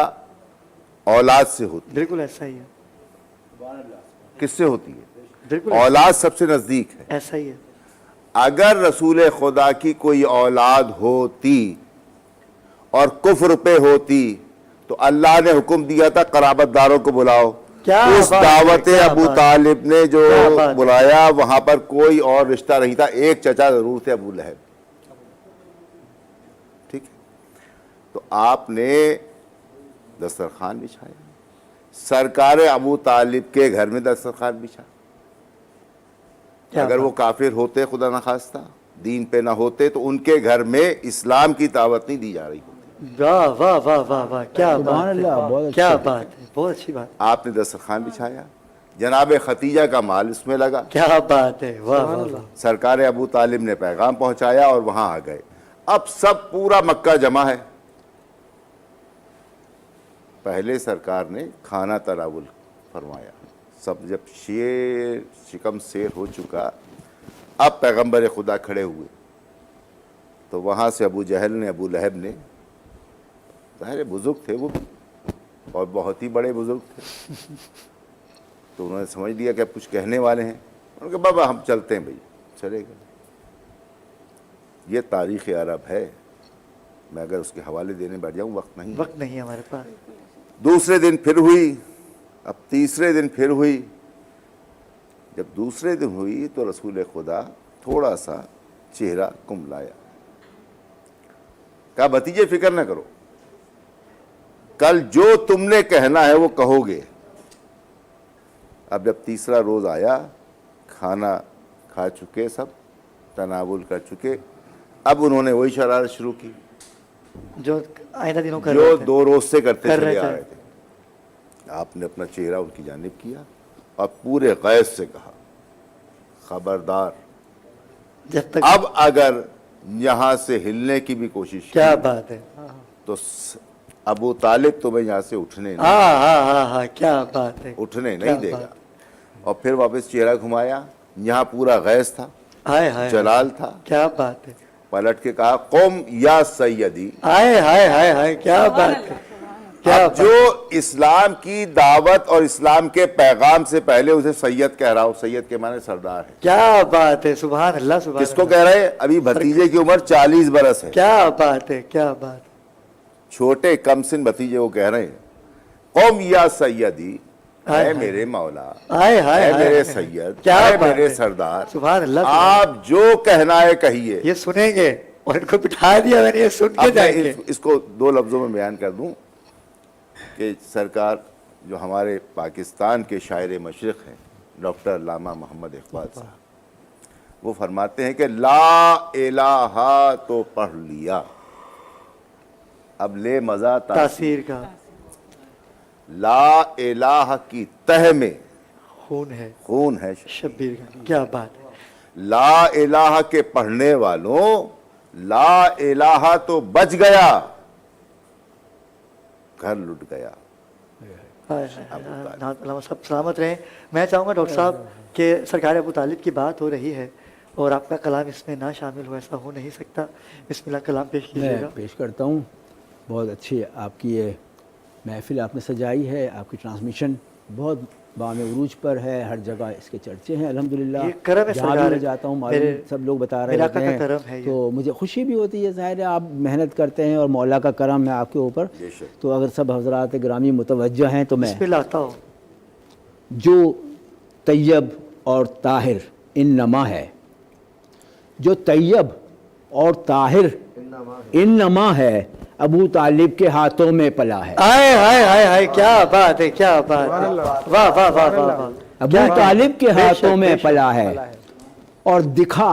اولاد سے ہوتی ہے؟ بالکل ایسا ہی ہے۔ کس سے ہوتی ہے؟ بالکل اولاد سب سے نزدیک ہے۔ ایسا ہی ہے۔ اگر رسول خدا کی کوئی اولاد ہوتی اور کفر پہ ہوتی تو اللہ نے حکم دیا تھا قرابت داروں کو بلاؤ۔ اس دعوت ابو طالب نے جو بلایا وہاں پر کوئی اور رشتہ نہیں تھا، ایک چچا ضرور تھے، ابو لہب۔ ٹھیک ہے، تو آپ نے دسترخوان بچھایا، سرکار ابو طالب کے گھر میں دسترخوان بچھا۔ اگر وہ کافر ہوتے خدا نخواستہ، دین پہ نہ ہوتے تو ان کے گھر میں اسلام کی دعوت نہیں دی جا رہی ہوتی۔ वाह वाह वाह वाह वाह, क्या सुभान बात अल्लाह, है, बहुत क्या अच्छा। बात है, बहुत अच्छी बात, आपने दस्तरखान बिछाया, जनाब खतीजा का माल इसमें लगा, क्या बात है, वाह वाह वाह, सरकार अबू तालिब ने पैगाम पहुंचाया और वहां आ गए। अब सब पूरा मक्का जमा है। पहले सरकार ने खाना तनावुल फरमाया, सब जब शेर शिकम शेर हो चुका, अब पैगंबर खुदा खड़े हुए तो वहाँ से अबू जहल ने, अबू लहब ने, ज़ाहिर बुजुर्ग थे वो भी और बहुत ही बड़े बुजुर्ग थे, तो उन्होंने समझ लिया कि अब कुछ कहने वाले हैं। उन्होंने कहा बाबा हम चलते हैं, भाई चले गए। ये तारीख़ अरब है, मैं अगर उसके हवाले देने बैठ जाऊँ वक्त नहीं, वक्त नहीं है हमारे पास। दूसरे दिन फिर हुई, अब तीसरे दिन फिर हुई। जब दूसरे दिन हुई तो रसूल खुदा थोड़ा सा चेहरा कुमलाया, कहा भतीजे फिक्र न करो, कल जो तुमने कहना है वो कहोगे। अब जब तीसरा रोज आया, खाना खा चुके, सब तनावुल कर चुके, अब उन्होंने वही शरारत शुरू की जो आइंदा दिनों कर जो रहे थे, 2 रोज से करते कर चले रहे आ थे। रहे थे। आपने अपना चेहरा उनकी जानिब किया और पूरे गैस से कहा, खबरदार, जब तक अब अगर यहाँ से हिलने की भी कोशिश क्या की बात है, तो अबू तालिब तुम्हें यहाँ से उठने नहीं, हाँ हाँ हाँ हाँ, क्या बात है, उठने क्या नहीं देगा। बात। और फिर वापस चेहरा घुमाया, यहाँ पूरा गैस था, हाय हाय, जलाल था, क्या बात है, पलट के कहा कौम या सैयदी। हाय हाय हाय हाय, क्या बात है, क्या अब जो इस्लाम की दावत और इस्लाम के पैगाम से पहले उसे सैयद कह रहा हूँ, सैयद के माने सरदार है। क्या बात है, सुभान अल्लाह, सुभान किसको अल्लाह। कह रहे हैं? अभी भतीजे की उम्र 40 बरस है, क्या बात है, क्या बात, छोटे कमसिन भतीजे को कह रहे हैं कौम या सैयदी, हाय है हाय। मेरे मौला, हाय हाय है हाय, मेरे हाय। सैयद, क्या है बात मेरे है। सरदार, सुभान अल्लाह, सुभान आप जो कहना है कहिए। ये सुनेंगे और इनको बिठा दिया मैंने, ये सुन के अब मैं जाएंगे। इसको 2 लफ्ज़ों में बयान कर दूं कि सरकार जो हमारे पाकिस्तान के शायर मशरिक़ हैं, डॉक्टर लामा मोहम्मद इकबाल साहब, वो फरमाते हैं कि ला इलाहा तो पढ़ लिया, अब ले मज़ा तासीर का ला इलाहा की तह में खून है शब्बीर का, क्या बात है, ला इलाहा के पढ़ने वालों, ला इलाहा तो बच गया, घर लुट गया। हाय हाय, अल्लाह सब सलामत रहें। मैं चाहूँगा डॉक्टर साहब कि सरकार अबू तालिब की बात हो रही है और आपका कलाम इसमें ना शामिल हो, ऐसा हो नहीं सकता। बिस्मिल्लाह, कलाम पेश कीजिएगा। मैं पेश करता हूँ। बहुत अच्छी आपकी ये महफिल आपने सजाई है, आपकी ट्रांसमिशन बहुत बाम उरूज पर है, हर जगह इसके चर्चे हैं अल्हम्दुलिल्लाह। ये करम है जहाँ सरकार, भी मैं जाता हूँ मालूम सब लोग बता रहे मेरा का हैं, करम है ये। तो मुझे खुशी भी होती है, ज़ाहिर है आप मेहनत करते हैं और मौला का करम है आपके ऊपर। तो अगर सब हज़रात ग्रामी मुतवज्जह हैं तो मैं बिस्मिल्लाह आता हूँ। जो तैयब और ताहिर इन्नमा है, जो तैयब और ताहिर इन्नमा है, अबू तालिब के हाथों में पला है। हाय हाय हाय हाय, क्या बात है, क्या बात है, वाह वाह वाह वाह वाह, अबू तालिब के हाथों में पला है और दिखा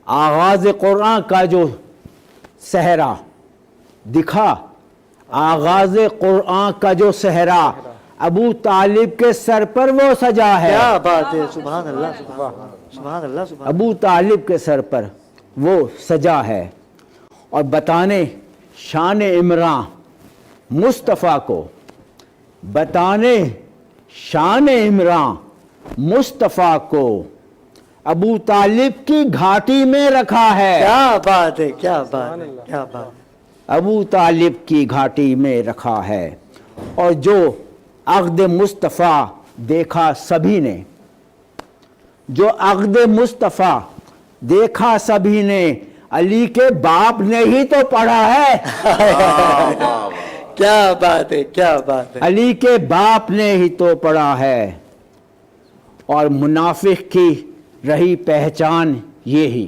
आगाज़ कुरान का जो सहरा, दिखा आगाज़ कुरान का जो सहरा अबू तालिब के सर पर वो सजा है। क्या बात है, सुभान अल्लाह, सुभान अल्लाह, सुभान। अबू तालिब के सर पर वो सजा है और बताने शान इमरान मुस्तफ़ा को, बताने शान इमरान मुस्तफ़ा को अबू तालिब की घाटी में रखा है। क्या बात है, क्या बात है, क्या बात, अबू तालिब की घाटी में रखा है। और जो अक़्द मुस्तफ़ा देखा सभी ने, जो अक़्द मुस्तफ़ा देखा सभी ने, अली के बाप ने ही तो पढ़ा है। क्या बात है, क्या बात है, अली के बाप ने ही तो पढ़ा है। और मुनाफिक की रही पहचान यही,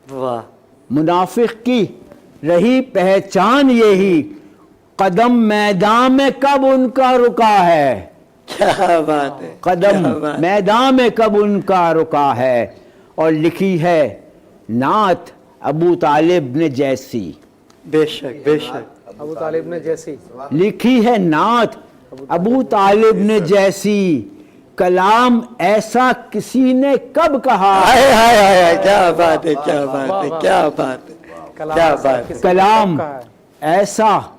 वाह, मुनाफिक की रही पहचान यही, कदम मैदान में कब उनका रुका है। क्या बात है, कदम क्या बात। मैदान में कब उनका रुका है। और लिखी है नात अबू तालिब ने जैसी, बेशक बेशक, अबू तालिब ने जैसी लिखी है नात अबू तालिब ने जैसी, कलाम ऐसा किसी ने कब कहा। हाय हाय हाय, क्या बात है, क्या बात है, क्या बात है, क्या बात है। कलाम ऐसा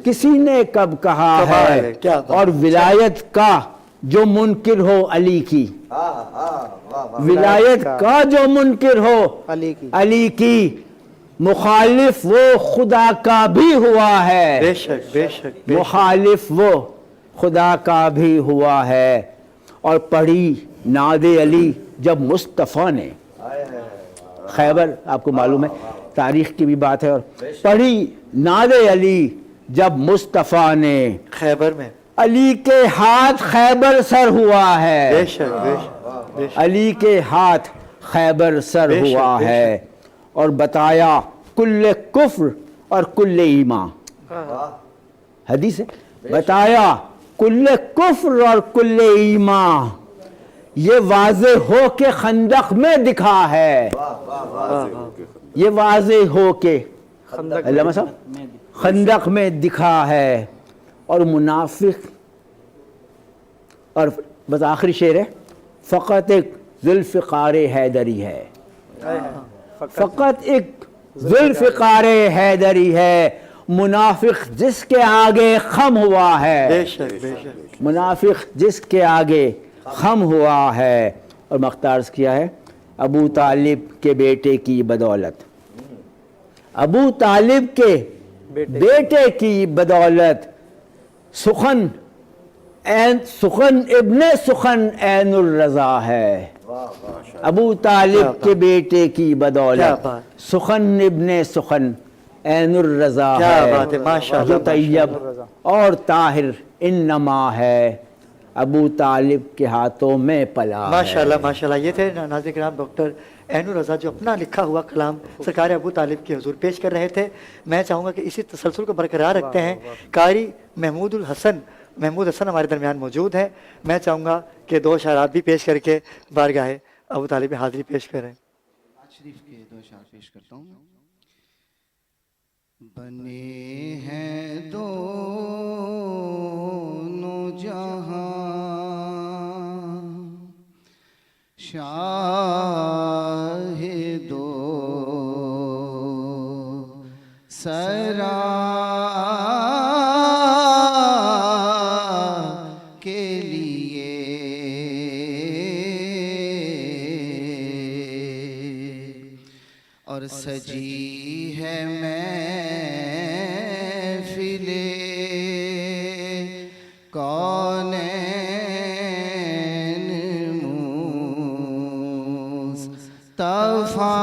किसी ने कब कहा है, क्या बात। और विलायत का जो मुनकिर हो अली की, विलायत का जो मुनकिर हो अली की, मुखालिफ वो खुदा का भी हुआ है। बेशक बेशक, मुखालिफ वो खुदा का भी हुआ है। और पढ़ी नादे अली जब मुस्तफ़ा ने, खैबर आपको मालूम है, तारीख की भी बात है, और पढ़ी नादे अली जब मुस्तफ़ा ने, खैबर में अली के हाथ खैबर सर हुआ है। बेशक बेशक बेशक, अली के हाथ खैबर सर बेशक, हुआ बेशक। है। और बताया कुल्ले कुफ्र और कुल्ले ईमान, हदीस है, बताया कुल्ले कुफ्र और कुल्ले ईमान, ये वाज़े हो के खंदक में दिखा है, ये वाज़े हो के अल्लामा साहब खंदक में दिखा है। और मुनाफिक, और बस आखिरी शेर है, फ़कत एक ज़ुल्फ़िकार हैदरी है, फ़कत एक ज़ुल्फ़िकार हैदरी है, मुनाफिक जिसके आगे खम हुआ है, बेशक बेशक, मुनाफिक जिसके आगे खम हुआ है। और मख्तार्स किया है अबू तालिब के बेटे की बदौलत, अबू तालिब के बेटे की बदौलत सुखन इब्ने सुखन ऐनुर रज़ा है। अबू तालिब के बेटे की बदौलत सुखन इब्ने सुखन ऐनुर रज़ा है, जो तैयब और ताहिर इन्नमा है, अबू तालिब के हाथों में पला है। माशाल्लाह माशाल्लाह। ये थे नाज़रीन किराम डॉक्टर ऐनुर रज़ा जो अपना लिखा हुआ कलाम सरकार अबू तालिब के हुजूर पेश कर रहे थे। मैं चाहूँगा कि इसी तसलसल को बरकरार रखते हैं। कारी महमूद हसन हमारे दरमियान मौजूद हैं। मैं चाहूँगा कि दो शायरात भी पेश करके बारगाह अबू तालिब में हाज़िरी पेश करें। शरीफ के दो शायर पेश करता हूँ। बने हैं दोनों जहां, शाहिदो सरा के लिए, और सजी है महफिले कौनैन मुस्तफा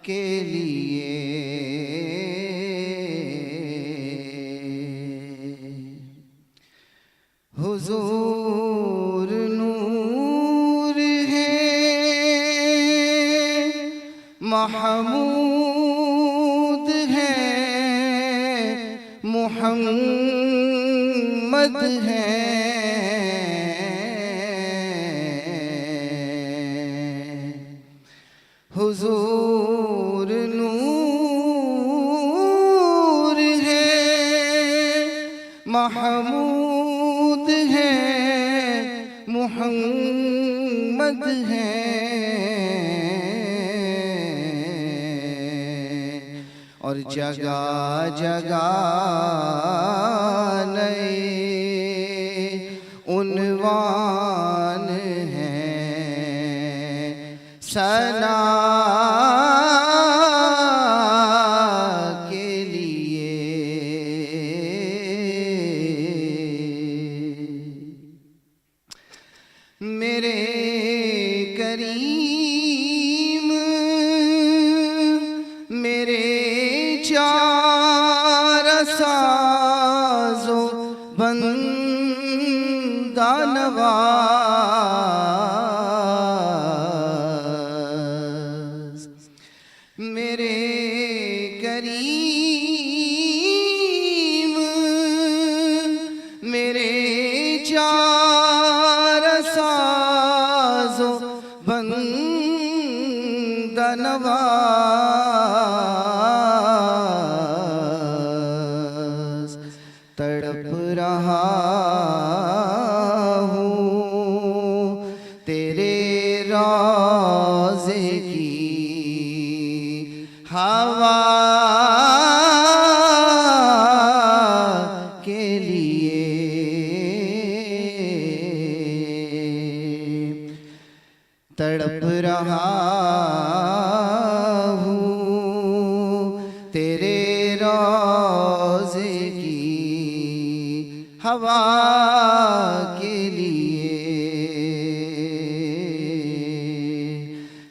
के लिए। हुजूर नूर है, महमूद है, मुहम्मद है, हुजूर नूर है, महमूद है, मुहम्मद है, और जगह जगह नए उन्वान हैं, सना के लिए। मेरे करीम मेरे चार सा नवाज तड़प रहा हूँ तेरे रोज़े की हवा के लिए तड़प रहा हूँ तेरे रोज़े की हवा के लिए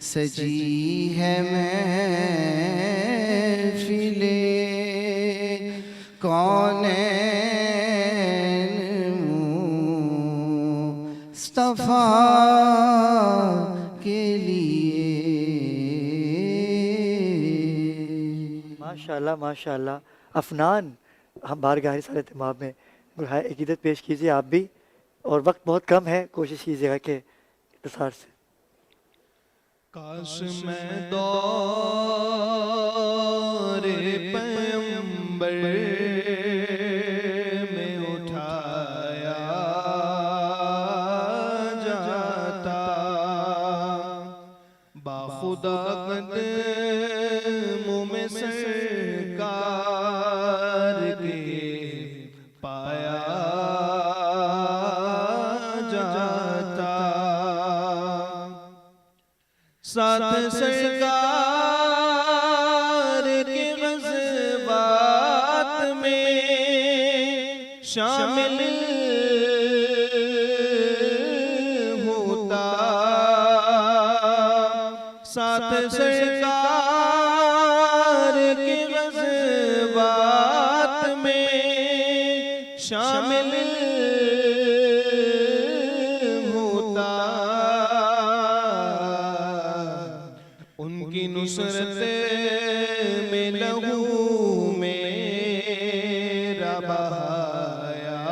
सजी है महफ़िले कौनैन मुस्तफ़ा के लिए। माशाल्लाह माशाल्लाह। अफनान, हम बारगाह सारे तमाम में बुरहाए अकीदत पेश कीजिए आप भी, और वक्त बहुत कम है, कोशिश कीजिएगा कि इख्तिसार से। काश मैं दौरे पैगंबर में उठाया जाता बाखुदा कदमों में सरकार के पाया जाता साथ सरकार के ग़ज़वात में शामिल होता साथ सरकार के ग़ज़वात में शामिल होता उनकी नुसरत में लहू मेरा बहाया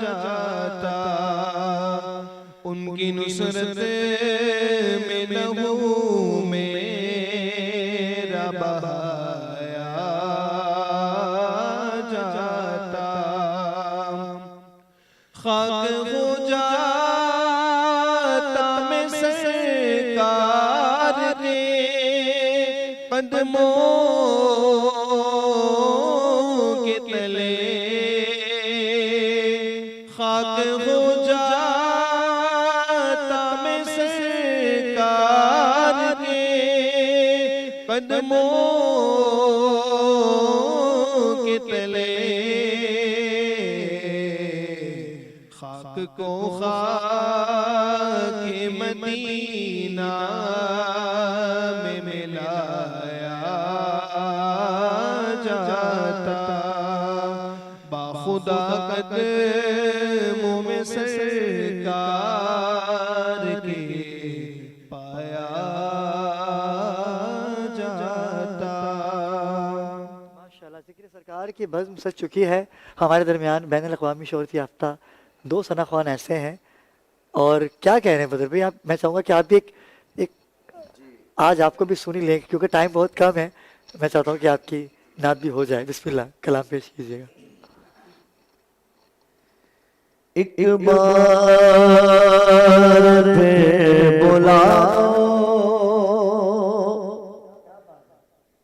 जाता उनकी नुसरत में लहू मेरा बहाया जाता खाक हो जाता मैं सरकार के कदमों के तले खाक हो जाता मैं सरकार के कदमों के तले खाक को खाक मदीना में मिलाया जाता बाखुदा कदमों में सरकार के पाया जाता। माशाल्लाह, ज़िक्र सरकार की बज़्म सज चुकी है। हमारे दरमियान बैनुल अक़वामी शोहरत याफ्ता दो सना ख्वान ऐसे हैं, और क्या कह रहे हैं बदर भाई आप, मैं चाहूँगा कि आप भी एक आज आपको भी सुनी लें, क्योंकि टाइम बहुत कम है। मैं चाहता हूँ कि आपकी नात भी हो जाए। बिस्मिल्लाह, कलाम पेश कीजिएगा। एक बार फिर बुलाओ,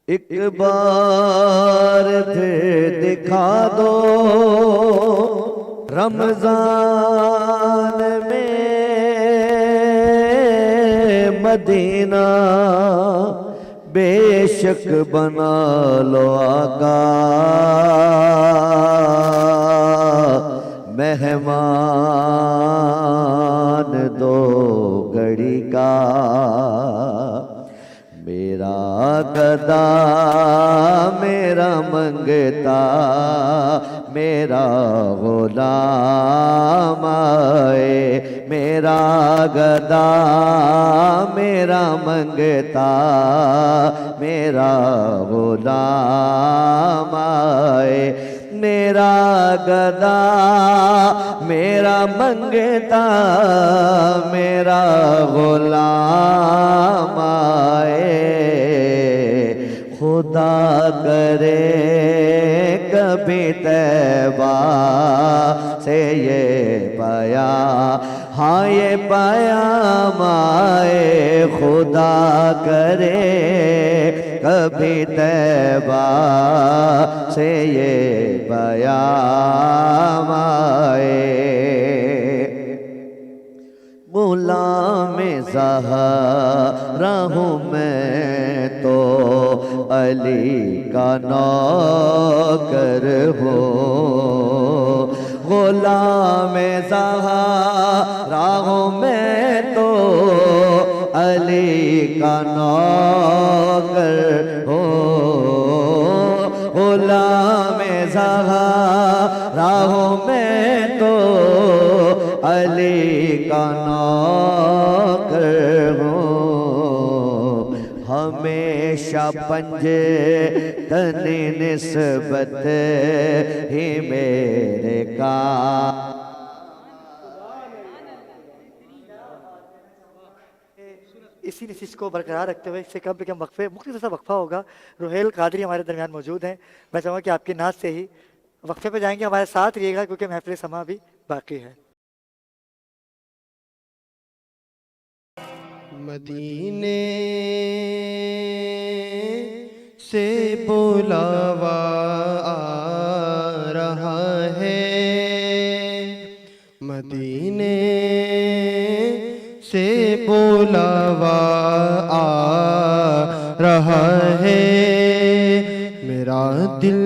एक बार फिर दिखा दो रमजान में मदीना बेशक बना लो आका मेहमान दो घड़ी का मेरा गदा मेरा मंगता मेरा गुलाम आए मेरा गदा मेरा मंगता मेरा गुलाम आए میرا گدا میرا منگتا میرا غلام آئے خدا کرے کبھی طیبہ سے یہ پیام ہاں یہ پیام آئے خدا کرے کبھی طیبہ سے یہ پیام آئے غلام زہرا ہوں میں تو علی کا نوکر ہوں غلام زہرا ہوں میں تو علی کا نوکر ہوں غلام زہرا ہوں میں تو علی کا نوکر ہوں ہمیشہ پنجے تن نسبت ہی میرے کام اسی نشست کو برقرار رکھتے ہوئے اس سے کم وقفے مختصر سا وقفہ ہوگا. روہیل قادری ہمارے درمیان موجود ہیں. میں چاہوں گا کہ آپ کی نعت سے ہی وقفے پہ جائیں گے. ہمارے ساتھ رہیے گا کیونکہ محفل سما بھی باقی ہے. مدینے سے بلاوا آ رہا ہے مدینے سے بلاوا آ رہا ہے میرا دل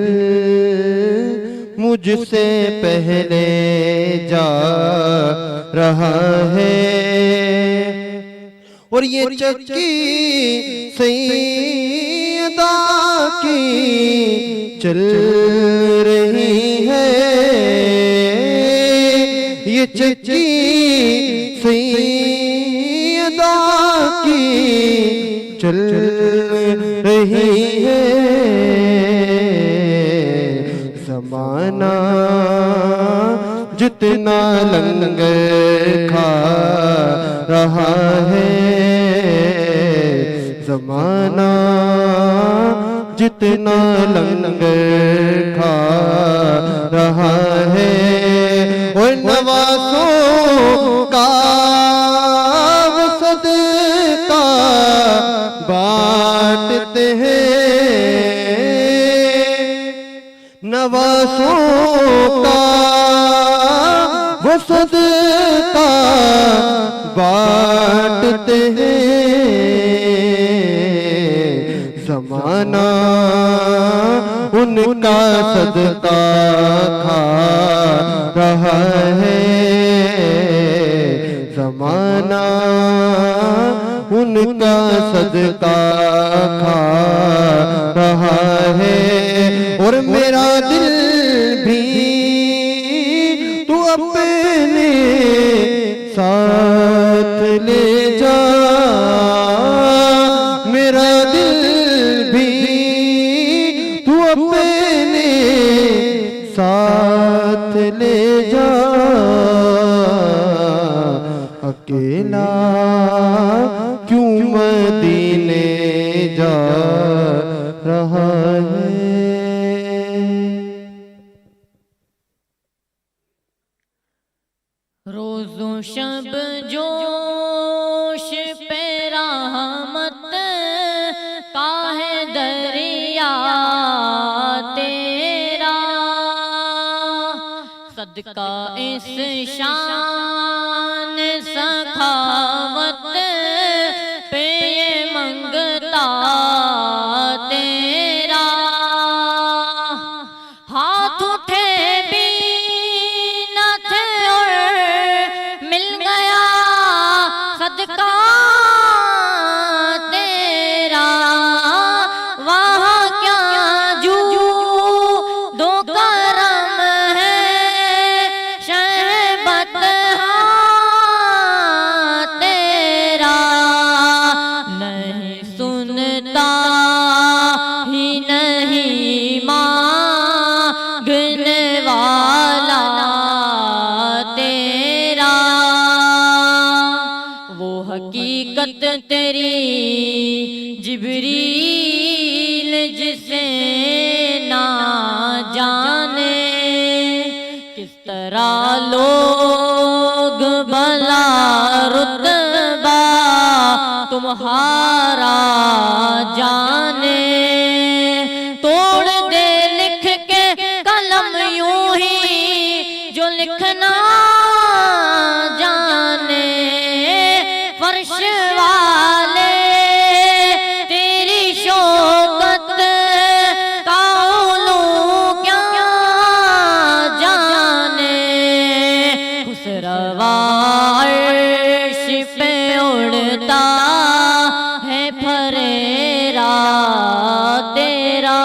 مجھ سے پہلے جا رہا ہے اور یہ چکی سیدہ کی چل رہی ہے یہ چکی سیدہ کی چل رہی ہے زمانہ جتنا لنگر کھا رہا ہے زمانہ جتنا لنگر کھا رہا ہے اور نوازوں کا وہ صدقہ بانٹتے ہیں نوازوں کا وہ صدقہ بانٹتے ہیں زمانہ ان کا صدقہ کھا رہا ہے زمانہ ان کا صدقہ کھا رہا ہے اور میرا دل بھی تو اپنے ساتھ لے جا میرا دل بھی تو اپنے ساتھ لے جا اکیلا کیوں مدینے جا رہا ہے روز و شب جوش پہ رحمت کا ہے دریا تیرا صدقہ اس شان سخاوت پہ یہ منگتا تیرا ہاتھ اٹھے بھی نہ تھے اور مل گیا صدقہ تیرا وہاں کیا جو دو کرم ہے شہبت تیرا किस तरह लोग भला रुतबा तुम्हारा जाने, तोड़ दे लिख के कलम यूं ही जो लिखना जाने, फर्श वाले तेरी शौकत का उलू क्या जाने, खुसरवा अर्श पे उड़ता है फरेरा तेरा।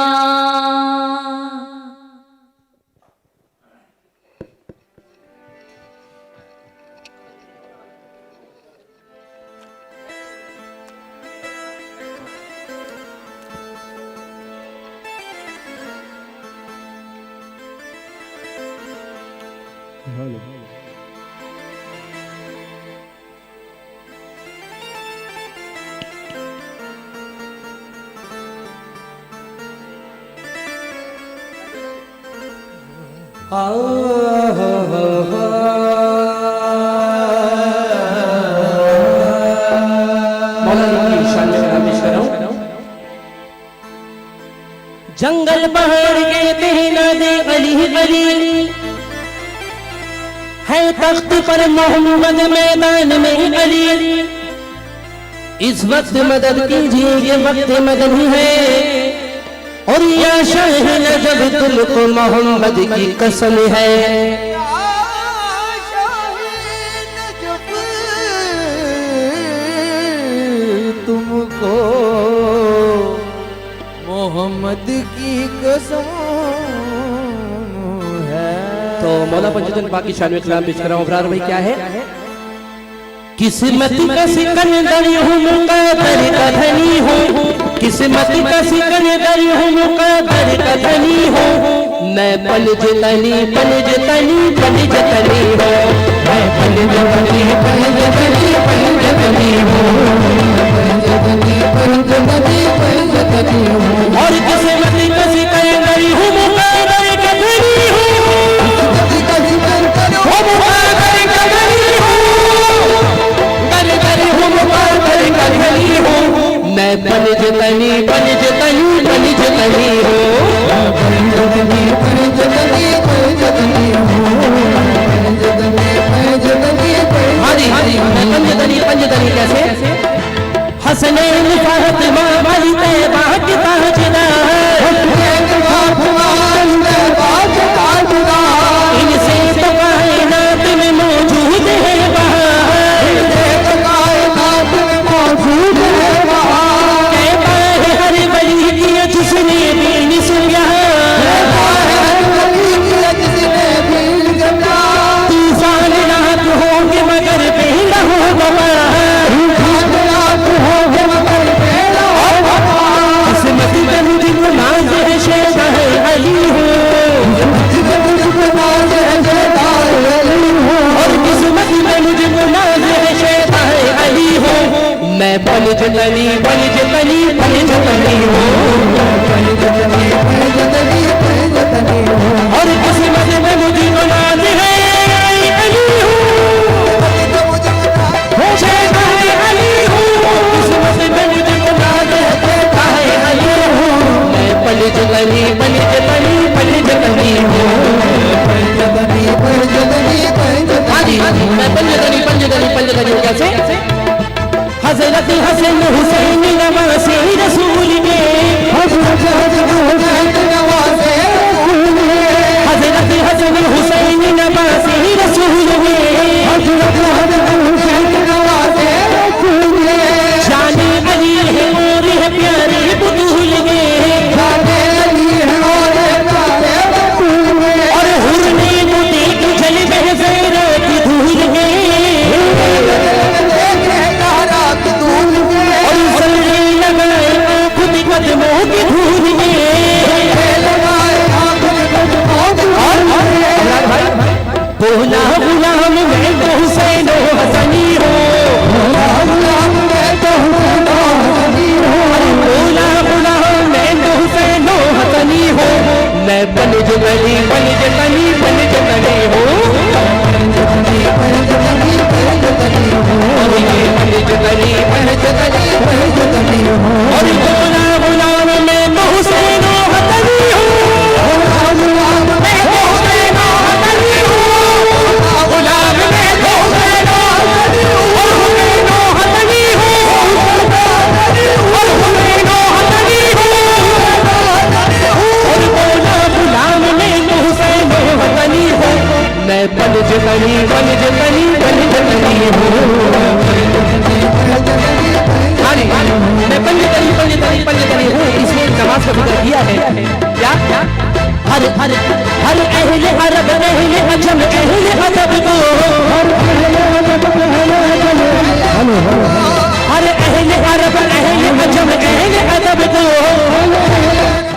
जंगल पहाड़ के बहना दे अली अली है तख्त पर मोहम्मद मैदान में अली। इस वक्त मदद कीजिए ये वक्त मदद ही है और या शाह नजब तुमको मोहम्मद की कसम है। तुमको मोहम्मद की कसम है। तो मौला पंचतन पाकी शान में कलाम पेश कर रहा हूं अबरार भाई, क्या है? किस्मत का सिकंदर हूँ मुक़द्दर का धनी हूँ, किस्मत का सिकंदर हूँ मुक़द्दर का धनी हूँ। मैं पलजतनी पलजतनी पलजतनी हूँ, मैं पलजतनी पलजतनी पलजतनी हूँ, पलजतनी पलजतनी हूँ। और किस्मत का सिकंदर हूँ मुक़द्दर का धनी हूँ, मैं पलजतनी पलजतनी पलजतनी हूँ, पलजतनी पलजतनी पलजतनी हूँ, पलजतनी पलजतनी। हाँ जी मैं पंजतनी पंजतनी कैसे? हसनैन फातिमा वाली तैयबा की ताजदार, इनसे तो कायनात में मौजूद है बहार, जिसने भी सुना तूफान रात होंगे मगर बेड़ा होगा, किस्मत में मुझको नाज है शेर अली हूँ, और किस्मत में मुझको नाज है शेर अली हूँ। मैं पलजतनी पलजतनी पलजतनी हूँ, और किस्मत में मुझे नाज है अली हूँ, शेर अली हूँ, किस्मत में मुझे नाज है अली हूँ। मैं पलजतनी पलजतनी पलजतनी हूँ, पलजतनी पलजतनी पलजतनी। मैं पलजतनी पलजतनी पलजतनी कैसे? हज़रत हसन हुसैन नवासे रसूल के, हज़रत हसन हुसैन नवासे रसूल में, शान अली है और है प्यारे बतूल में, और हुरने को देख जल बहज़रा की धूल में, और तली बलिद तली बलिद तली हूँ हाँ जी मैं बलिद तली बलिद तली बलिद तली हूँ इसमें नमाज का जिक्र किया है क्या हर हर हर अहले अरब अहले अजम अहले अदब को हर अहले अरब अहले अजम अहले अदब को